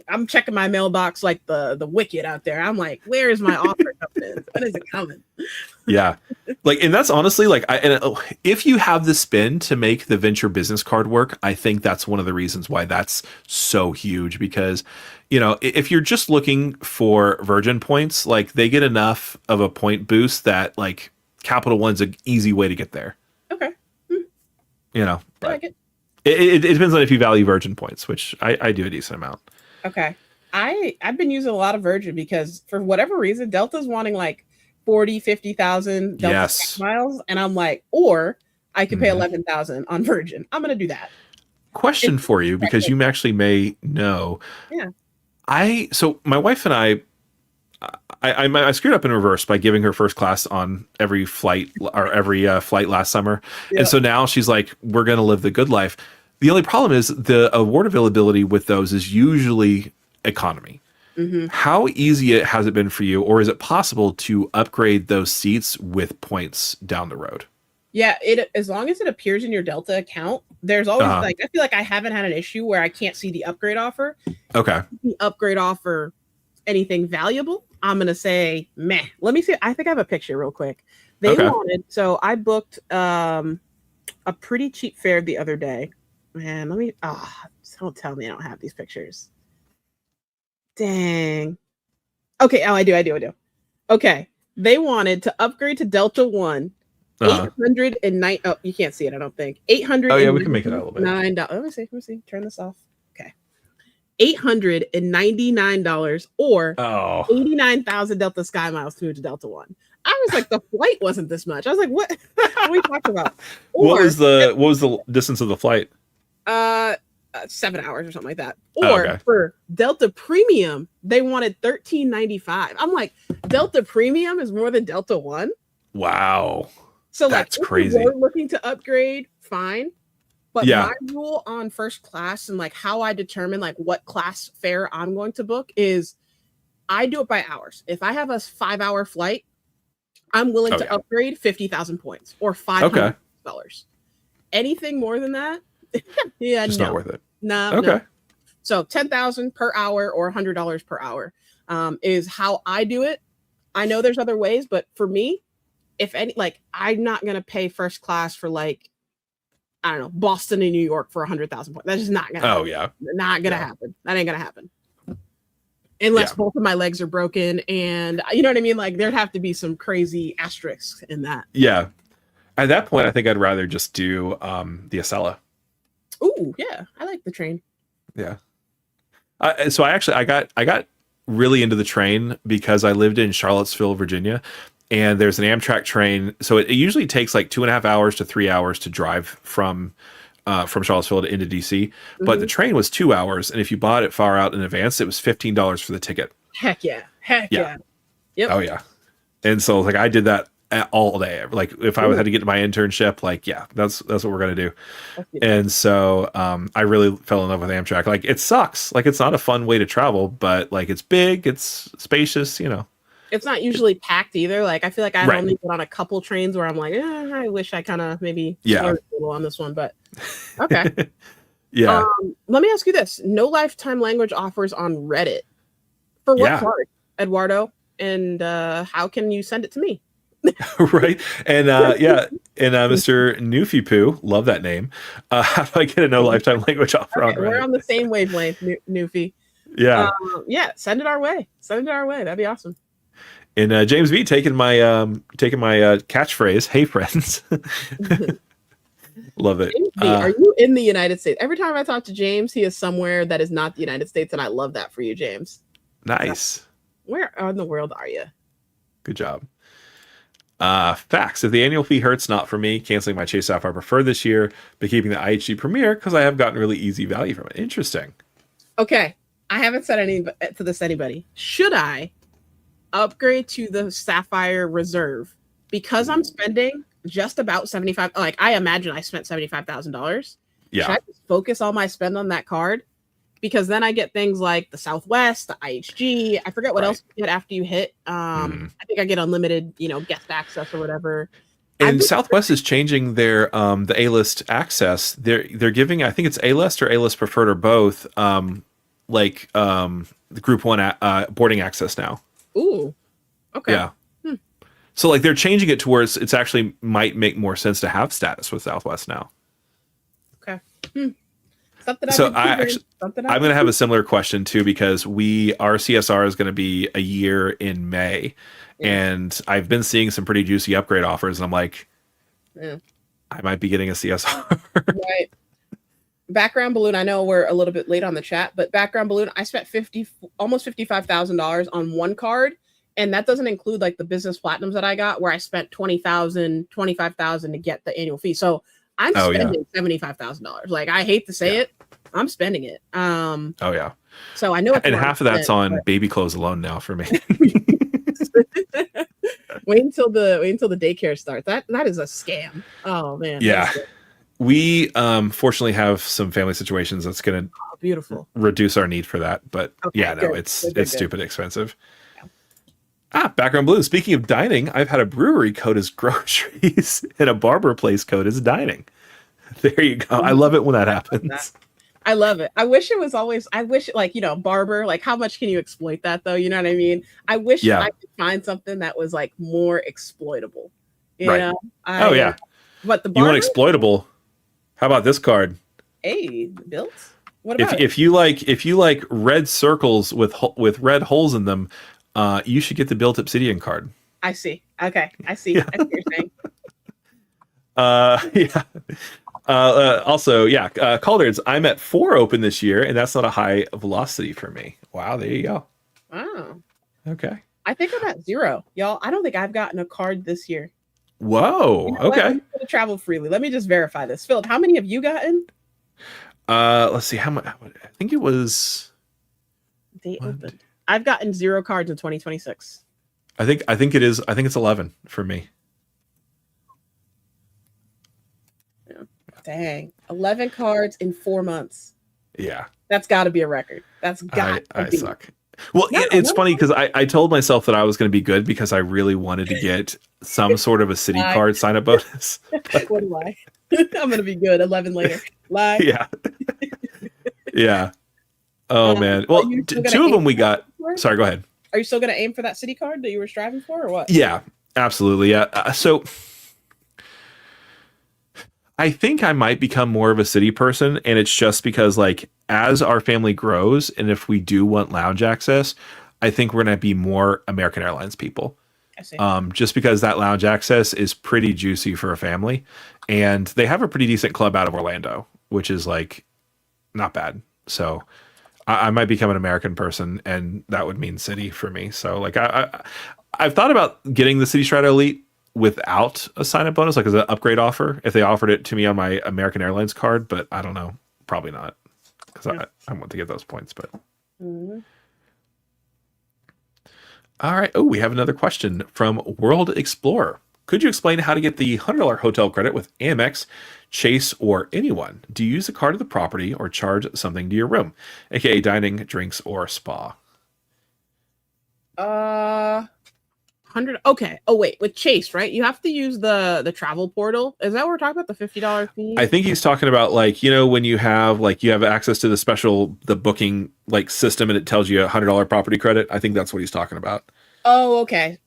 I'm checking my mailbox like the wicked out there. I'm like, where is my offer coming? When is it coming? Yeah, like, and that's honestly like, if you have the spin to make the venture business card work, I think that's one of the reasons why that's so huge. Because, if you're just looking for Virgin points, like they get enough of a point boost that like Capital One's an easy way to get there. Okay. I like it. It depends on if you value Virgin points, which I do a decent amount. Okay. I've been using a lot of Virgin because for whatever reason, Delta's wanting like 40, 50,000 Delta miles. And I'm like, or I could pay 11,000 on Virgin. I'm going to do that. Question for you, because you actually may know. Yeah. So my wife and I screwed up in reverse by giving her first class on every flight flight last summer. Yeah. And so now she's like, we're going to live the good life. The only problem is the award availability with those is usually economy. Mm-hmm. How easy has it been for you, or is it possible to upgrade those seats with points down the road? Yeah, as long as it appears in your Delta account, there's always I feel like I haven't had an issue where I can't see the upgrade offer. Okay. The upgrade offer anything valuable, I'm going to say, meh. Let me see. I think I have a picture real quick. So I booked a pretty cheap fare the other day. Man, don't tell me I don't have these pictures. Dang. Okay. Oh, I do. Okay. They wanted to upgrade to Delta One. 809. Oh, you can't see it, I don't think. 800. Oh, yeah, we can make it out a little bit. Let me see. Turn this off. Okay. $899 or 89,000 Delta Sky Miles to Delta One. I was like, the flight wasn't this much. I was like, what are we talking about? What was the distance of the flight? 7 hours or something like that. Oh, Or okay. for Delta Premium, they wanted $13.95. I'm like, Delta Premium is more than Delta One. Wow. So like, That's if you crazy. were looking to upgrade, fine. But Yeah. my rule on first class and like how I determine like what class fare I'm going to book is I do it by hours. If I have a 5-hour flight, I'm willing to upgrade 50,000 points or $500. Anything more than that, yeah, just not worth it. No. Okay. So 10,000 per hour or $100 per hour is how I do it. I know there's other ways, but for me, if any, like I'm not gonna pay first class for like I don't know Boston and New York for 100,000 points. That's just not gonna. Oh happen. Not gonna happen. That ain't gonna happen. Unless both of my legs are broken, and you know what I mean. Like there'd have to be some crazy asterisks in that. Yeah. At that point, I think I'd rather just do the Acela. Ooh, yeah, I like the train. Yeah. So I got really into the train because I lived in Charlottesville, Virginia, and there's an Amtrak train. So it usually takes like 2.5 hours to 3 hours to drive from Charlottesville to into DC. But the train was 2 hours, and if you bought it far out in advance, it was $15 for the ticket. Heck yeah. Yep. Oh yeah. And so like I did that all day. Like if I had to get to my internship, like that's what we're gonna do. And so I really fell in love with Amtrak. Like it sucks. Like it's not a fun way to travel, but like it's big, it's spacious, It's not usually packed either. Like I feel like I've only been on a couple trains where I'm like, I wish I kind of maybe slurred a little on this one, but okay. Yeah. Let me ask you this: no lifetime language offers on Reddit. For what card, Eduardo? And how can you send it to me? Right. And Mr. Newfie Poo, love that name. How do I get a no lifetime language offer on Reddit? We're on the same wavelength, Newfie. Yeah. Send it our way. That'd be awesome. And James V taking my catchphrase, "Hey friends." Love it. James V, are you in the United States? Every time I talk to James, he is somewhere that is not the United States, and I love that for you, James. Nice. Where in the world are you? Good job. Facts. If the annual fee hurts, not for me. Canceling my Chase Sapphire Preferred this year, but keeping the IHG Premier because I have gotten really easy value from it. Interesting. Okay. I haven't said to anybody. Should I upgrade to the Sapphire Reserve? Because I'm spending just about 75. Like I imagine I spent $75,000. Yeah. Should I just focus all my spend on that card? Because then I get things like the Southwest, the IHG. I forget what else you get after you hit. I think I get unlimited, guest access or whatever. And Southwest is changing their the A-list access. They're giving, I think it's A-list or A-list preferred or both, the Group 1 boarding access now. Ooh. Okay. Yeah. So like they're changing it to where it's actually might make more sense to have status with Southwest now. Okay. So I'm going to have a similar question too, because our CSR is going to be a year in May, and I've been seeing some pretty juicy upgrade offers, and I'm like, I might be getting a CSR. Right. Background Balloon. I know we're a little bit late on the chat, but Background Balloon, I spent almost $55,000 on one card, and that doesn't include like the business platinums that I got, where I spent $20,000, $25,000 to get the annual fee. So I'm spending $75,000. Like I hate to say it, I'm spending it. So I know it's half of that's on baby clothes alone now for me. Wait until the daycare starts. That is a scam. Oh man. Yeah. We fortunately have some family situations that's going to reduce our need for that. But it's stupid expensive. Background Blue. Speaking of dining, I've had a brewery code as groceries and a barber place code as dining. There you go. I love it when that happens. I love it. I wish it was always, barber, like how much can you exploit that though? You know what I mean? I wish I could find something that was like more exploitable. You know? But the barber, you want exploitable? How about this card? Hey, built? What about if you like red circles with red holes in them, you should get the Built Obsidian card. I see. Okay. I see. I see what you're saying. Calder's, I'm at 4 open this year, and that's not a high velocity for me. Wow, there you go. Wow. Okay. I think I'm at 0. Y'all, I don't think I've gotten a card this year. Whoa. Okay. I'm going to travel freely. Let me just verify this. Phillip, how many have you gotten? Let's see how much. I think it was. They opened. I've gotten 0 cards in 2026. I think it is. I think it's 11 for me. Yeah. Dang, 11 cards in 4 months. Yeah, that's got to be a record. That's got. I suck. Well, it's funny because I told myself that I was going to be good because I really wanted to get some sort of a city card sign up bonus. What do I? I'm going to be good 11 later. Lie. Yeah. Yeah. Oh, man. Well, 2 of them we got. Sorry, go ahead. Are you still going to aim for that city card that you were striving for or what? Yeah, absolutely. Yeah. So I think I might become more of a city person, and it's just because, like, as our family grows, and if we do want lounge access, I think we're going to be more American Airlines people. I see. Just because that lounge access is pretty juicy for a family, and they have a pretty decent club out of Orlando, which is like not bad. So I might become an American person, and that would mean city for me. So like I've thought about getting the City Strata Elite without a sign-up bonus, like as an upgrade offer, if they offered it to me on my American Airlines card, but I don't know, probably not, because I want to get those points. But all right. Oh, we have another question from World Explorer. Could you explain how to get the $100 hotel credit with Amex, Chase, or anyone? Do you use a card of the property or charge something to your room, aka dining, drinks, or spa? 100. Okay. Oh wait, with Chase, right? You have to use the travel portal. Is that what we're talking about? The $50 fee? I think he's talking about, like, you know, when you have access to the booking like system, and it tells you $100 property credit. I think that's what he's talking about. Oh, okay.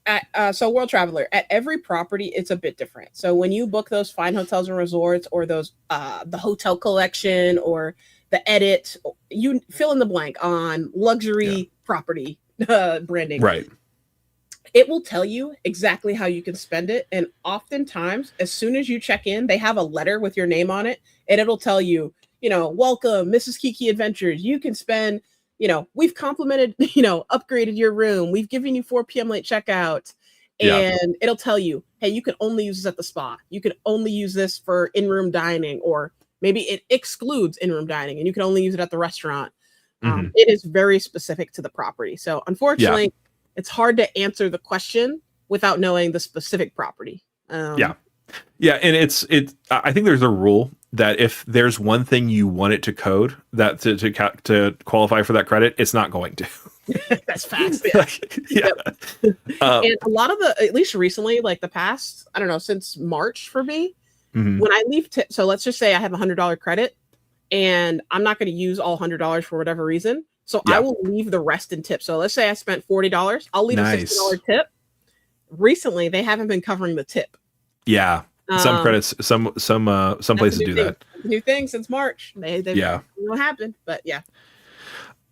So World Traveler, at every property, it's a bit different. So when you book those fine hotels and resorts, or those the hotel collection or the edit, you fill in the blank on luxury property branding. Right. It will tell you exactly how you can spend it. And oftentimes, as soon as you check in, they have a letter with your name on it, and it'll tell you, welcome, Mrs. Kiki Adventures. You can spend, we've complimented, upgraded your room. We've given you 4 p.m. late checkout. And it'll tell you, hey, you can only use this at the spa. You can only use this for in-room dining, or maybe it excludes in-room dining and you can only use it at the restaurant. It is very specific to the property. So unfortunately, it's hard to answer the question without knowing the specific property. Yeah. And I think there's a rule that if there's one thing you want it to code that to qualify for that credit, it's not going to. That's fast. Yeah. And a lot of at least recently, like the past, I don't know, since March for me, when I leave, so let's just say I have $100 credit and I'm not going to use all $100 for whatever reason. So I will leave the rest in tips. So let's say I spent $40. I'll leave a $60 tip. Recently, they haven't been covering the tip. Yeah. Some credits, some places do that. New thing since March. They what happened, but yeah.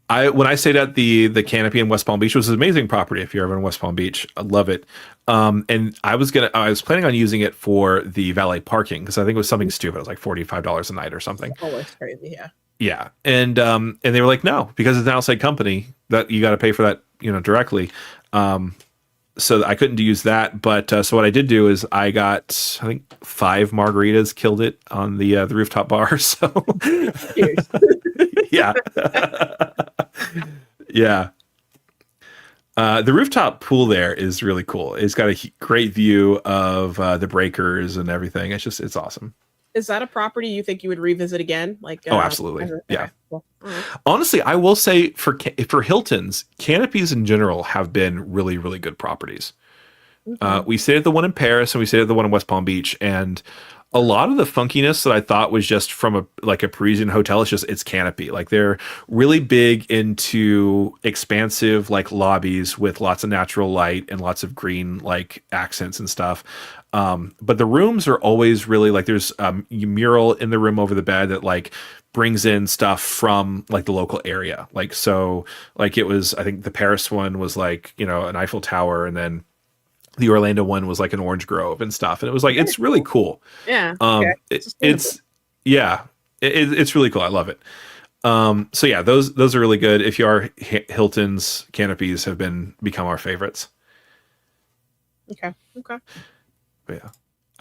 When I stayed at the Canopy in West Palm Beach, which is an amazing property if you're ever in West Palm Beach, I love it. And I was planning on using it for the valet parking because I think it was something stupid. It was like $45 a night or something. Oh, that's crazy, yeah. Yeah, and they were like, no, because it's an outside company that you got to pay for that, directly. So I couldn't use that. But so what I did do is I got, I think, 5 margaritas, killed it on the rooftop bar. So yeah, yeah. The rooftop pool there is really cool. It's got a great view of the breakers and everything. It's awesome. Is that a property you think you would revisit again? Like, oh, absolutely. Yeah. Cool. Honestly, I will say for Hilton's, canopies in general have been really, really good properties. We stayed at the one in Paris and we stayed at the one in West Palm Beach, and a lot of the funkiness that I thought was just from a Parisian hotel, it's canopy. Like, they're really big into expansive lobbies with lots of natural light and lots of green accents and stuff. But the rooms are always really there's a mural in the room over the bed that brings in stuff from the local area. It was, I think the Paris one was an Eiffel Tower, and then the Orlando one was an orange grove and stuff. And it was it's really cool. Yeah. It's really cool. I love it. So yeah, those are really good. If you are Hilton's, canopies have become our favorites. Okay. But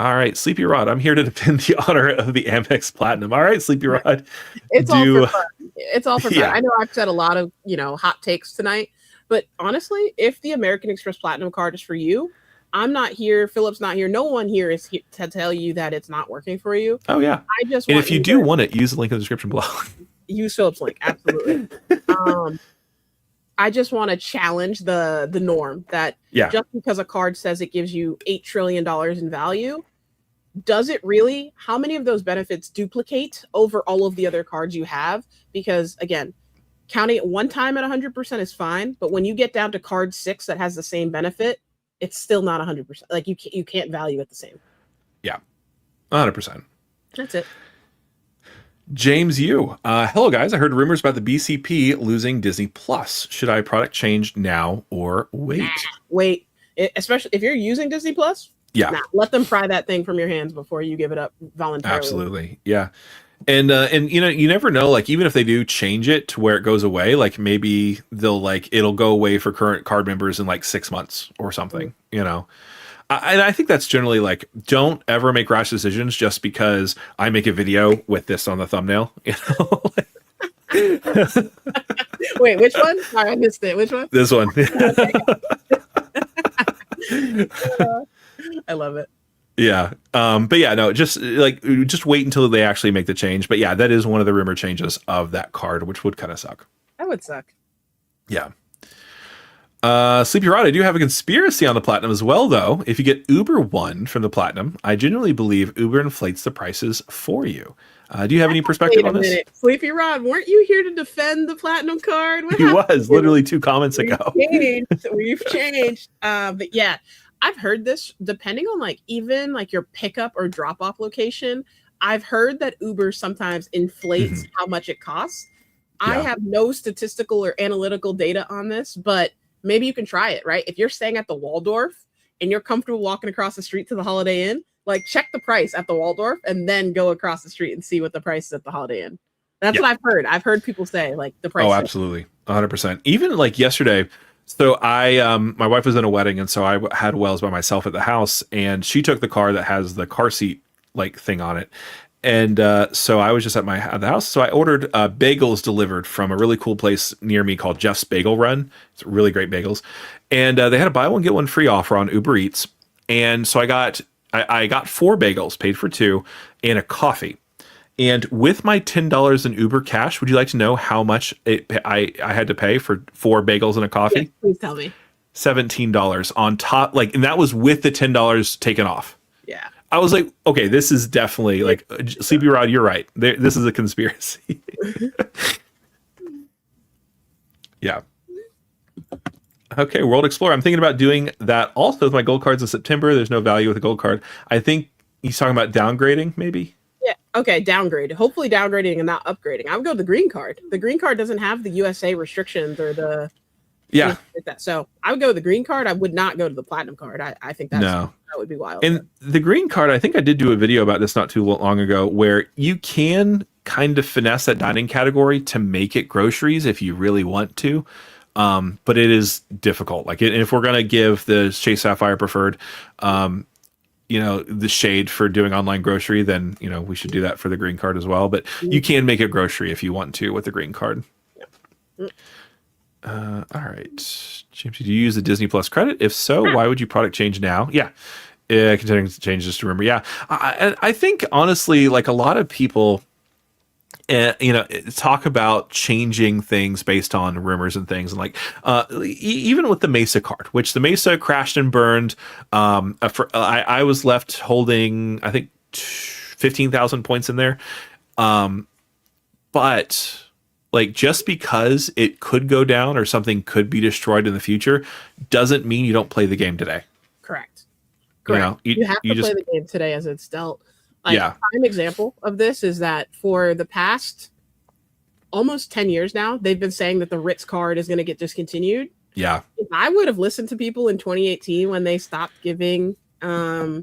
All right, Sleepy Rod, I'm here to defend the honor of the Amex Platinum. All right, Sleepy Rod. It's all for fun. It's all for fun. Yeah. I know I've said a lot of, hot takes tonight, but honestly, if the American Express Platinum card is for you, I'm not here. Philip's not here. No one here is here to tell you that it's not working for you. Oh, yeah. I just And want if you do want it, use the link in the description below. use Philip's link. Absolutely. I just want to challenge the norm that just because a card says it gives you $8 trillion in value, does it really? How many of those benefits duplicate over all of the other cards you have? Because again, counting it one time at 100% is fine, but when you get down to card 6 that has the same benefit, it's still not 100%. Like you can't value it the same. Yeah, 100%. That's it. James Yu. Hello, guys. I heard rumors about the BCP losing Disney Plus. Should I product change now or wait? Wait. Especially if you're using Disney Plus. Yeah. Let them pry that thing from your hands before you give it up voluntarily. Absolutely. Yeah. And you never know, like, even if they do change it to where it goes away, like maybe it'll go away for current card members in like 6 months or something, And I think that's generally like, don't ever make rash decisions just because I make a video with this on the thumbnail, Wait, which one? Sorry, I missed it. Which one? This one. I love it. Yeah. But yeah, no, just wait until they actually make the change. But yeah, that is one of the rumor changes of that card, which would kind of suck. That would suck. Yeah. Sleepy Rod, I do have a conspiracy on the Platinum as well, though. If you get Uber One from the Platinum, I genuinely believe Uber inflates the prices for you. Do you have any perspective on this? Sleepy Rod, weren't you here to defend the Platinum card? He was literally 2 comments ago. We've changed. But yeah, I've heard this depending on even your pickup or drop off location. I've heard that Uber sometimes inflates how much it costs. Yeah. I have no statistical or analytical data on this, but maybe you can try it, right? If you're staying at the Waldorf and you're comfortable walking across the street to the Holiday Inn, check the price at the Waldorf and then go across the street and see what the price is at the Holiday Inn. That's what I've heard. I've heard people say the price. Oh, absolutely. 100%. Even yesterday. So my wife was in a wedding, and so I had Wells by myself at the house, and she took the car that has the car seat thing on it. And so I was just at the house. So I ordered bagels delivered from a really cool place near me called Jeff's Bagel Run. It's really great bagels. And they had a buy one, get one free offer on Uber Eats. And so I got 4 bagels, paid for 2, and a coffee. And with my $10 in Uber cash, would you like to know how much I had to pay for 4 bagels and a coffee? Yes, please tell me. $17 on top. And that was with the $10 taken off. Yeah. I was like, okay, this is definitely Sleepy Rod, you're right. This is a conspiracy. Yeah. Okay, World Explorer. I'm thinking about doing that also with my gold cards in September. There's no value with a gold card. I think he's talking about downgrading, maybe. Yeah. Okay. Downgrade. Hopefully downgrading and not upgrading. I would go the green card. The green card doesn't have the USA restrictions or the So I would go the green card. I would not go to the platinum card. I think that would be wild. And the green card, I think I did do a video about this not too long ago, where you can kind of finesse that dining category to make it groceries if you really want to. But it is difficult. If we're gonna give the Chase Sapphire Preferred, the shade for doing online grocery, then, we should do that for the green card as well. But you can make it grocery if you want to with the green card. Yeah. All right. James, do you use the Disney Plus credit? If so, why would you product change now? Yeah. Continuing to change, just remember. Yeah. I think, honestly, a lot of people, talk about changing things based on rumors and things, and even with the Mesa card, which the Mesa crashed and burned. I was left holding, I think, 15,000 points in there. But just because it could go down or something could be destroyed in the future doesn't mean you don't play the game today. Correct. You have to play the game today as it's dealt. A prime example of this is that for the past almost 10 years now, they've been saying that the Ritz card is going to get discontinued. Yeah. If I would have listened to people in 2018 when they stopped giving that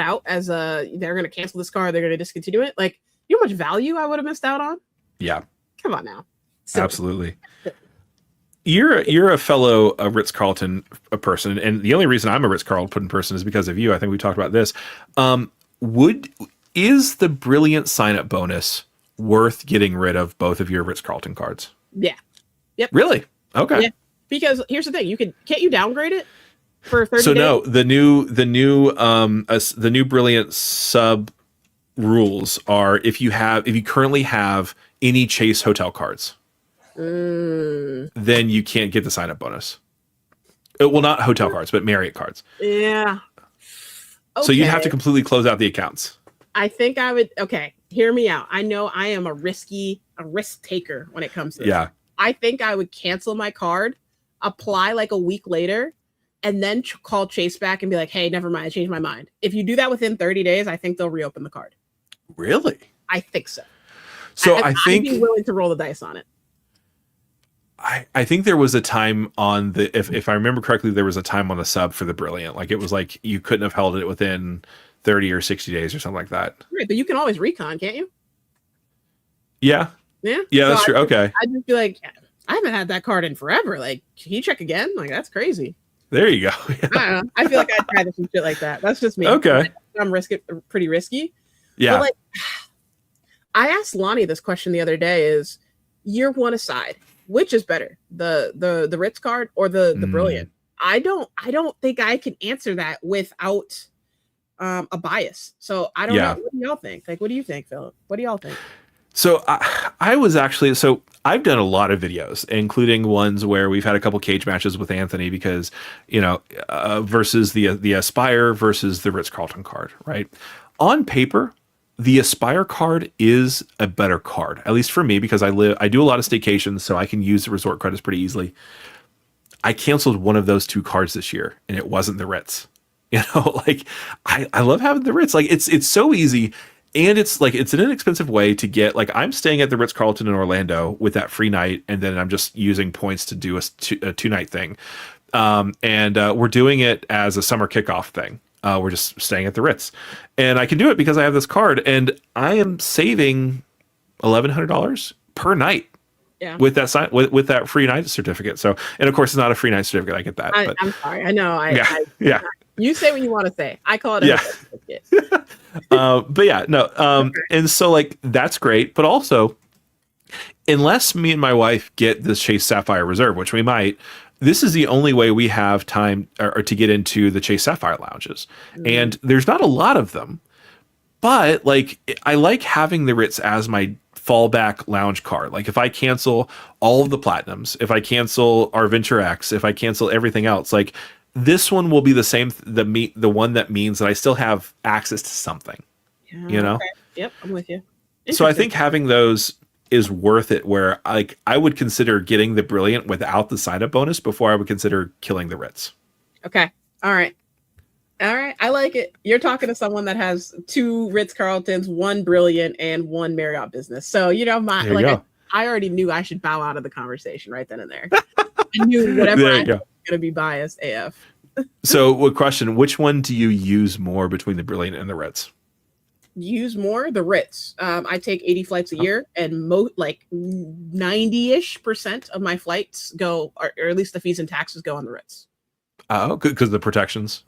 out as they're going to cancel this card, they're going to discontinue it. You know how much value I would have missed out on? Yeah. Come on now. Absolutely. You're a fellow Ritz-Carlton person, and the only reason I'm a Ritz-Carlton person is because of you. I think we talked about this. Would is the brilliant sign-up bonus worth getting rid of both of your Ritz-Carlton cards? Yeah. Yep. Really? Okay. Yeah. Because here's the thing, can't you downgrade it for 30 So days? no, the new brilliant sub rules are if you currently have any Chase hotel cards, then you can't get the sign up bonus. Well, not hotel cards, but Marriott cards. Yeah. Okay. So you'd have to completely close out the accounts. I think I would. Okay, hear me out. I know I am a risk taker when it comes to this. Yeah. I think I would cancel my card, apply like a week later, and then call Chase back and be like, hey, never mind, I changed my mind. If you do that within 30 days, I think they'll reopen the card. Really? I think so. So I think I'd be willing to roll the dice on it. I think there was a time on the if I remember correctly, there was a time on the sub for the brilliant. Like it was like you couldn't have held it within 30 or 60 days or something like that. Right, but you can always recon, can't you? Yeah. Yeah. Yeah, that's true. Okay. I'd just be like, I haven't had that card in forever. Like, can you check again? Like, that's crazy. There you go. Yeah. I don't know. I feel like I'd try some shit like that. That's just me. Okay. I'm pretty risky. Yeah. But like, I asked Lonnie this question the other day: is year one aside, which is better, the Ritz card or the Brilliant? I don't think I can answer that without a bias. So I don't know. What do y'all think? Like, what do you think, Phillip? What do y'all think? So I was actually, I've done a lot of videos, including ones where we've had a couple cage matches with Anthony because, versus the Aspire versus the Ritz-Carlton card, right? On paper, the Aspire card is a better card, at least for me, because I do a lot of staycations, so I can use the resort credits pretty easily. I canceled one of those two cards this year, and it wasn't the Ritz. Like I love having the Ritz. Like it's so easy. And it's an inexpensive way to get, like, I'm staying at the Ritz-Carlton in Orlando with that free night, and then I'm just using points to do a two-night thing. And we're doing it as a summer kickoff thing. We're just staying at the Ritz. And I can do it because I have this card, and I am saving $1,100 per night. Yeah. With that free night certificate. So, and of course, it's not a free night certificate. I get that. I'm sorry. I know. Yeah. You say what you want to say. I call it a certificate. But yeah, no. Okay. And so like that's great, but also, unless me and my wife get this Chase Sapphire Reserve, which we might, this is the only way we have time or to get into the Chase Sapphire lounges, and there's not a lot of them. But like, I like having the Ritz as my fallback lounge card. Like if I cancel all of the platinums, if I cancel our Venture X, if I cancel everything else, like this one will be the same. The one that means that I still have access to something. Yeah, okay. Yep, I'm with you. So I think having those is worth it. Where I would consider getting the Brilliant without the sign up bonus before I would consider killing the Ritz. Okay. All right. I like it. You're talking to someone that has 2 Ritz-Carltons, 1 Brilliant, and 1 Marriott business. So I already knew I should bow out of the conversation right then and there. I knew whatever I was going to be biased AF. So, what question? Which one do you use more between the Brilliant and the Ritz? Use more the Ritz. I take 80 flights a year, and 90-ish% of my flights go, or at least the fees and taxes go on the Ritz. Oh, because the protections.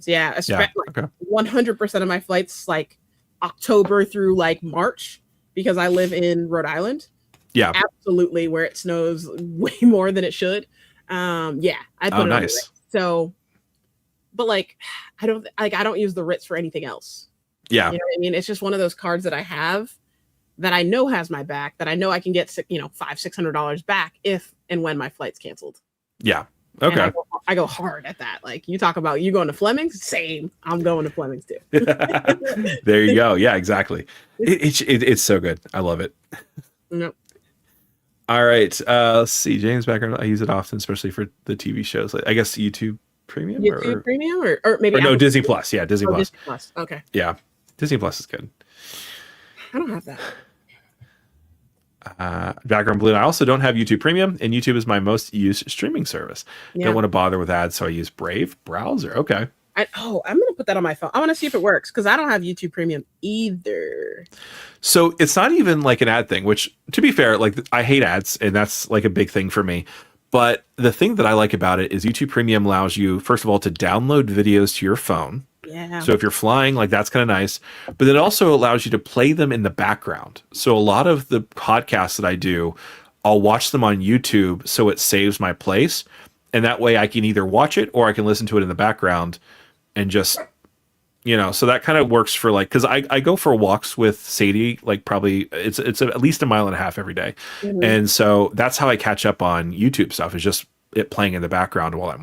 Yeah. 100% of my flights, like October through like March, because I live in Rhode Island. Yeah, absolutely, where it snows way more than it should. I put it on the Ritz. So, but like, I don't use the Ritz for anything else. Yeah, you know what I mean. It's just one of those cards that I have that I know has my back. That I know I can get $500-$600 back if and when my flight's canceled. Yeah. Okay. I go hard at that. Like you talk about you going to Fleming's, same. I'm going to Fleming's too. There you go. Yeah, exactly. It's so good. I love it. Nope. All right. Let's see. James background. I use it often, especially for the TV shows. Like, I guess YouTube Premium. Premium or maybe no, Disney Plus. Yeah, Disney Plus. Disney Plus. Okay. Yeah, Disney Plus is good. I don't have that. Background blue. I also don't have YouTube Premium, and YouTube is my most used streaming service. Don't want to bother with ads, so I use Brave browser. Okay. I'm gonna put that on my phone. I want to see if it works because I don't have YouTube Premium either. So it's not even like an ad thing. Which, to be fair, like I hate ads, and that's like a big thing for me. But the thing that I like about it is YouTube Premium allows you, first of all, to download videos to your phone. Yeah. So if you're flying, like that's kind of nice. But then it also allows you to play them in the background. So a lot of the podcasts that I do, I'll watch them on YouTube so it saves my place. And that way I can either watch it or I can listen to it in the background and just, so that kind of works for like, because I go for walks with Sadie, like probably it's at least 1.5 miles every day. Mhm. And so that's how I catch up on YouTube stuff, is just it playing in the background while I'm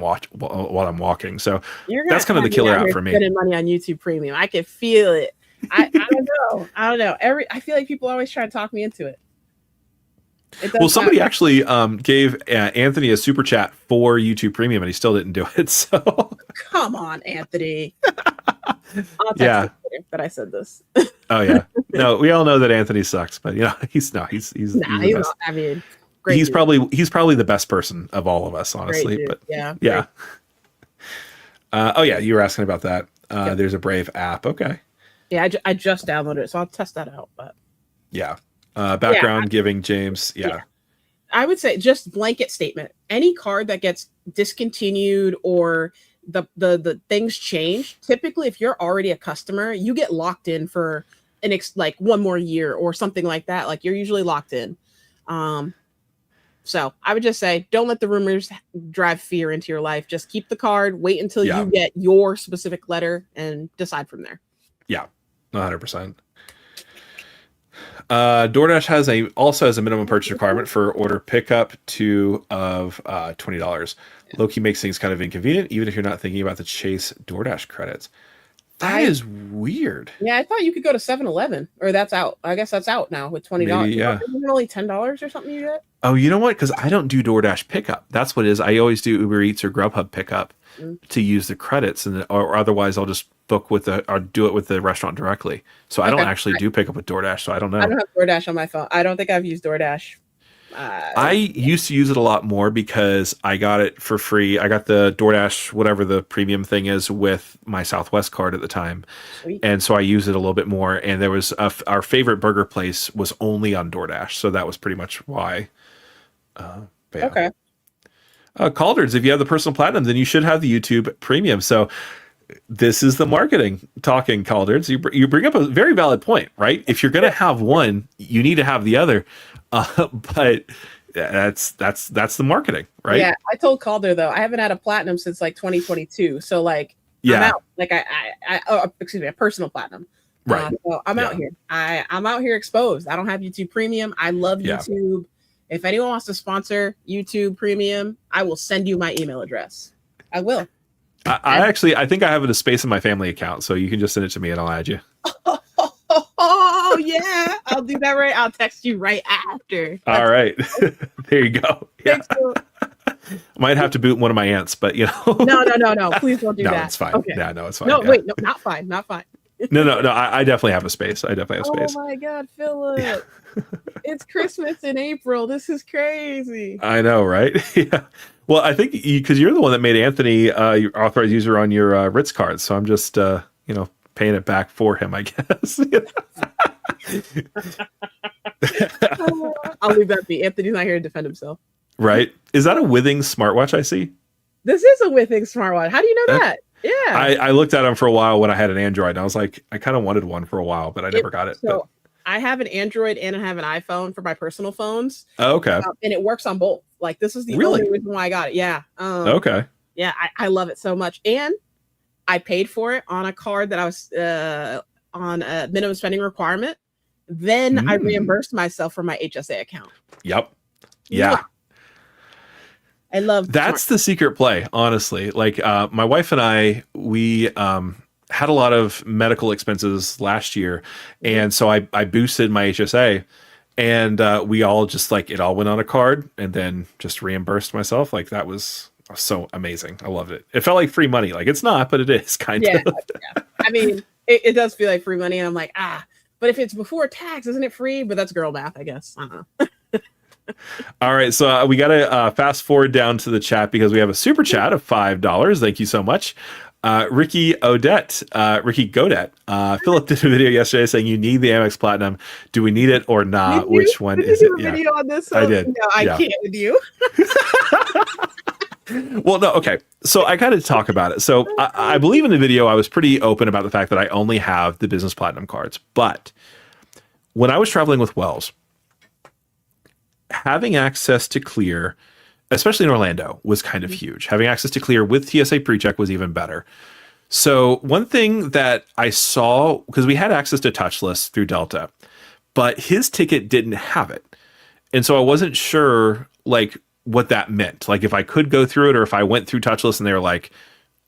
walking. So that's kind of the killer app for me. Spending money on YouTube Premium, I can feel it. I don't know. I feel like people always try to talk me into it. Well, somebody actually gave Anthony a super chat for YouTube Premium, and he still didn't do it. So come on, Anthony. I'll text him later that I said this. Oh yeah, no, we all know that Anthony sucks, but he's the best. I mean, he's probably the best person of all of us, honestly. But yeah. Oh yeah, you were asking about that. There's a Brave app. Okay. Yeah, I just downloaded it, so I'll test that out. But yeah. Background giving James. Yeah. I would say just blanket statement. Any card that gets discontinued or the things change, typically if you're already a customer, you get locked in for like 1 more year or something like that. Like you're usually locked in. So I would just say, don't let the rumors drive fear into your life. Just keep the card, wait until you get your specific letter and decide from there. Yeah, 100%. DoorDash also has a minimum purchase requirement for order pickup of $20. Low-key makes things kind of inconvenient, even if you're not thinking about the Chase DoorDash credits. That is weird. Yeah, I thought you could go to 7-Eleven, or that's out. I guess that's out now with $20. Maybe, yeah. Isn't it only $10 or something you get? Oh, you know what? Because I don't do DoorDash pickup. That's what it is. I always do Uber Eats or Grubhub pickup to use the credits, or otherwise I'll just book or do it with the restaurant directly. So I don't actually do pickup with DoorDash, so I don't know. I don't have DoorDash on my phone. I don't think I've used DoorDash. I used to use it a lot more because I got it for free. I got the DoorDash, whatever the premium thing is, with my Southwest card at the time. Sweet. And so I used it a little bit more. And there was our favorite burger place was only on DoorDash. So that was pretty much why. Okay. Calder's, if you have the personal platinum, then you should have the YouTube premium. So this is the marketing talking, Calder's. You bring up a very valid point, right? If you're going to have one, you need to have the other. But that's the marketing, right? Yeah, I told Calder though, I haven't had a platinum since like 2022. So like, I'm out. Like a personal platinum. Right. So I'm out here. I'm out here exposed. I don't have YouTube Premium. I love YouTube. If anyone wants to sponsor YouTube Premium, I will send you my email address. I will. I think I have a space in my family account, so you can just send it to me and I'll add you. Oh yeah, I'll do that right. I'll text you right after. All right, there you go. Yeah. Thanks, might have to boot one of my aunts, but No. Please don't do that. No, it's fine. Okay. Yeah, no, it's fine. No, wait, no, not fine. No. I definitely have a space. I definitely have space. Oh my God, Phillip. It's Christmas in April. This is crazy. I know, right? Yeah. Well, I think because you're the one that made Anthony your authorized user on your Ritz card, so I'm just paying it back for him, I guess. I'll leave that be. Anthony's not here to defend himself. Right? Is that a Withings smartwatch I see? This is a Withings smartwatch. How do you know that? Yeah. I looked at them for a while when I had an Android, and I was like, I kind of wanted one for a while, but I never got it. So I have an Android and I have an iPhone for my personal phones. Oh, okay. And it works on both. Like, this is the only reason why I got it. Yeah. Okay. Yeah, I love it so much. And I paid for it on a card that I was on a minimum spending requirement. Then I reimbursed myself from my HSA account. Yep. Yeah. I love that's the secret play, honestly. Like my wife and I, we had a lot of medical expenses last year, and so I boosted my HSA, and we all just it all went on a card, and then just reimbursed myself. Like that was so amazing. I loved it. It felt like free money. Like it's not, but it is kind of. Yeah. I mean, it does feel like free money, and I'm like, but if it's before tax, isn't it free? But that's girl math, I guess. I don't know. All right, so we got to fast forward down to the chat because we have a super chat of $5. Thank you so much. Ricky Godet. Phillip did a video yesterday saying you need the Amex Platinum. Do we need it or not? Which one is it? Video on this? I did. No, I can't with you. Well, no, okay. So I got to talk about it. So I believe in the video, I was pretty open about the fact that I only have the business platinum cards. But when I was traveling with Wells, having access to Clear, especially in Orlando, was kind of huge. Having access to Clear with TSA PreCheck was even better. So one thing that I saw, because we had access to touchless through Delta, but his ticket didn't have it. And so I wasn't sure, like, what that meant. Like, if I could go through it, or if I went through touchless and they were like,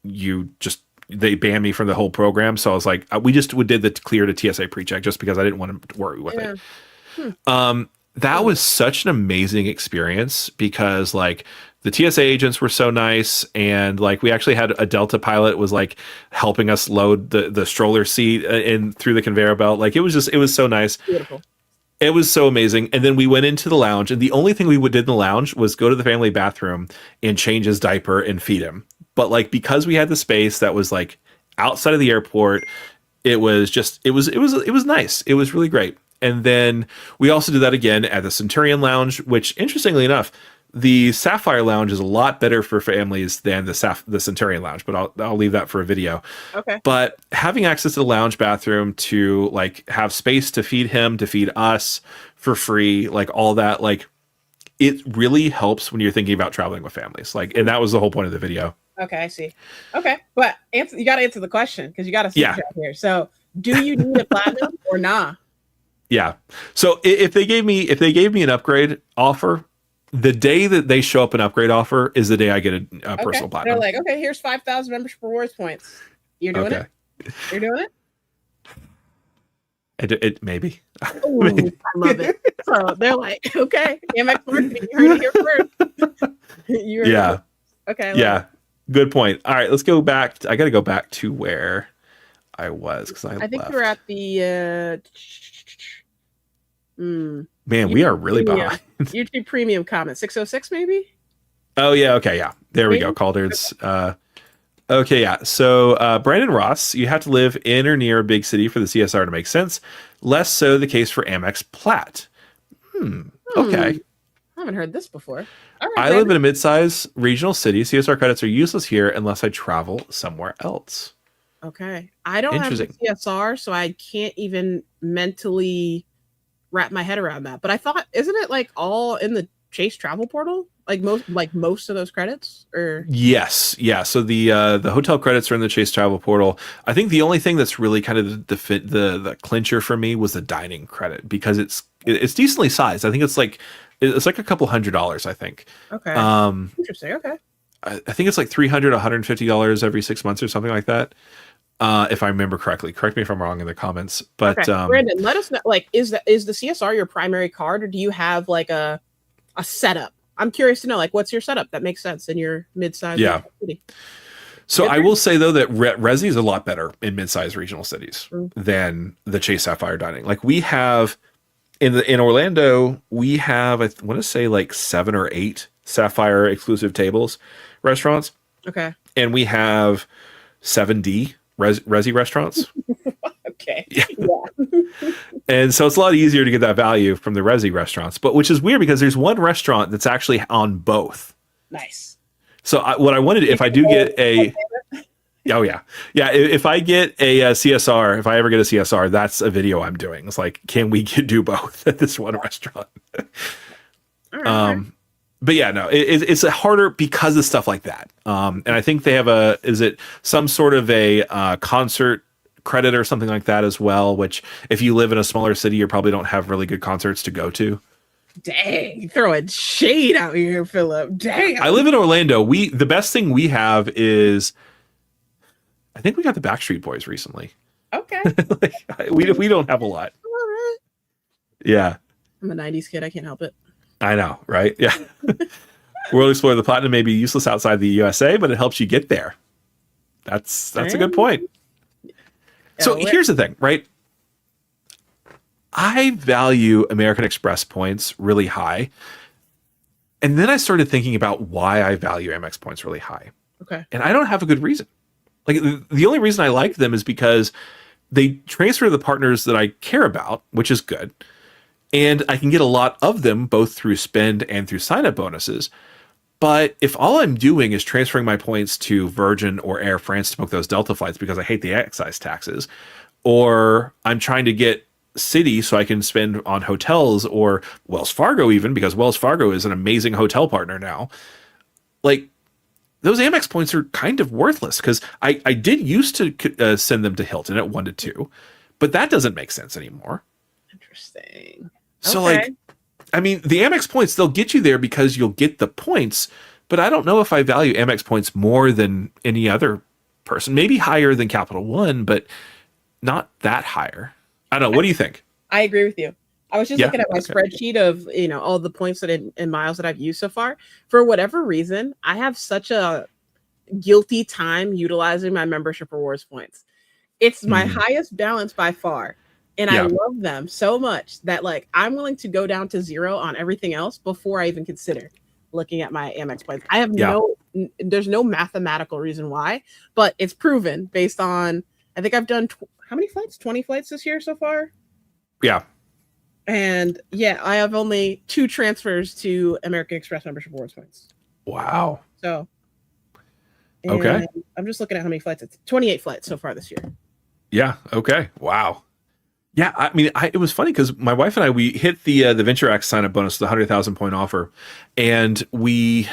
they banned me from the whole program. So I was like, we just did the Clear to TSA PreCheck just because I didn't want to worry with it. That was such an amazing experience because, like, the TSA agents were so nice, and like we actually had a Delta pilot was like helping us load the stroller seat in through the conveyor belt. Like, it was so nice. Beautiful. It was so amazing. And then we went into the lounge, and the only thing we did in the lounge was go to the family bathroom and change his diaper and feed him. But like, because we had the space that was like outside of the airport, it was nice. It was really great. And then we also did that again at the Centurion Lounge, which, interestingly enough, the Sapphire Lounge is a lot better for families than the Centurion Lounge, but I'll leave that for a video. Okay. But having access to the lounge bathroom, to like have space to feed him, to feed us for free, like all that, like it really helps when you're thinking about traveling with families. Like, and that was the whole point of the video. Okay, I see. Okay, but you got to answer the question because you got to see Yeah. here. So, do you need a platinum or nah? Yeah. So if they gave me an upgrade offer, the day that they show up an upgrade offer is the day I get a personal platinum. They're like, okay, here's 5,000 membership rewards points. You're doing it? You're doing it? It maybe. Ooh, I love it. So they're like, okay, Amex marketing, you heard it here first. Yeah. Okay. Yeah. Good point. All right, let's go back. I got to go back to where I was because I think we're at the. Man, we are really behind. YouTube Premium comment 606 maybe. Oh yeah. Okay. Yeah. There we go. Calder's. Okay. Yeah. So Brandon Ross, you have to live in or near a big city for the CSR to make sense. Less so the case for Amex Plat. Okay. I haven't heard this before. All right, I live in a mid-sized regional city. CSR credits are useless here unless I travel somewhere else. Okay. I don't have the CSR, so I can't even mentally wrap my head around that. But I thought, isn't it like all in the Chase travel portal? Like most of those credits? Or yes, yeah. So the hotel credits are in the Chase travel portal. I think the only thing that's really kind of the clincher for me was the dining credit because it's decently sized. I think it's like a couple $100, I think. Okay. Interesting. Okay. I think it's like $300, $150 every 6 months or something like that. If I remember correctly. Correct me if I'm wrong in the comments. But okay. Brandon, let us know. Like, is the CSR your primary card, or do you have like a setup? I'm curious to know, like, what's your setup that makes sense in your mid-sized city? So I will say though that Resi is a lot better in mid-sized regional cities than the Chase Sapphire dining. Like we have in Orlando, we have, I want to say like 7 or 8 Sapphire exclusive tables restaurants. Okay. And we have 7D Resi restaurants. Okay. Yeah. And so it's a lot easier to get that value from the Resi restaurants, but which is weird because there's one restaurant that's actually on both. Nice. So what I wanted, if I do get a, oh yeah, if I get a CSR, if I ever get a CSR, that's a video I'm doing. It's like, can we do both at this one restaurant? But yeah, no, it's harder because of stuff like that. And I think they have is it some sort of a concert credit or something like that as well, which if you live in a smaller city, you probably don't have really good concerts to go to. Dang, throwing shade out here, Phillip. Dang. I live in Orlando. The best thing we have is, I think we got the Backstreet Boys recently. Okay. Like, we don't have a lot. All right. Yeah. I'm a 90s kid. I can't help it. I know, right? Yeah. World Explorer, the Platinum may be useless outside the USA, but it helps you get there. That's a good point. So here's the thing, right? I value American Express points really high. And then I started thinking about why I value Amex points really high. Okay. And I don't have a good reason. Like the only reason I like them is because they transfer to the partners that I care about, which is good. And I can get a lot of them both through spend and through sign-up bonuses. But if all I'm doing is transferring my points to Virgin or Air France to book those Delta flights because I hate the excise taxes, or I'm trying to get Citi so I can spend on hotels, or Wells Fargo even, because Wells Fargo is an amazing hotel partner now, like those Amex points are kind of worthless because I did used to send them to Hilton at 1 to 2, but that doesn't make sense anymore. Interesting. So Okay. like, I mean, the Amex points, they'll get you there because you'll get the points, but I don't know if I value Amex points more than any other person. Maybe higher than Capital One, but not that higher. I don't know. What do you think? I agree with you. I was just Yeah? looking at my Okay. spreadsheet of, all the points that in miles that I've used so far. For whatever reason, I have such a guilty time utilizing my membership rewards points. It's my Mhm. highest balance by far. And I Yeah. love them so much that like I'm willing to go down to 0 on everything else before I even consider looking at my Amex points. I have Yeah. there's no mathematical reason why, but it's proven based on, I think I've done how many flights? 20 flights this year so far. Yeah. And yeah, I have only 2 transfers to American Express membership rewards points. Wow. So, Okay. and I'm just looking at how many flights. It's 28 flights so far this year. Yeah. Okay. Wow. Yeah. I mean, it was funny because my wife and I, we hit the Venture X sign up bonus, the 100,000 point offer. And we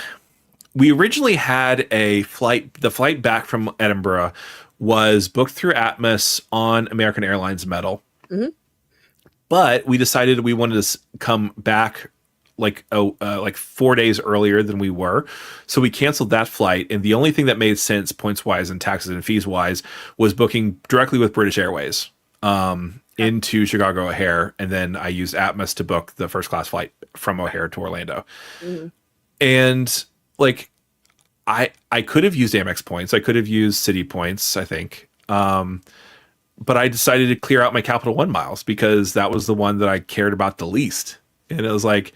originally had the flight back from Edinburgh was booked through Atmos on American Airlines Metal. Mhm. But we decided we wanted to come back like 4 days earlier than we were. So we canceled that flight. And the only thing that made sense points wise and taxes and fees wise was booking directly with British Airways into Chicago O'Hare. And then I used Atmos to book the first class flight from O'Hare to Orlando. Mhm. And like, I could have used Amex points. I could have used Citi points, I think. But I decided to clear out my Capital One miles because that was the one that I cared about the least. And it was like,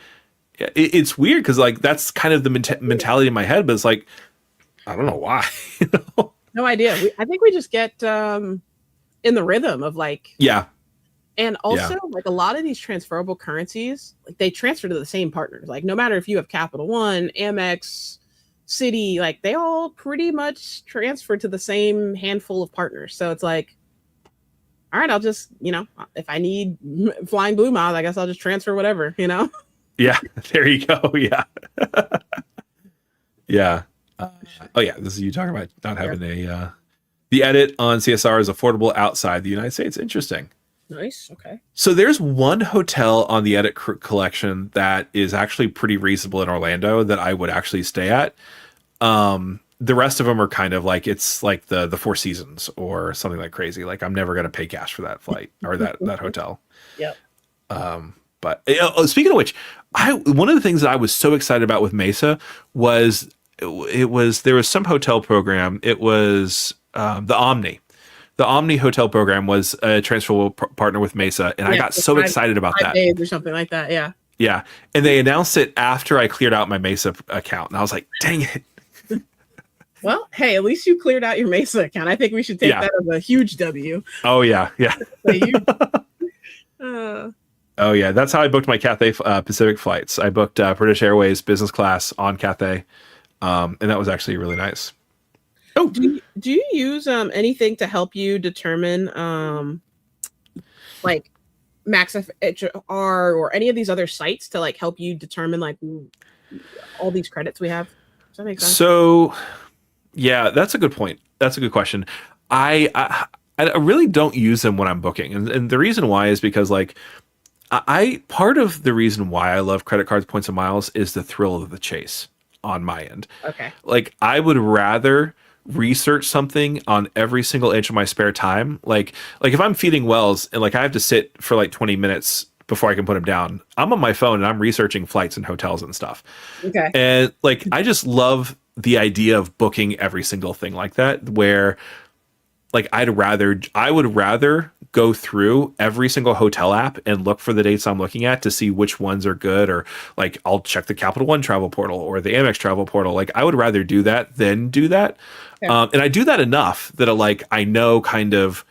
it's weird because like that's kind of the mentality in my head, but it's like, I don't know why. You know? No idea. I think we just get in the rhythm of like, Yeah. and also like a lot of these transferable currencies, like they transfer to the same partners. Like no matter if you have Capital One, Amex, Citi, like they all pretty much transfer to the same handful of partners. So it's like, all right, I'll just, if I need flying blue miles, I guess I'll just transfer whatever, Yeah. There you go. Yeah. Yeah. Oh yeah. This is you talking about not having the edit on CSR is affordable outside the United States. Interesting. Nice. Okay. So there's one hotel on the edit collection that is actually pretty reasonable in Orlando that I would actually stay at. The rest of them are kind of like, it's like the Four Seasons or something like crazy. Like I'm never going to pay cash for that flight or that hotel. Yep. But speaking of which, one of the things that I was so excited about with Mesa was there was some hotel program. It was the Omni. The Omni hotel program was a transferable partner with Mesa, and I got so excited about 5 that. days or something like that. Yeah. Yeah, and they announced it after I cleared out my Mesa account, and I was like, "Dang it!" Well, hey, at least you cleared out your Mesa account. I think we should take that as a huge W. Oh yeah, yeah. Oh yeah, that's how I booked my Cathay Pacific flights. I booked British Airways business class on Cathay, and that was actually really nice. Oh, do you use anything to help you determine like Max HR or any of these other sites to like help you determine like all these credits we have? Does that make sense? So, yeah, that's a good point. That's a good question. I really don't use them when I'm booking, and the reason why is because like part of the reason why I love credit cards, points, and miles is the thrill of the chase on my end. Okay. Like I would rather research something on every single inch of my spare time. Like if I'm feeding Wells and like I have to sit for like 20 minutes before I can put him down, I'm on my phone and I'm researching flights and hotels and stuff. Okay. And like I just love the idea of booking every single thing like that, where like I would rather go through every single hotel app and look for the dates I'm looking at to see which ones are good, or like I'll check the Capital One travel portal or the Amex travel portal. Like I would rather do that than do that. Okay. And I do that enough that like I know kind of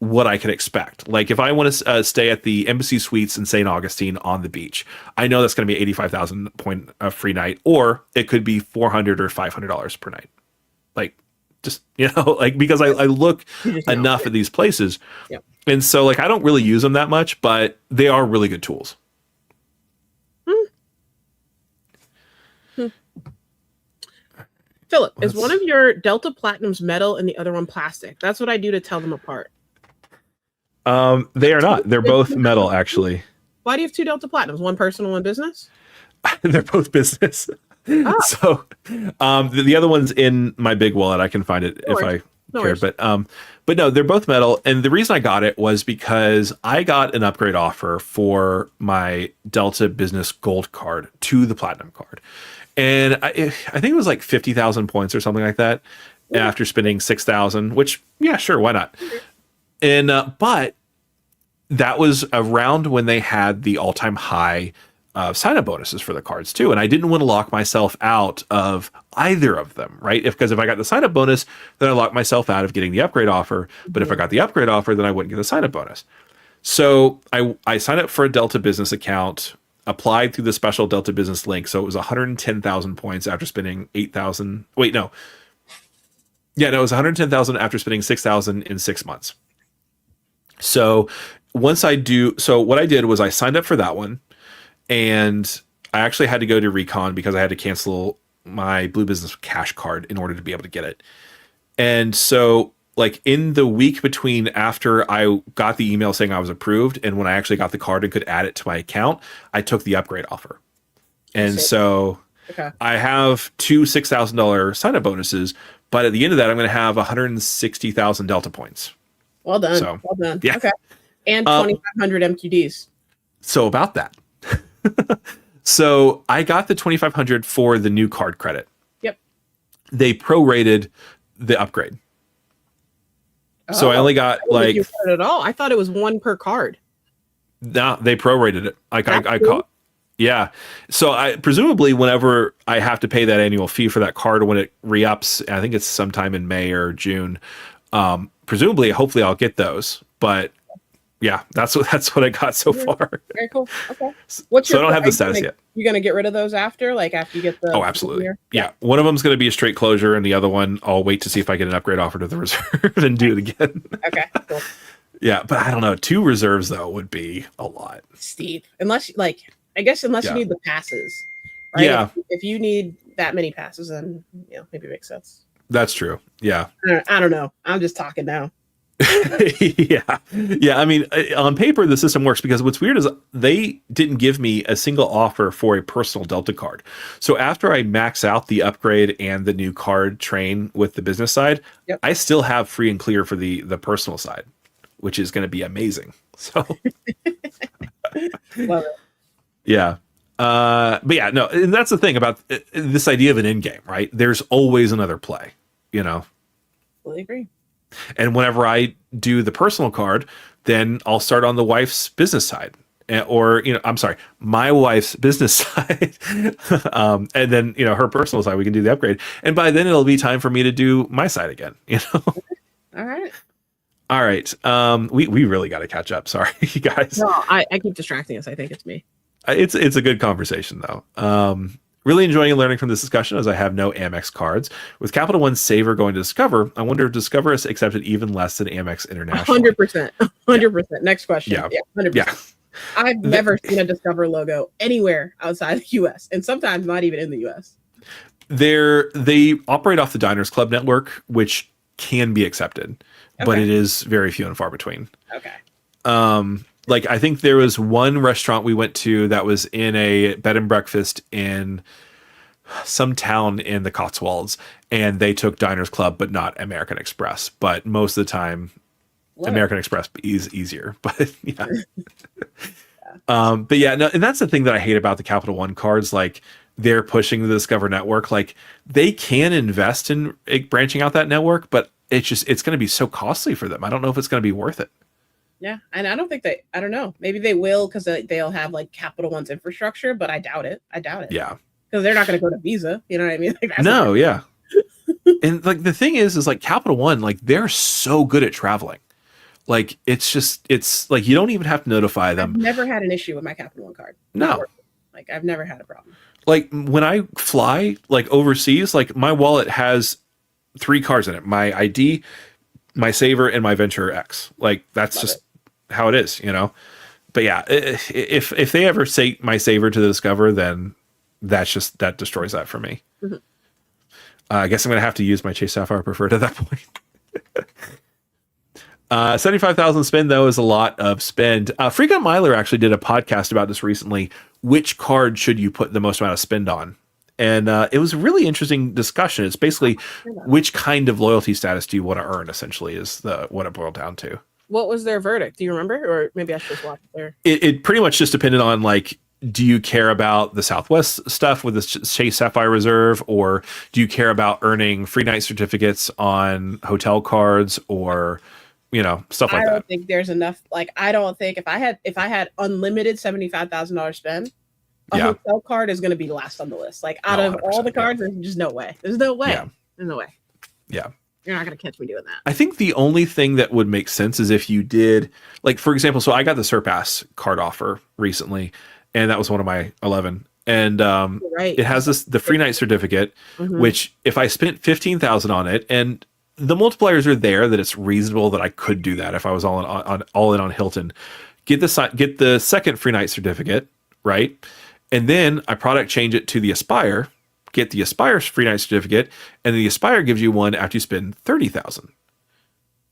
what I can expect. Like if I want to stay at the Embassy Suites in St. Augustine on the beach, I know that's going to be 85,000 point free night, or it could be $400 or $500 per night. Like just, like because I look enough at these places. Yep. And so like I don't really use them that much, but they are really good tools. Phillip, is one of your Delta Platinums metal and the other one plastic? That's what I do to tell them apart. They are not. They're both metal, actually. Why do you have two Delta Platinums? One personal, one business? They're both business. Oh. So the other one's in my big wallet. I can find it if I care. But no, they're both metal. And the reason I got it was because I got an upgrade offer for my Delta Business Gold card to the Platinum card. And I think it was like 50,000 points or something like that after spending 6,000, which, yeah, sure, why not? And but that was around when they had the all-time high sign-up bonuses for the cards too. And I didn't want to lock myself out of either of them, right? Because if I got the sign-up bonus, then I locked myself out of getting the upgrade offer. But if I got the upgrade offer, then I wouldn't get the sign-up bonus. So I signed up for a Delta Business account, applied through the special Delta Business link. So it was 110,000 points after spending 8,000. Wait, no. Yeah, no, it was 110,000 after spending 6,000 in 6 months. So what I did was I signed up for that one, and I actually had to go to Recon because I had to cancel my Blue Business Cash card in order to be able to get it. And so like in the week between after I got the email saying I was approved and when I actually got the card and could add it to my account, I took the upgrade offer. And so I have two $6,000 sign-up bonuses, but at the end of that, I'm going to have 160,000 Delta points. Well done. So, well done. Yeah. Okay. And 2,500 MQDs. So about that. So I got the 2,500 for the new card credit. Yep. They prorated the upgrade. So I only got like at all. I thought it was one per card. No, they prorated it. Like I caught. Yeah. So I presumably whenever I have to pay that annual fee for that card when it re-ups, I think it's sometime in May or June. Presumably, hopefully I'll get those. But yeah, that's what I got so far. Very cool. Okay. So I don't have the status yet. You're gonna get rid of those after you get the. Oh, absolutely. Yeah. One of them's gonna be a straight closure, and the other one I'll wait to see if I get an upgrade offer to the reserve and do it again. Okay. Cool. Yeah, but I don't know. 2 reserves though would be a lot. Steep, unless you need the passes. Right? Yeah. If you need that many passes, then maybe it makes sense. That's true. Yeah. I don't know. I'm just talking now. Yeah. I mean, on paper, the system works because what's weird is they didn't give me a single offer for a personal Delta card. So after I max out the upgrade and the new card train with the business side, I still have free and clear for the personal side, which is going to be amazing. So, love it. Yeah. But yeah, no, and that's the thing about this idea of an end game, right? There's always another play, Fully agree. And whenever I do the personal card, then I'll start on the wife's business side, or my wife's business side, and then her personal side. We can do the upgrade, and by then it'll be time for me to do my side again. All right. We really got to catch up. Sorry, you guys. No, I keep distracting us. I think it's me. It's a good conversation though. Really enjoying and learning from this discussion as I have no Amex cards. With Capital One Saver going to Discover, I wonder if Discover is accepted even less than Amex International. 100%. 100%. Next question. Yeah. 100%. Yeah. I've never seen a Discover logo anywhere outside the U.S. and sometimes not even in the U.S. They operate off the Diners Club network, which can be accepted, but it is very few and far between. Okay. Like I think there was one restaurant we went to that was in a bed and breakfast in some town in the Cotswolds, and they took Diners Club, but not American Express. But most of the time, American Express is easier. But yeah. But yeah, no, and that's the thing that I hate about the Capital One cards. Like they're pushing the Discover network. Like they can invest in branching out that network, but it's going to be so costly for them. I don't know if it's going to be worth it. Yeah, and I don't know. Maybe they will because they'll have like Capital One's infrastructure, but I doubt it. Yeah. Because they're not going to go to Visa. You know what I mean? Like, no, yeah. And like the thing is like Capital One, like they're so good at traveling. Like it's like you don't even have to notify I've them. never had an issue with my Capital One card. No. Like I've never had a problem. Like when I fly like overseas, like my wallet has 3 cards in it: my ID, my Saver, and my Venture X. Like that's Love just it. how it is, you know. But yeah, if they ever say my Saver to the Discover, then that destroys that for me. Mhm. I guess I'm gonna have to use my Chase Sapphire Preferred at that point. 75,000 spend though is a lot of spend. Frequent Miler actually did a podcast about this recently. Which card should you put the most amount of spend on? And it was a really interesting discussion. It's basically which kind of loyalty status do you want to earn? Essentially, is what it boiled down to. What was their verdict? Do you remember? Or maybe I should just watch it there. It pretty much just depended on like, do you care about the Southwest stuff with the Chase Sapphire Reserve, or do you care about earning free night certificates on hotel cards, or stuff like I don't that? think there's enough. Like I don't think if I had unlimited $75,000 spend, a Yeah. hotel card is going to be last on the list. Like out Oh, of all the 100%, cards, there's just no way. There's no way. Yeah. There's no way. Yeah. You're not going to catch me doing that. I think the only thing that would make sense is if you did, like, for example, so I got the Surpass card offer recently, and that was one of my 11. And Right. it has the free night certificate, Mhm. which if I spent 15,000 on it, and the multipliers are there that it's reasonable that I could do that if I was all in on Hilton, get the second free night certificate, right? And then I product change it to the Aspire, get the Aspire's free night certificate, and the Aspire gives you one after you spend 30,000.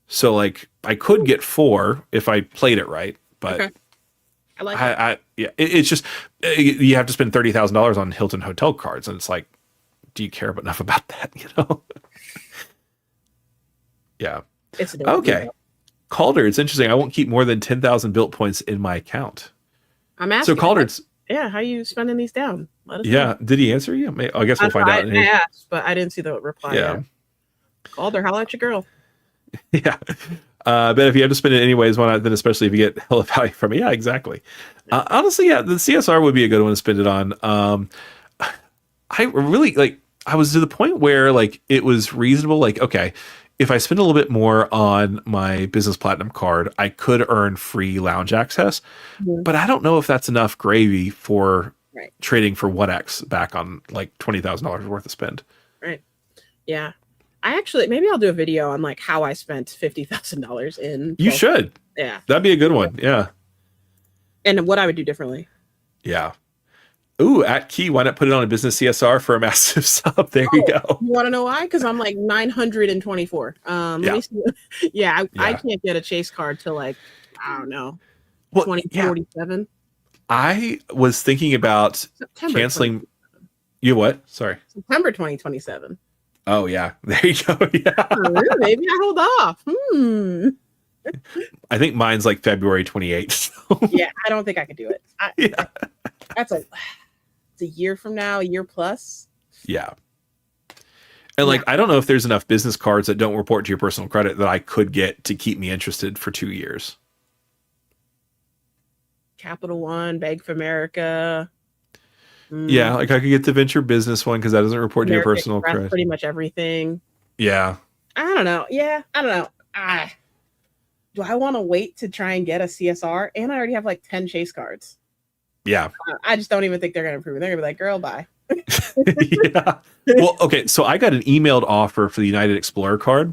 So like I could get 4 if I played it right, but Okay. I like it. yeah, it's just you have to spend $30,000 on Hilton hotel cards, and it's like, do you care enough about that? Yeah. It's a different Okay. deal. Calder, it's interesting. I won't keep more than 10,000 built points in my account. I'm asking. So Calder's, Yeah, how you spending these down? Let us yeah. know. Did he answer you? I guess we'll find out. I asked, but I didn't see the reply. Yeah. Yet. Called her, holla at your girl. Yeah. But if you have to spend it anyways, why not? Then especially if you get hella value from it. Yeah, exactly. Honestly, yeah, the CSR would be a good one to spend it on. I really I was to the point where like it was reasonable. Like, okay, if I spend a little bit more on my business platinum card, I could earn free lounge access. Mhm. But I don't know if that's enough gravy for Right. trading for 1x back on like $20,000 worth of spend. Right. Yeah. Maybe I'll do a video on like how I spent $50,000 in. You 12 should. Yeah. That'd be a good one. Yeah. And what I would do differently. Yeah. Ooh, at Key, why not put it on a business CSR for a massive sub? There you go. You want to know why? Because I'm like 924. Let me see. Yeah, I can't get a Chase card till like, I don't know, 2047. I was thinking about September canceling. You what? Sorry. September 2027. Oh yeah, there you go. Yeah, Maybe I hold off. I think mine's like February 28th. So. Yeah, I don't think I could do it. Yeah, It's a year from now, a year plus. yeah. And like, I don't know if there's enough business cards that don't report to your personal credit that I could get to keep me interested for 2 years. Capital One, Bank of America. Yeah, like I could get the venture business one because that doesn't report to your American personal Express, credit. pretty much everything. Yeah. I don't know. Yeah, I don't know. Do I want to wait to try and get a CSR? And I already have like 10 Chase cards. Yeah. I just don't even think they're going to improve it. They're going to be like, girl, bye. Yeah. Well, okay. So I got an emailed offer for the United Explorer card,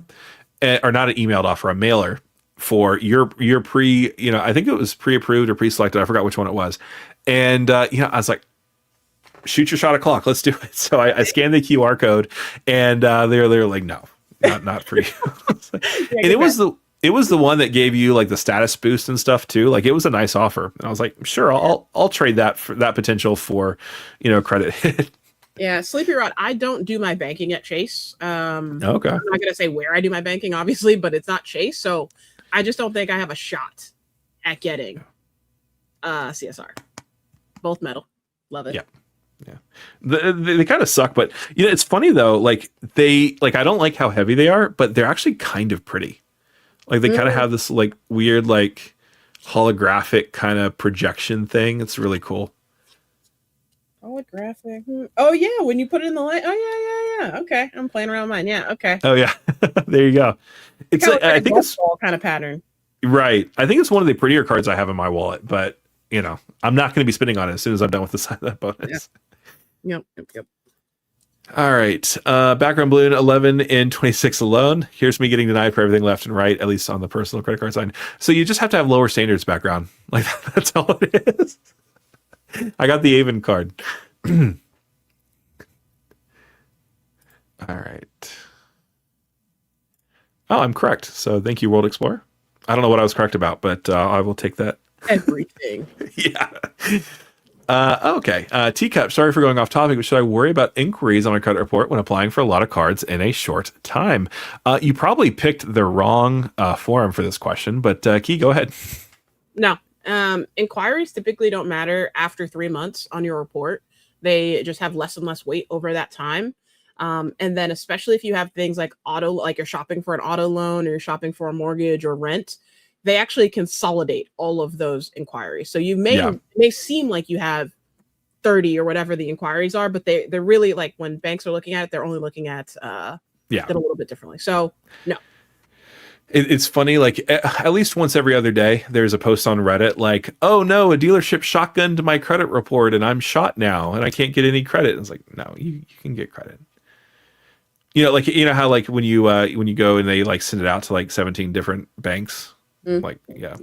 or not an emailed offer, a mailer for your pre. I think it was pre-approved or pre-selected. I forgot which one it was. And I was like, shoot your shot o'clock. Let's do it. So I scanned the QR code, and they're like, no, not for you. And it was the one that gave you like the status boost and stuff too. Like it was a nice offer. And I was like, sure, I'll trade that for that potential for, credit hit. Yeah, Sleepy Rod. I don't do my banking at Chase. Okay. I'm not going to say where I do my banking, obviously, but it's not Chase. So I just don't think I have a shot at getting CSR. Both metal. Love it. Yeah. Yeah. They kind of suck, but it's funny though. Like I don't like how heavy they are, but they're actually kind of pretty. Like they kind of have this like weird, like holographic kind of projection thing. It's really cool. Holographic. Oh yeah, when you put it in the light. Oh yeah. Okay, I'm playing around with mine. Yeah. Okay. Oh yeah, there you go. It's like, I think it's ball kind of pattern. Right. I think it's one of the prettier cards I have in my wallet, but I'm not going to be spending on it as soon as I'm done with the side of that bonus. Yep. All right. Background balloon 11 in 26 alone. Here's me getting denied for everything left and right, at least on the personal credit card side. So you just have to have lower standards background. Like that's all it is. I got the Avon card. All right. Oh, I'm correct. So thank you, World Explorer. I don't know what I was correct about, but I will take that. Everything. Yeah. Okay. Teacup, sorry for going off topic, but should I worry about inquiries on my credit report when applying for a lot of cards in a short time? You probably picked the wrong forum for this question, but Key, go ahead. No. Inquiries typically don't matter after 3 months on your report. They just have less and less weight over that time. And then especially if you have things like like you're shopping for an auto loan or you're shopping for a mortgage or rent, they actually consolidate all of those inquiries. So you may seem like you have 30 or whatever the inquiries are, but they're really like when banks are looking at it, they're only looking at it a little bit differently. So no. It's funny, like at least once every other day, there's a post on Reddit like, oh no, a dealership shotgunned my credit report and I'm shot now and I can't get any credit. And it's like, no, you can get credit. Like how like when you go and they like send it out to like 17 different banks. Like, yeah.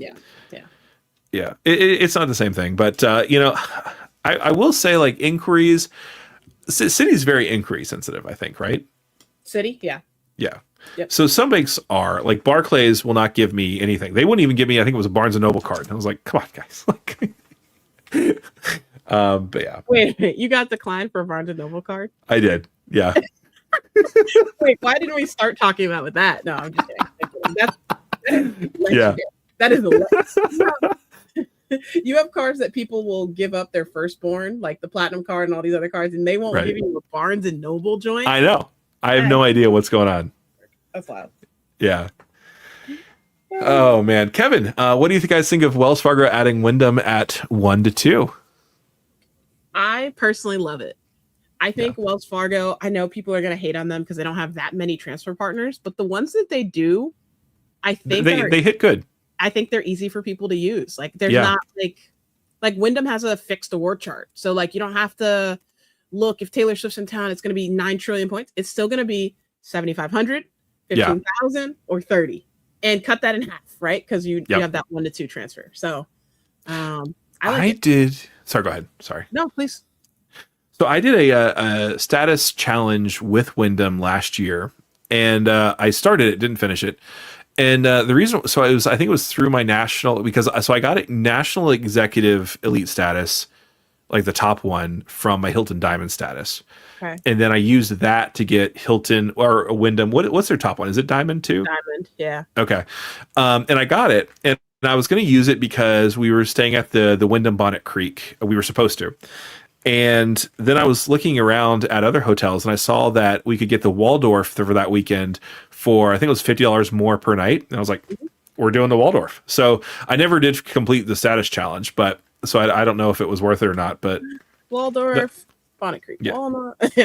It's not the same thing, but I will say like inquiries, Citi's very inquiry sensitive, I think, right? Citi, yeah. Yep. So some banks are like Barclays will not give me anything. They wouldn't even give me, I think it was a Barnes and Noble card. And I was like, come on, guys. But yeah. Wait, you got declined for a Barnes and Noble card? I did. Yeah. Wait, why didn't we start talking about with that? No, I'm just kidding. That is the You have cards that people will give up their firstborn, like the platinum card and all these other cards, and they won't give you a Barnes and Noble joint. I know. I have no idea what's going on. That's wild. Yeah. Oh man, Kevin, what do you guys think of Wells Fargo adding Wyndham at 1 to 2? I personally love it. I think Wells Fargo, I know people are going to hate on them because they don't have that many transfer partners, but the ones that they do, I think they hit good. I think they're easy for people to use. Like there's not like Wyndham has a fixed award chart. So like you don't have to look if Taylor Swift's in town, it's going to be 9 trillion points. It's still going to be 7,500, 15,000 or 30 and cut that in half, right? Because you have that 1 to 2 transfer. So I did. Sorry, go ahead. Sorry. No, please. So I did a status challenge with Wyndham last year, and I started it, didn't finish it. And the reason, I think it was through my national, I got a national executive elite status, like the top one from my Hilton Diamond status. Okay. And then I used that to get Hilton or Wyndham. What's their top one? Is it Diamond too? Diamond, yeah. Okay. And I got it. And I was going to use it because we were staying at the Wyndham Bonnet Creek. We were supposed to. And then I was looking around at other hotels and I saw that we could get the Waldorf for that weekend for, I think it was $50 more per night. And I was like, we're doing the Waldorf. So I never did complete the status challenge, but so I don't know if it was worth it or not, but Waldorf, Bonnet Creek, Walnut. What do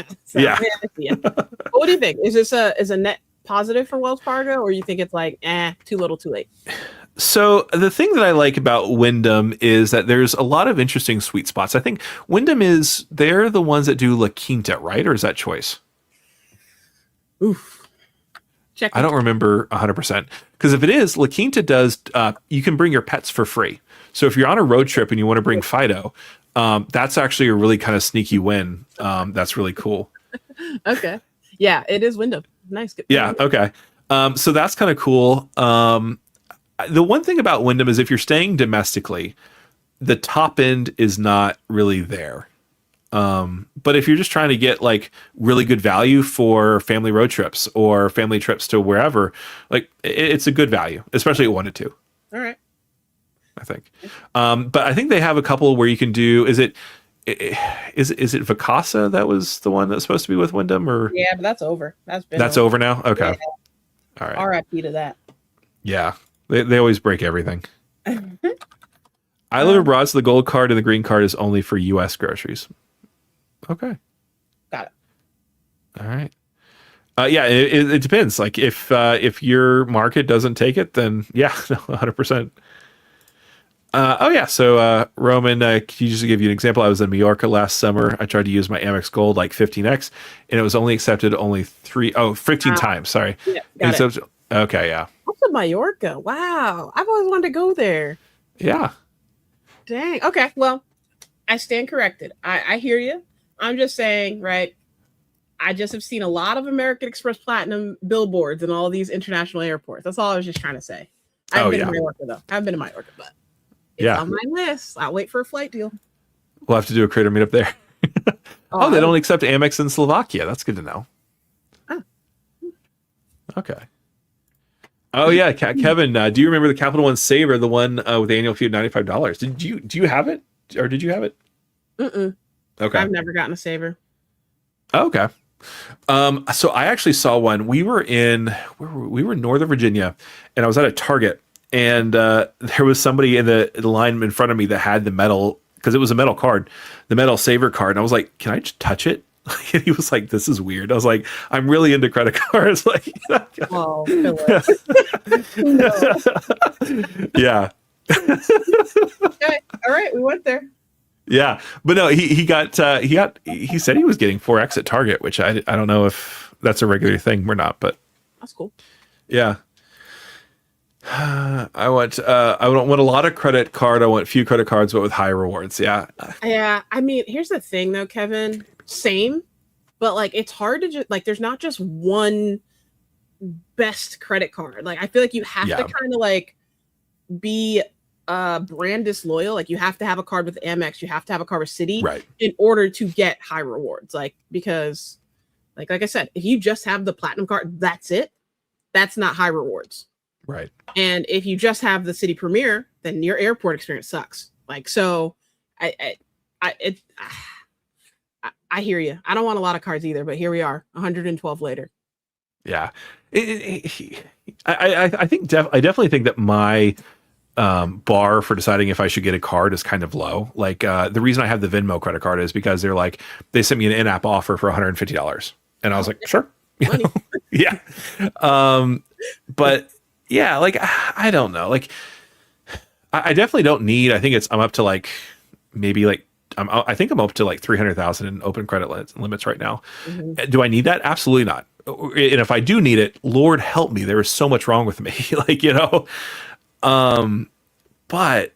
you think? Is this a net positive for Wells Fargo, or you think it's like, too little too late? So the thing that I like about Wyndham is that there's a lot of interesting sweet spots. I think Wyndham they're the ones that do La Quinta, right? Or is that Choice? Oof. Check. I don't remember 100%. Because if it is, La Quinta does, you can bring your pets for free. So if you're on a road trip and you want to bring Fido, that's actually a really kind of sneaky win. That's really cool. Okay. Yeah, it is Wyndham. Nice. Yeah, okay. So that's kind of cool. The one thing about Wyndham is if you're staying domestically, the top end is not really there. But if you're just trying to get like really good value for family road trips or family trips to wherever, like it's a good value, especially at 1 to 2. All right. I think. But I think they have a couple where you can do, is it Vacasa that was the one that's supposed to be with Wyndham or? Yeah, but that's over. That's over now? Okay. Yeah. All right. RIP to that. Yeah. They always break everything. I live abroad, so the gold card and the green card is only for U.S. groceries. Okay. Got it. All right. Yeah, it depends. Like if your market doesn't take it, then yeah, 100%. Oh yeah. So Roman, can you just give you an example? I was in Mallorca last summer. I tried to use my Amex Gold like 15x, and it was only accepted only 15 times. Sorry. Yeah, got it. Okay, yeah. Also Mallorca. Wow. I've always wanted to go there. Yeah. Dang. Okay. Well, I stand corrected. I hear you. I'm just saying, right? I just have seen a lot of American Express Platinum billboards in all these international airports. That's all I was just trying to say. I haven't been to Mallorca, though. I haven't been to Mallorca, but it's on my list. I'll wait for a flight deal. We'll have to do a creator meetup there. They don't accept Amex in Slovakia. That's good to know. Oh. Okay. Oh yeah, Kevin. Do you remember the Capital One Saver, the one with the annual fee of $95? Do you have it, or did you have it? Mm-mm. Okay. I've never gotten a Saver. Oh, okay. So I actually saw one. We were in Northern Virginia, and I was at a Target, and there was somebody in the line in front of me that had the metal, because it was a metal card, the metal Saver card, and I was like, "Can I just touch it?" And he was like, "This is weird." I was like, "I'm really into credit cards." Like, oh, Phillip. Yeah. Okay. All right, we went there. Yeah, but no, he said he was getting 4x at Target, which I don't know if that's a regular thing or not, but that's cool. Yeah. I don't want a lot of credit card. I want few credit cards, but with high rewards. Yeah. Yeah. I mean, here's the thing though, Kevin. Same, but like it's hard to just like there's not just one best credit card. Like I feel like you have to kind of like be brand disloyal. Like you have to have a card with Amex, you have to have a card with Citi, right, in order to get high rewards. Like because like I said, if you just have the platinum card, that's it. That's not high rewards. Right. And if you just have the Citi Premier, then your airport experience sucks. Like so I hear you. I don't want a lot of cards either, but here we are, 112 later. Yeah. I think I definitely think that my bar for deciding if I should get a card is kind of low. Like the reason I have the Venmo credit card is because they sent me an in-app offer for $150, and I was like, sure, yeah. But yeah, like I don't know. Like I definitely don't need. I think I'm up to like maybe like I think I'm up to like 300,000 in open credit limits right now. Mm-hmm. Do I need that? Absolutely not. And if I do need it, Lord help me, there is so much wrong with me. Like but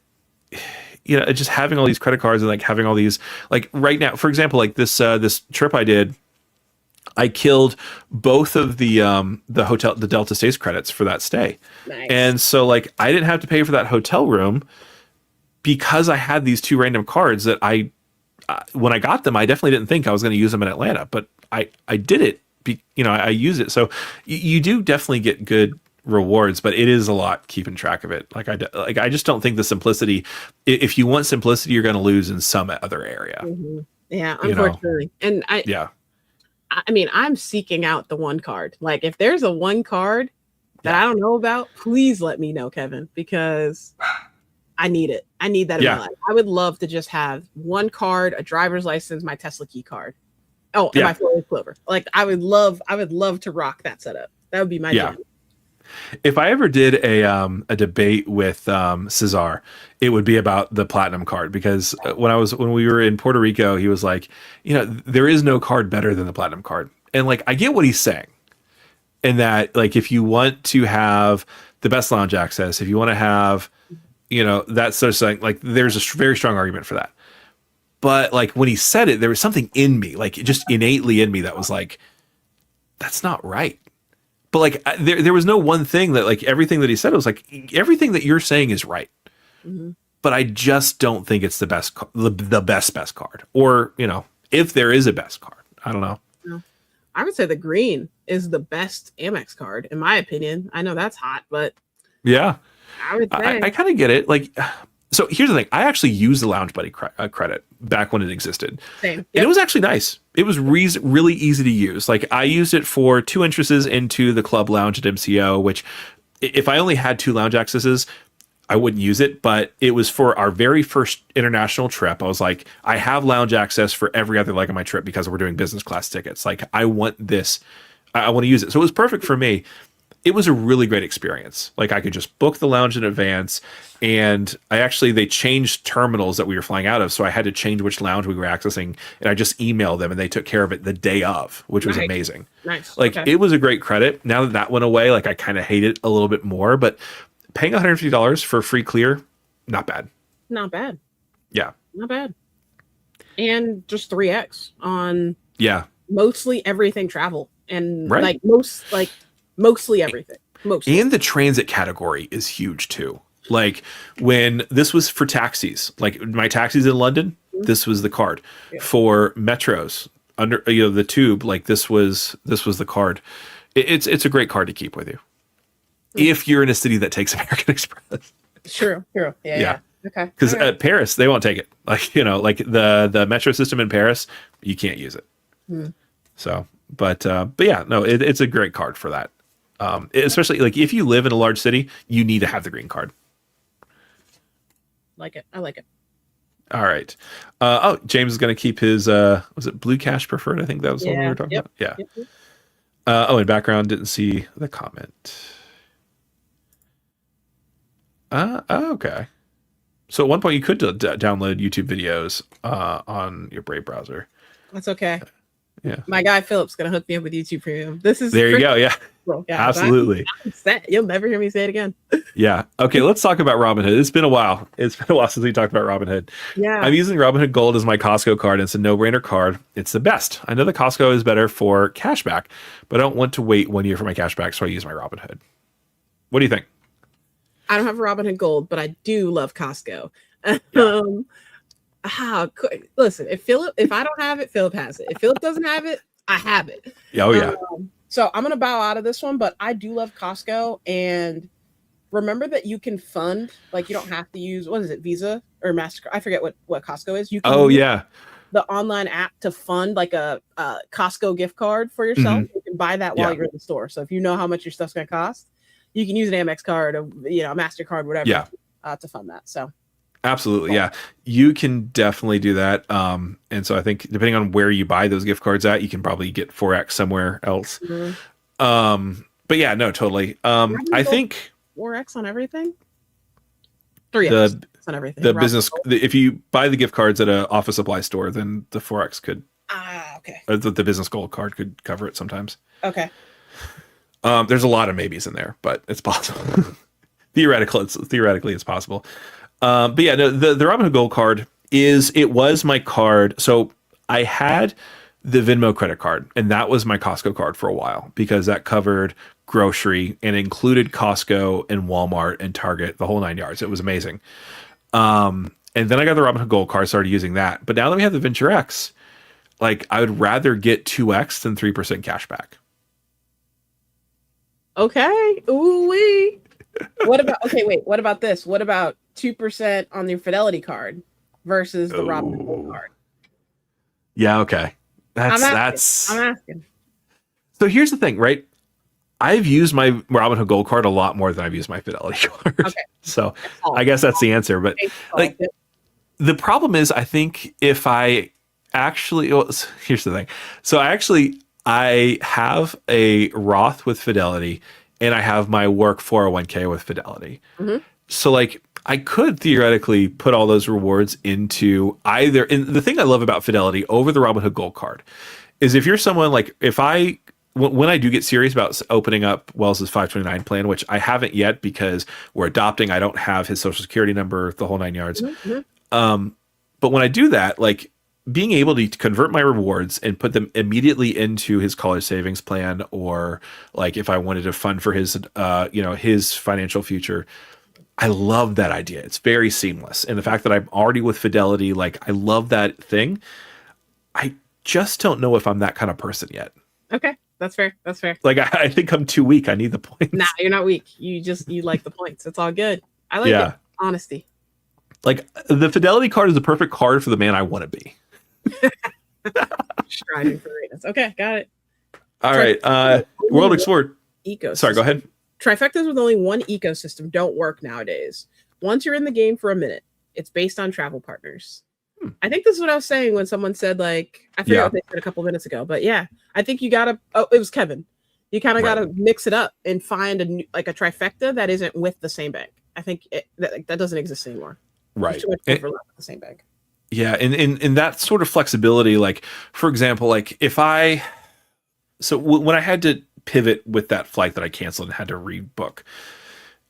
just having all these credit cards and like having all these, like right now, for example, like this trip I did, I killed both of the Delta Stays credits for that stay. Nice. And so like I didn't have to pay for that hotel room because I had these two random cards that when I got them, I definitely didn't think I was going to use them in Atlanta, but I did it. I use it. So you do definitely get good rewards, but it is a lot keeping track of it. I just don't think the simplicity, if you want simplicity, you're going to lose in some other area. Mm-hmm. Yeah, unfortunately. And I mean, I'm seeking out the one card. Like if there's a one card that I don't know about, please let me know, Kevin, because I need it. I need that in my life. I would love to just have one card, a driver's license, my Tesla key card. Oh, and my 4-way Clover. Like I would love to rock that setup. That would be my jam. If I ever did a debate with Cesar, it would be about the platinum card, because when we were in Puerto Rico, he was like, there is no card better than the platinum card. And like, I get what he's saying, in that like, if you want to have the best lounge access, if you want to have, that sort of thing, like there's a very strong argument for that. But like when he said it, there was something in me, like just innately in me, that was like, that's not right. But like there was no one thing that, like, everything that he said was like, everything that you're saying is right. Mm-hmm. But I just don't think it's the best, the best card. Or, if there is a best card, I don't know. No. I would say the green is the best Amex card, in my opinion. I know that's hot, but yeah, I would say I kind of get it. Like, so here's the thing. I actually used the Lounge Buddy credit back when it existed. Same. Yep. And it was actually nice. It was really easy to use. Like I used it for 2 entrances into the club lounge at MCO, which if I only had 2 lounge accesses, I wouldn't use it. But it was for our very first international trip. I was like, I have lounge access for every other leg of my trip because we're doing business class tickets. Like I want this I want to use it. So it was perfect for me. It was a really great experience. Like I could just book the lounge in advance, and they changed terminals that we were flying out of, so I had to change which lounge we were accessing, and I just emailed them, and they took care of it the day of, which was amazing. Nice. Like it was a great credit. Now that went away, like I kind of hate it a little bit more, but paying $150 for free clear, not bad. Not bad. Yeah. Not bad. And just 3x on mostly everything travel, and mostly everything. Mostly. And the transit category is huge too. Like when this was for taxis, like my taxis in London, this was the card. For metros under the tube, like this was the card. It's a great card to keep with you if you're in a city that takes American Express. True. Yeah. Okay. Because at Paris, they won't take it. Like like the metro system in Paris, you can't use it. So, but yeah, no, it's a great card for that. Especially like if you live in a large city, you need to have the green card. Like it. I like it. All right. James is going to keep his, was it Blue Cash Preferred? I think that was the one we were talking about. Yeah. Yep. In background, didn't see the comment. Okay. So at one point you could download YouTube videos on your Brave browser. That's okay. Yeah. My guy Phillip's going to hook me up with YouTube Premium. There you go. Yeah. Absolutely. You'll never hear me say it again. Yeah. Okay. Let's talk about Robinhood. It's been a while. Since we talked about Robinhood. Yeah. I'm using Robinhood Gold as my Costco card. And it's a no-brainer card. It's the best. I know the Costco is better for cashback, but I don't want to wait 1 year for my cashback, so I use my Robinhood. What do you think? I don't have Robinhood Gold, but I do love Costco. Listen, if I don't have it, Phillip has it. If Phillip doesn't have it, I have it. Oh yeah. So I'm gonna bow out of this one, but I do love Costco. And remember that you can fund, like you don't have to use, what is it, Visa or MasterCard? I forget what Costco is. You can use the online app to fund like a Costco gift card for yourself. You can buy that while you're in the store. So if you know how much your stuff's gonna cost, you can use an Amex card, or a MasterCard, whatever, to fund that. So absolutely, yeah, you can definitely do that. And so I think depending on where you buy those gift cards at, you can probably get 4x somewhere else. But yeah, no, totally. I think 4x on everything. 3x on everything. The business, if you buy the gift cards at an office supply store, then the 4x could. Okay. The business gold card could cover it sometimes. Okay. There's a lot of maybes in there, but it's possible. Theoretically, it's possible. But yeah, no, the Robinhood Gold card was my card. So I had the Venmo credit card, and that was my Costco card for a while because that covered grocery and included Costco and Walmart and Target, the whole 9 yards. It was amazing. And then I got the Robinhood Gold card, started using that. But now that we have the Venture X, like I would rather get 2x than 3% cash back. Okay. Ooh-wee. What about this? What about 2% on the Fidelity card versus the Robinhood Gold card? Yeah, okay. I'm asking. So here's the thing, right? I've used my Robinhood Gold card a lot more than I've used my Fidelity card. Okay. So I guess that's the answer. But like the problem is, I think if I actually, here's the thing. So I have a Roth with Fidelity, and I have my work 401k with Fidelity. So like I could theoretically put all those rewards into either. And the thing I love about Fidelity over the Robinhood Gold card is if you're someone like, when I do get serious about opening up Wells's 529 plan, which I haven't yet because we're adopting, I don't have his social security number, the whole 9 yards. But when I do that, like being able to convert my rewards and put them immediately into his college savings plan, or like if I wanted to fund for his, his financial future, I love that idea. It's very seamless. And the fact that I'm already with Fidelity, like I love that thing. I just don't know if I'm that kind of person yet. Okay. That's fair. Like, I think I'm too weak. I need the points. Nah, you're not weak. You like the points. It's all good. I like it. Honesty. Like the Fidelity card is the perfect card for the man I want to be. Striving for greatness. Okay, got it. All right. World Explorer. Ecosystem. Sorry, go ahead. Trifectas with only one ecosystem don't work nowadays. Once you're in the game for a minute, it's based on travel partners. I think this is what I was saying when someone said, like, I forgot what they said a couple minutes ago, but yeah, I think you gotta, it was Kevin. You kind of Right. got to mix it up and find like a trifecta that isn't with the same bank. I think that doesn't exist anymore. Right. There's too much overlap with the same bank. Yeah, and that sort of flexibility, like for example, like if when I had to pivot with that flight that I canceled and had to rebook,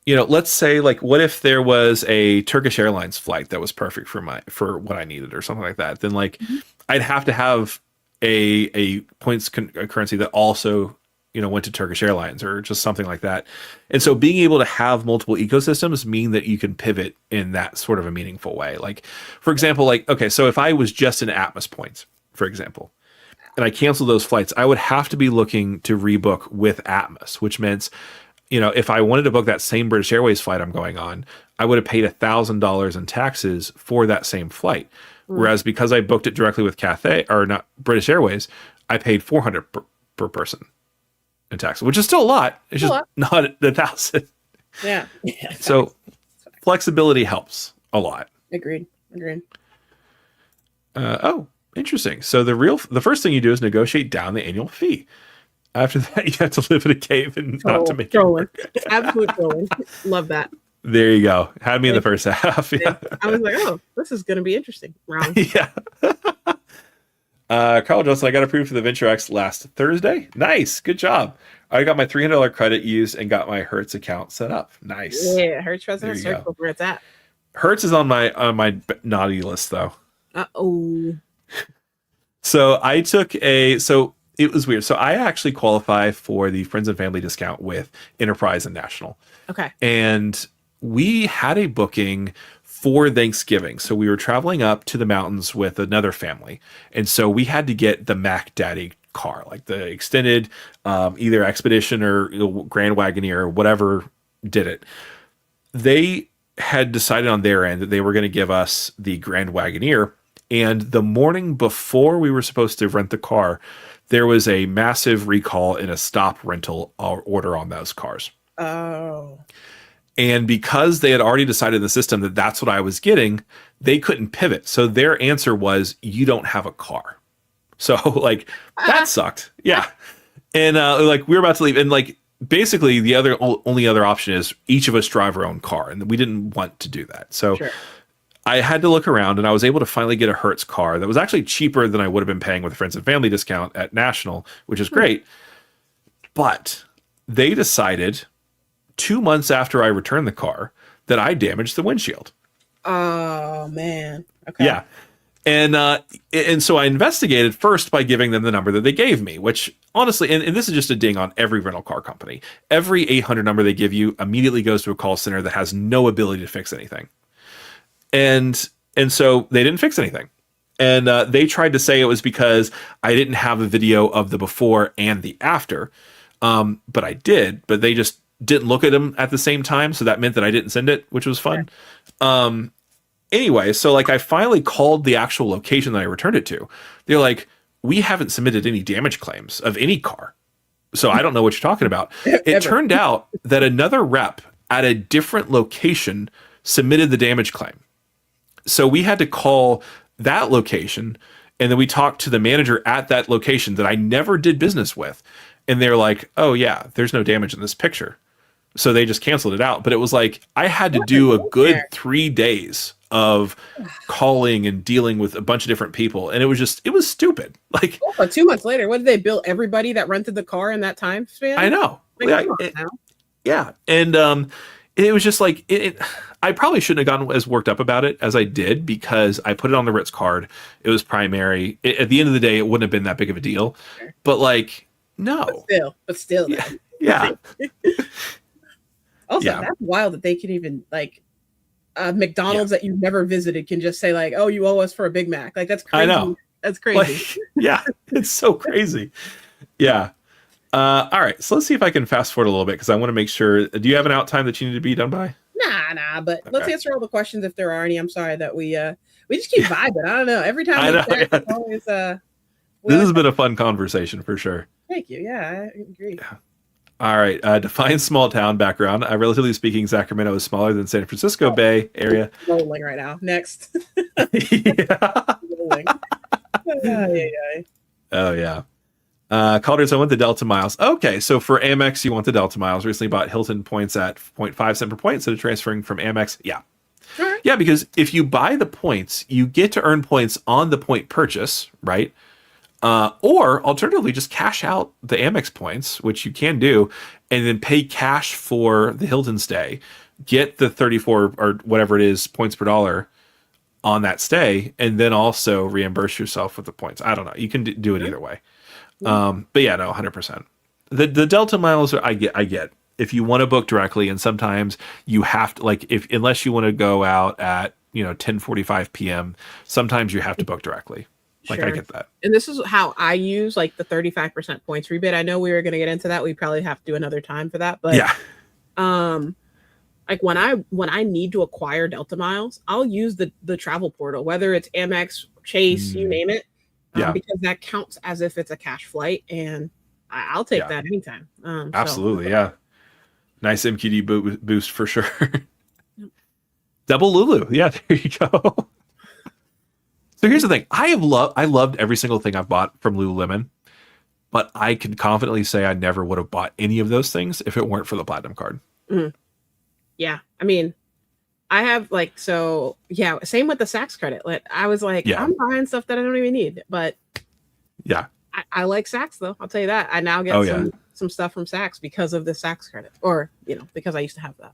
let's say like what if there was a Turkish Airlines flight that was perfect for what I needed or something like that? Then like I'd have to have a points currency that also went to Turkish Airlines or just something like that. And so being able to have multiple ecosystems mean that you can pivot in that sort of a meaningful way. Like, for example, like, okay, so if I was just in Atmos points, for example, and I canceled those flights, I would have to be looking to rebook with Atmos, which meant, if I wanted to book that same British Airways flight I'm going on, I would have paid $1,000 in taxes for that same flight. Whereas because I booked it directly with Cathay or not British Airways, I paid $400 per person in taxes, which is still a lot. It's just not 1,000. Yeah. So flexibility helps a lot. Agreed. Oh, interesting. So the first thing you do is negotiate down the annual fee. After that, you have to live in a cave and not to make it work. Absolute trolling. Love that. There you go. Had me in the first half. Yeah. I was like, oh, this is going to be interesting. Wrong. Yeah. Carl Johnson, I got approved for the Venture X last Thursday. Nice. Good job. I got my $300 credit used and got my Hertz account set up. Nice. Yeah, Hertz president. Search where it's at. Hertz is on my naughty list though. Uh-oh. So it was weird. So I actually qualify for the friends and family discount with Enterprise and National. Okay. And we had a booking for Thanksgiving. So we were traveling up to the mountains with another family. And so we had to get the Mac Daddy car, like the extended, either Expedition or Grand Wagoneer or whatever did it. They had decided on their end that they were going to give us the Grand Wagoneer. And the morning before we were supposed to rent the car, there was a massive recall and a stop rental order on those cars. Oh. And because they had already decided in the system that that's what I was getting, they couldn't pivot. So their answer was, you don't have a car. So like that sucked. Yeah. And like we were about to leave. And like basically the only other option is each of us drive our own car. And we didn't want to do that. So I had to look around and I was able to finally get a Hertz car that was actually cheaper than I would have been paying with a friends and family discount at National, which is great. But they decided 2 months after I returned the car that I damaged the windshield. Oh man. Okay. Yeah. And so I investigated first by giving them the number that they gave me, which honestly, and this is just a ding on every rental car company. Every 800 number they give you immediately goes to a call center that has no ability to fix anything. And so they didn't fix anything. And they tried to say it was because I didn't have a video of the before and the after. But I did, but they just didn't look at them at the same time. So that meant that I didn't send it, which was fun. Anyway, so like I finally called the actual location that I returned it to. They're like, we haven't submitted any damage claims of any car. So I don't know what you're talking about. It turned out that another rep at a different location submitted the damage claim. So we had to call that location, and then we talked to the manager at that location that I never did business with. And they're like, oh yeah, there's no damage in this picture. So they just canceled it out. But it was like, I had to do a good 3 days of calling and dealing with a bunch of different people. And it was stupid. Like 2 months later, what did they bill everybody that rented the car in that time span? I know. Like, Yeah. And it was just like, I probably shouldn't have gotten as worked up about it as I did because I put it on the Ritz card. It was primary. At the end of the day, it wouldn't have been that big of a deal. Sure. But like, no. But still. Yeah. Also, that's wild that they can even like McDonald's that you've never visited can just say like, oh, you owe us for a Big Mac. Like that's crazy. I know. That's crazy. Like, it's so crazy. Yeah. All right. So let's see if I can fast forward a little bit because I want to make sure. Do you have an out time that you need to be done by? Nah. But let's answer all the questions if there are any. I'm sorry that we just keep vibing. I don't know. Every time it's always this has been a fun conversation for sure. Thank you. Yeah, I agree. Yeah. All right. Define small town background. Relatively speaking, Sacramento is smaller than San Francisco Bay Area. Rolling right now. Next. Yeah. Rolling. Oh, yeah. Callers, I want the Delta miles. Okay, so for Amex, you want the Delta miles. Recently bought Hilton points at 0.5 cent per point instead of transferring from Amex. Yeah. Sure. Yeah, because if you buy the points, you get to earn points on the point purchase, right? Or alternatively, just cash out the Amex points, which you can do, and then pay cash for the Hilton stay. Get the 34 or whatever it is points per dollar on that stay, and then also reimburse yourself with the points. I don't know. You can do it either way. But yeah, no, 100%. The Delta miles I get. If you want to book directly, and sometimes you have to, like, unless you want to go out at 10:45 p.m., sometimes you have to book directly. Like, Sure. I get that. And this is how I use like the 35% points rebate. I know we were going to get into that. We probably have to do another time for that, but Yeah. like when I need to acquire Delta miles, I'll use the travel portal, whether it's Amex, Chase, you name it, Yeah. because that counts as if it's a cash flight, and I'll take that anytime. Absolutely, yeah. Nice MQD boost for sure. Double Lulu, yeah. There you go. So here's the thing: I loved every single thing I've bought from Lululemon, but I can confidently say I never would have bought any of those things if it weren't for the Platinum card. Mhm. Yeah, I mean, I have same with the Saks credit. Like I was like, I'm buying stuff that I don't even need, but yeah, I like Saks though. I'll tell you that. I now get some stuff from Saks because of the Saks credit, or because I used to have that.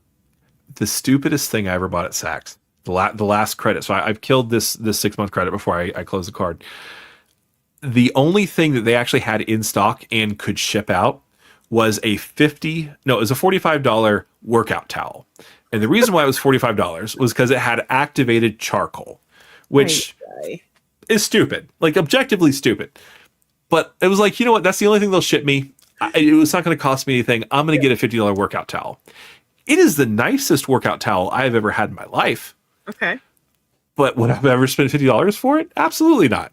The stupidest thing I ever bought at Saks, the last credit. So I've killed this 6-month credit before I close the card. The only thing that they actually had in stock and could ship out was it was a $45 workout towel. And the reason why it was $45 was because it had activated charcoal, which is stupid, like objectively stupid. But it was like, you know what? That's the only thing they'll ship me. It was not going to cost me anything. I'm going to get a $50 workout towel. It is the nicest workout towel I have ever had in my life. Okay. But would I have ever spent $50 for it? Absolutely not.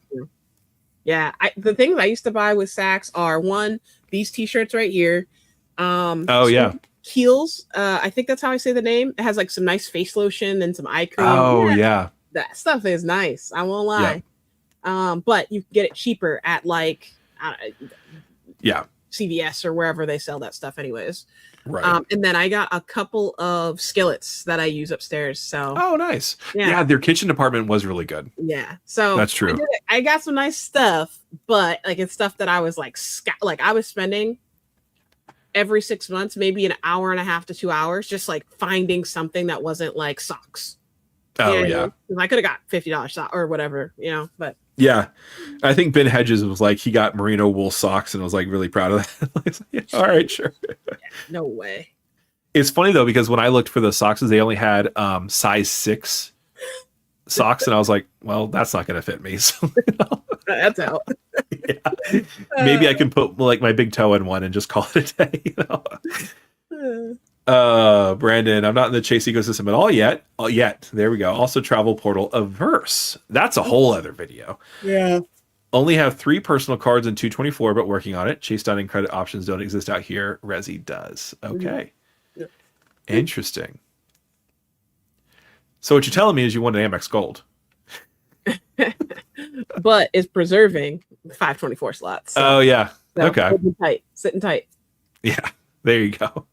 Yeah. The things I used to buy with Saks are these t-shirts right here. Kiehl's. I think that's how I say the name. It has like some nice face lotion and some eye cream. Oh yeah. That stuff is nice. I won't lie. But you can get it cheaper at like CVS or wherever they sell that stuff anyways. Right. And then I got a couple of skillets that I use upstairs. So nice. Yeah, their kitchen department was really good. Yeah. So that's true. I got some nice stuff, but like it's stuff that I was like I was spending every 6 months, maybe an hour and a half to 2 hours, just like finding something that wasn't like socks. Oh yeah. I could have got $50 sock or whatever, but yeah. I think Ben Hedges was like, he got merino wool socks and was like really proud of that. Like, all right, sure. No way. It's funny though, because when I looked for the socks, they only had size 6 socks. And I was like, well, that's not going to fit me. So, that's out. Yeah. Maybe I can put like my big toe in one and just call it a day. Brandon, I'm not in the Chase ecosystem at all yet. There we go. Also travel portal Averse. That's a whole other video. Yeah. Only have 3 personal cards and 224, but working on it. Chase dining credit options don't exist out here. Resi does. Okay. Mm-hmm. Interesting. So what you're telling me is you want an Amex Gold. But it's preserving 524 slots. So. Oh yeah. Okay. Sitting tight. Yeah. There you go.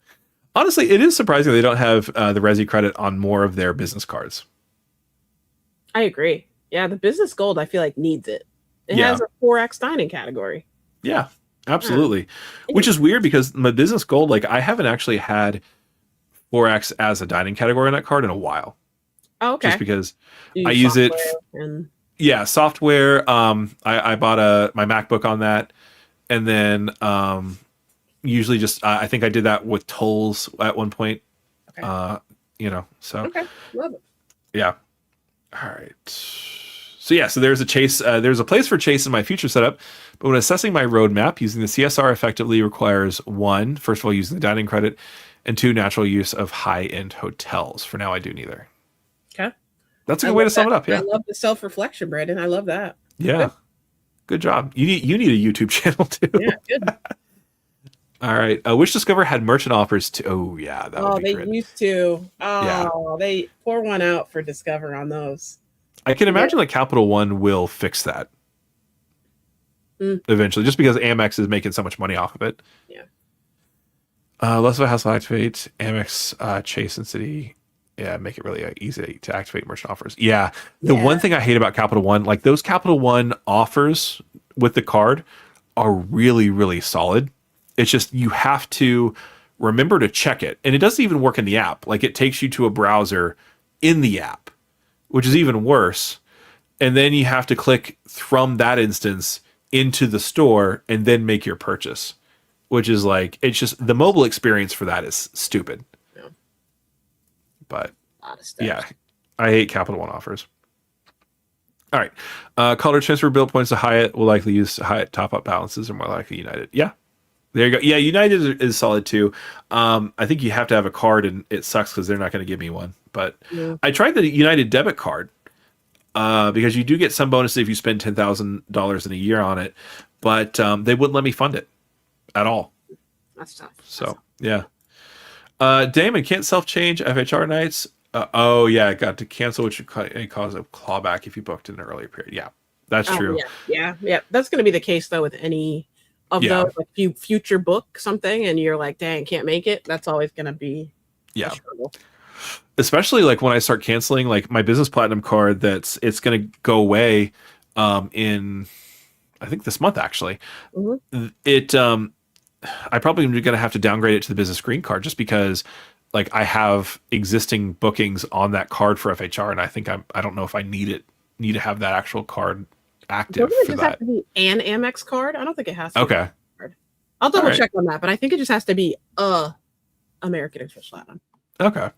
Honestly, it is surprising they don't have the Resi credit on more of their business cards. I agree. Yeah, the business gold, I feel like needs it. It has a 4X dining category. Yeah, absolutely. Which is weird because my business gold, like I haven't actually had 4X as a dining category on that card in a while. Oh, okay. Just because I use it. Software. I bought my MacBook on that. And then usually just I think I did that with tolls at one point. Okay. So okay, love it. Yeah. All right. So there's a Chase. There's a place for Chase in my future setup, but when assessing my roadmap, using the CSR effectively requires 1, first of all, using the dining credit, and 2, natural use of high-end hotels. For now, I do neither. Okay. That's a good way to sum it up. Yeah. I love the self-reflection, Brandon. I love that. Yeah. Good job. You need a YouTube channel too. Yeah, good. All right. Wish Discover had merchant offers too. Oh yeah, that would be great. They used to. They pour one out for Discover on those. I can imagine that Capital One will fix that. eventually, just because Amex is making so much money off of it. Yeah. Less of a hassle to activate Amex, Chase, and City. Yeah, make it really easy to activate merchant offers. Yeah, the one thing I hate about Capital One, like those Capital One offers with the card, are really, really solid. It's just you have to remember to check it, and it doesn't even work in the app. Like it takes you to a browser in the app, which is even worse. And then you have to click from that instance into the store and then make your purchase, which is like, it's just the mobile experience for that is stupid. Yeah. But A lot of steps. yeah, I hate Capital One offers. All right. Color transfer bill points to Hyatt will likely use Hyatt top up balances or more likely United. Yeah. There you go. Yeah, United is solid too. I think you have to have a card, and it sucks because they're not going to give me one. But I tried the United debit card because you do get some bonus if you spend $10,000 in a year on it, but they wouldn't let me fund it at all. That's tough. So yeah. Damon can't self change FHR nights. Oh yeah, it got to cancel, which would cause a clawback if you booked in an earlier period. Yeah, that's true. Yeah. That's going to be the case though with any of those. Like if you future book something and you're like, dang, can't make it. That's always going to be a struggle. Especially like when I start canceling like my business platinum card, it's going to go away in I think this month actually. I probably am going to have to downgrade it to the business green card just because like I have existing bookings on that card for FHR, and I think I don't know if I need to have that actual card active Doesn't it for just that. have to be an Amex card? I don't think it has to. Okay. I'll double check on that, but I think it just has to be American Express Platinum. Okay.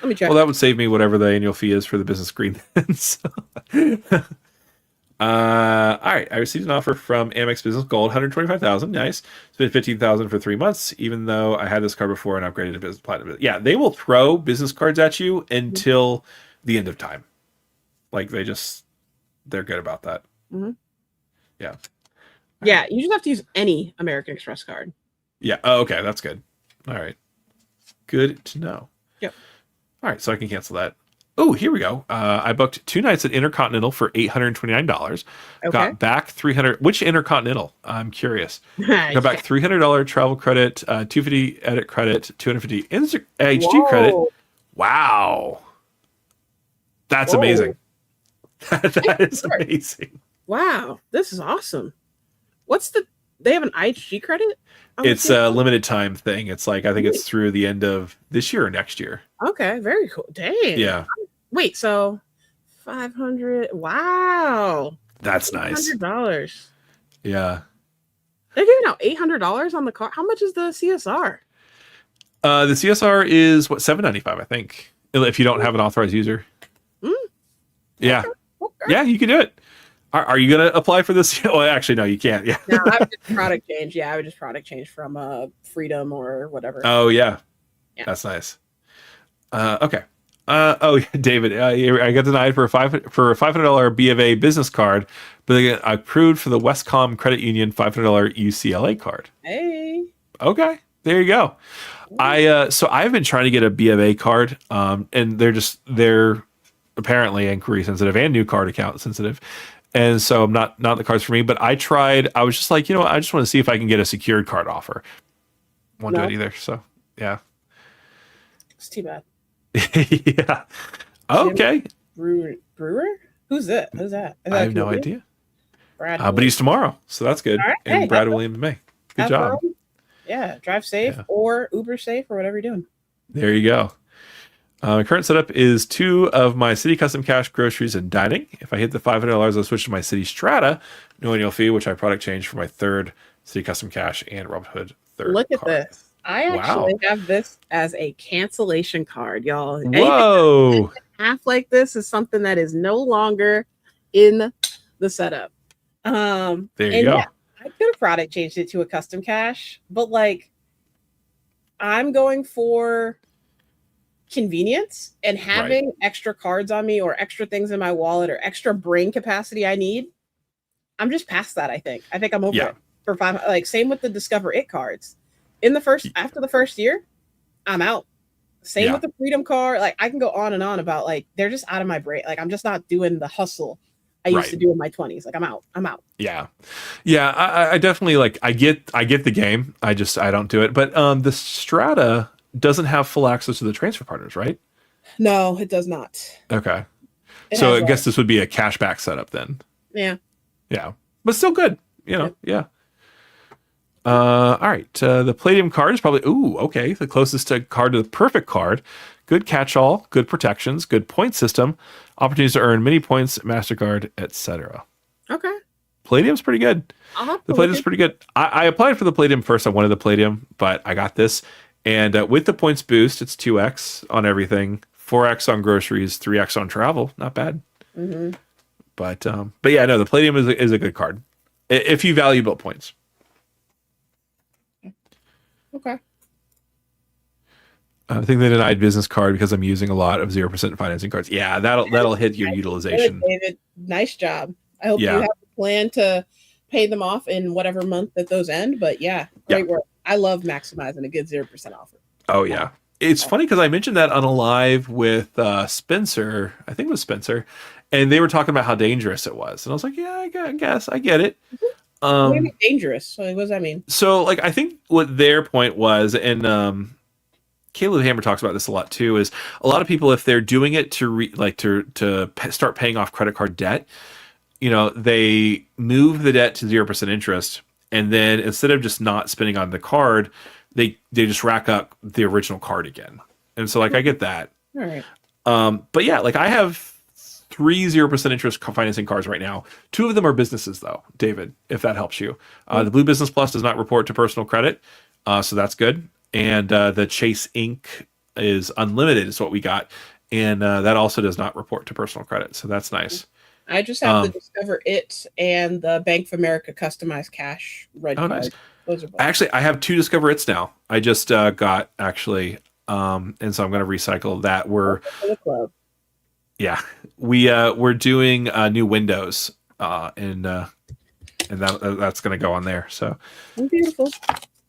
Let me check. Well, that would save me whatever the annual fee is for the business green. So. All right. I received an offer from Amex Business Gold, $125,000. Nice. Spent $15,000 for 3 months, even though I had this card before and upgraded to business platinum. Yeah, they will throw business cards at you until the end of time. Like they're good about that. Mm-hmm. Yeah. Yeah, you just have to use any American Express card. Yeah. Oh, okay. That's good. All right. Good to know. Yep. All right. So I can cancel that. Oh, here we go. I booked 2 nights at Intercontinental for $829. Okay. Got back $300. Which Intercontinental? I'm curious. Got back $300 travel credit, $250 edit credit, $250 HG credit. Wow. That's amazing. That is amazing. Wow. This is awesome. They have an IHG credit? It's a limited time thing. It's like, I think it's through the end of this year or next year. Okay. Very cool. Dang. Yeah. Wait, so 500. Wow. That's nice. $800. Yeah. They're giving out $800 on the car. How much is the CSR? The CSR is $795, I think, if you don't have an authorized user. Yeah. Okay. Yeah, you can do it. Are you going to apply for this? Well, actually, no, you can't. Yeah. No, I would just product change. Yeah, I would just product change from Freedom or whatever. Oh, yeah. That's nice. Okay. David, I got denied for a $500 B of A business card, but I got approved for the Westcom Credit Union $500 UCLA card. Hey. Okay, there you go. So I've been trying to get a B of A card, and they're apparently inquiry sensitive and new card account sensitive. And so not the cards for me, but I tried. I was just like, I just want to see if I can get a secured card offer. Won't do it either. So yeah, it's too bad. Yeah. Okay. Brewer? Who's that? I have no idea. Brad. But he's tomorrow, so that's good. Right. And Brad William in May. Good job. Yeah. Drive safe or Uber safe or whatever you're doing. There you go. My current setup is 2 of my City Custom Cash groceries and dining. If I hit the $500, I'll switch to my City Strata, no annual fee, which I product change for my 3rd City Custom Cash and Robinhood 3rd. Look at this. I actually have this as a cancellation card, y'all. Whoa. Half like this is something that is no longer in the setup. There you go. Yeah, I could have product changed it to a custom cash, but like I'm going for convenience and having extra cards on me or extra things in my wallet or extra brain capacity I need. I'm just past that. I think I'm over it for 5. Like same with the Discover It cards. After the first year, I'm out. Same with the Freedom card. Like I can go on and on about like they're just out of my brain. Like I'm just not doing the hustle I used to Right. do in my 20s. Like I'm out. I'm out. Yeah. Yeah. I definitely like, I get the game. I don't do it. But the Strata doesn't have full access to the transfer partners, right? No, it does not. Okay. It So has I like, guess this would be a cashback setup then. yeah. Yeah. But still good. Yep. Yeah. All right. The Palladium card is probably, okay. The closest card to the perfect card. Good catch-all, good protections, good point system, opportunities to earn many points, MasterCard, etc. Okay. Palladium's pretty good. I'll have to The look Palladium's at- pretty good. I applied for the Palladium first. I wanted the Palladium, but I got this. And with the points boost, it's 2x on everything, 4x on groceries, 3x on travel. Not bad. Mm-hmm. But yeah, no, the Palladium is a good card if you value built points. Okay. I think they denied business card because I'm using a lot of 0% financing cards. Yeah, that'll hit your utilization. Good, David. Nice job. I hope you have a plan to pay them off in whatever month that those end. But yeah, great work. I love maximizing a good 0% offer. Oh yeah. It's funny because I mentioned that on a live with Spencer. I think it was Spencer. And they were talking about how dangerous it was. And I was like, yeah, I guess I get it. What do you mean dangerous? So what does that mean? So like, I think what their point was, and Caleb Hammer talks about this a lot too, is a lot of people, if they're doing it to start paying off credit card debt, they move the debt to 0% interest. And then instead of just not spending on the card, they just rack up the original card again. And so like, I get that. All right. But yeah, like I have 3 0% interest financing cards right now. 2 of them are businesses though, David, if that helps you. The Blue Business Plus does not report to personal credit. So that's good. And the Chase Inc. is unlimited is what we got. And that also does not report to personal credit. So that's nice. I just have the Discover It and the Bank of America Customized Cash red card. Nice. Those are both. Actually, I have 2 Discover It's now. I just got actually, and so I'm going to recycle that. For the club. Yeah, we're doing new windows, and that's going to go on there. So beautiful.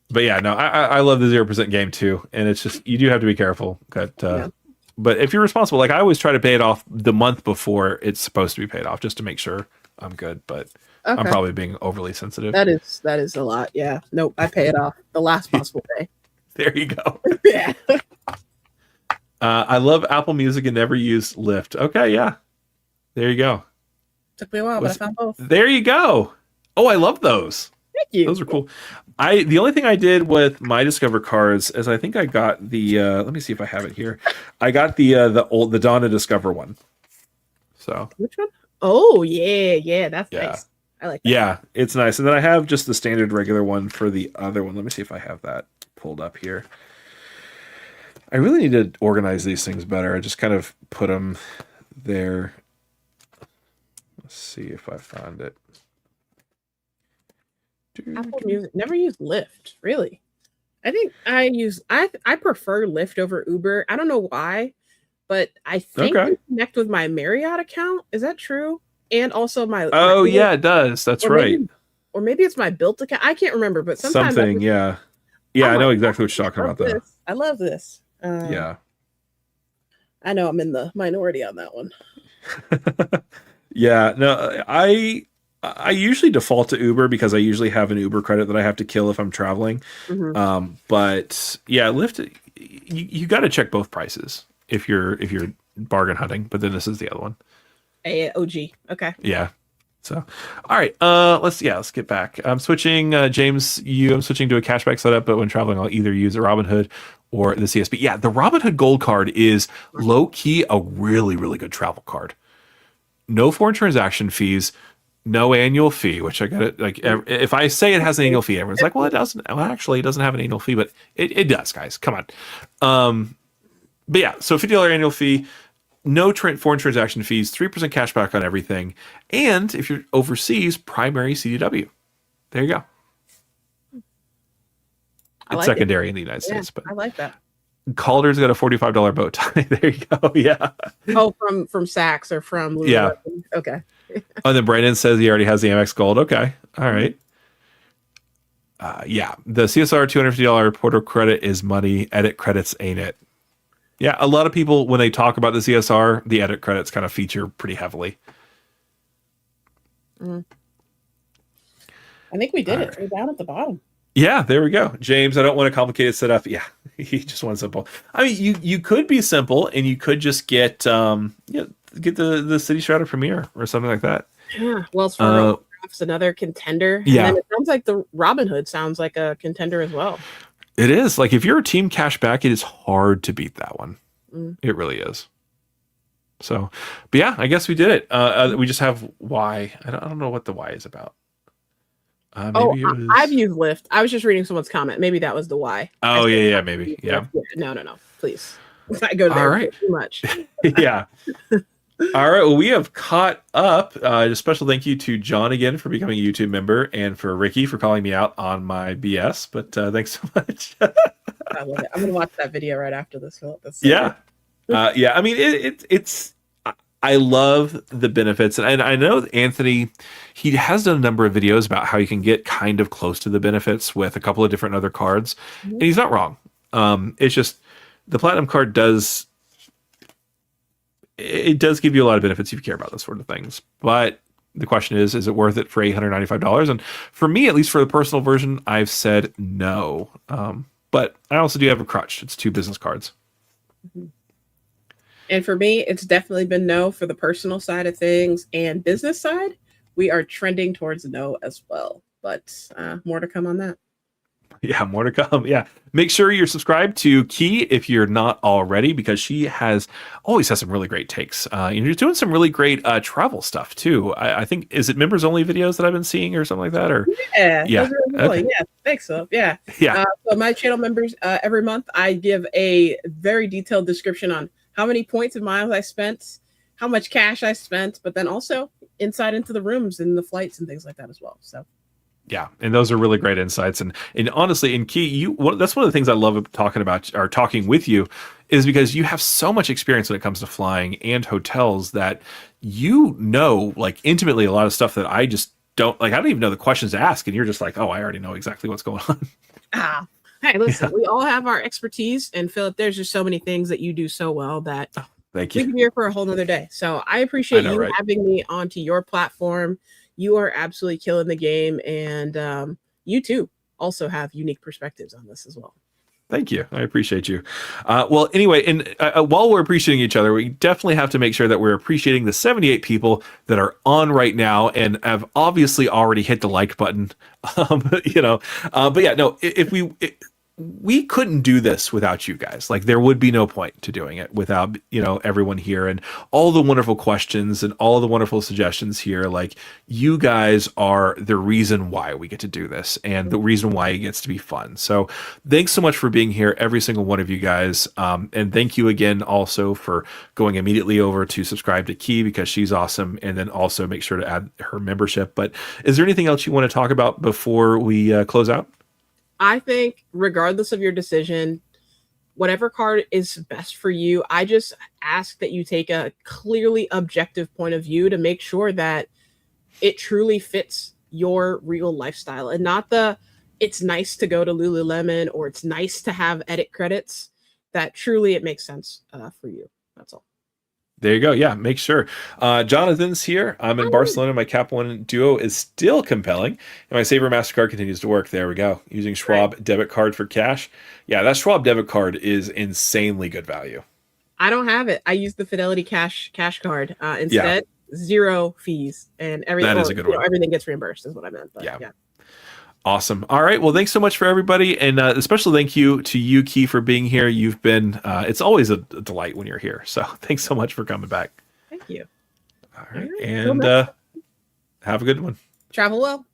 But yeah, no, I love the 0% game too, and it's just you do have to be careful. But if you're responsible, like I always try to pay it off the month before it's supposed to be paid off, just to make sure I'm good. But I'm probably being overly sensitive. That is a lot. Yeah. Nope. I pay it off the last possible day. There you go. Yeah. I love Apple Music and never use Lyft. Okay, yeah. There you go. Took me a while, but I found both. There you go. Oh, I love those. Thank you. Those are cool. The only thing I did with my Discover cards is I think I got the let me see if I have it here. I got the Donna Discover one. So which one? Oh yeah, that's nice. I like that. Yeah, it's nice. And then I have just the standard regular one for the other one. Let me see if I have that pulled up here. I really need to organize these things better. I just kind of put them there. Let's see if I found it. Apple Music. Never used Lyft, really. I think I prefer Lyft over Uber. I don't know why, but I think I connect with my Marriott account. Is that true? And also my yeah, it does. That's right. Or maybe it's my built account. I can't remember, but sometimes yeah. I know exactly what you're talking about though. I love this. Yeah. I know I'm in the minority on that one. Yeah, no, I usually default to Uber because I usually have an Uber credit that I have to kill if I'm traveling. Mm-hmm. But yeah, Lyft, you got to check both prices if you're bargain hunting. But then this is the other one. OG. Okay. Yeah. So, all right. Let's get back. I'm switching, James. I'm switching to a cashback setup, but when traveling, I'll either use a Robinhood or the CSB. Yeah, the Robinhood Gold card is low key a really, really good travel card. No foreign transaction fees, no annual fee. Which I got it. Like if I say it has an annual fee, everyone's like, "Well, it doesn't." Well, actually, it doesn't have an annual fee, but it does, guys. Come on. But yeah, so $50 annual fee. No foreign transaction fees, 3% cash back on everything. And if you're overseas, primary CDW. There you go. It's secondary in the United States. But I like that. Calder's got a $45 bow tie. There you go. Yeah. Oh, from Saks or from Lululemon. Yeah. Okay. And then Brandon says he already has the Amex Gold. Okay. All right. Yeah. The CSR $250 Porto credit is money. Edit credits ain't it. Yeah, a lot of people, when they talk about the CSR, the edit credits kind of feature pretty heavily. Mm. I think we did it. We're down at the bottom. Yeah, there we go. James, I don't want a complicated setup. Yeah, he just wants simple. I mean, you could be simple and you could just get get the City Shredder Premier or something like that. Yeah, Wells Fargo is another contender. Yeah, and then it sounds like the Robinhood sounds like a contender as well. It is. Like, if you're a team cashback, it is hard to beat that one. Mm. It really is. So, but yeah, I guess we did it. We just have Y. I don't know what the Y is about. Maybe it was... I've used Lyft. I was just reading someone's comment. Maybe that was the Y. Oh, yeah, maybe. Yeah. No. Please. I go there. All right. Too much. Yeah. All right. Well, we have caught up. A special thank you to John again for becoming a YouTube member and for Ricky for calling me out on my BS. But thanks so much. I love it. I'm going to watch that video right after this. That's so yeah. I mean, it's. I love the benefits, and I know Anthony, he has done a number of videos about how you can get kind of close to the benefits with a couple of different other cards, and he's not wrong. It's just the Platinum card does give you a lot of benefits if you care about those sort of things. But the question is it worth it for $895? And for me, at least for the personal version, I've said no. But I also do have a crutch. It's 2 business cards. Mm-hmm. And for me, it's definitely been no for the personal side of things, and business side, we are trending towards no as well. But more to come on that. Yeah, more to come. Yeah. Make sure you're subscribed to Key if you're not already, because she always has some really great takes. You're doing some really great travel stuff too. I think, is it members only videos that I've been seeing or something like that? Or yeah. Okay. Yeah. Thanks. So yeah. So my channel members, every month I give a very detailed description on how many points and miles I spent, how much cash I spent, but then also insight into the rooms and the flights and things like that as well. So. Yeah, and those are really great insights. And honestly, in Key, that's one of the things I love talking with you, is because you have so much experience when it comes to flying and hotels that like intimately a lot of stuff that I just don't like. I don't even know the questions to ask, and you're just like, oh, I already know exactly what's going on. Hey, listen, we all have our expertise, and Phillip, there's just so many things that you do so well that thank you. We can be here for a whole nother day. So I appreciate you having me onto your platform. You are absolutely killing the game, and you too also have unique perspectives on this as well. Thank you. I appreciate you. Well, anyway, and while we're appreciating each other, we definitely have to make sure that we're appreciating the 78 people that are on right now and have obviously already hit the like button. But yeah, no, if we couldn't do this without you guys. Like, there would be no point to doing it without, everyone here and all the wonderful questions and all the wonderful suggestions here. Like, you guys are the reason why we get to do this and the reason why it gets to be fun. So thanks so much for being here, every single one of you guys. And thank you again also for going immediately over to subscribe to Key, because she's awesome. And then also make sure to add her membership. But is there anything else you want to talk about before we close out? I think regardless of your decision, whatever card is best for you, I just ask that you take a clearly objective point of view to make sure that it truly fits your real lifestyle, and not it's nice to go to Lululemon or it's nice to have edit credits, that truly it makes sense for you. That's all. There you go. Yeah, make sure. Jonathan's here. I'm in Barcelona. My Cap One Duo is still compelling, and my Saver MasterCard continues to work. There we go. Using Schwab debit card for cash. Yeah, that Schwab debit card is insanely good value. I don't have it. I use the Fidelity cash card instead. Yeah. 0 fees and everything. That is a good one. Everything gets reimbursed is what I meant. But yeah. Awesome. All right. Well, thanks so much for everybody. And a special thank you to you, Key, for being here. You've been, it's always a delight when you're here. So thanks so much for coming back. Thank you. All right. And have a good one. Travel well.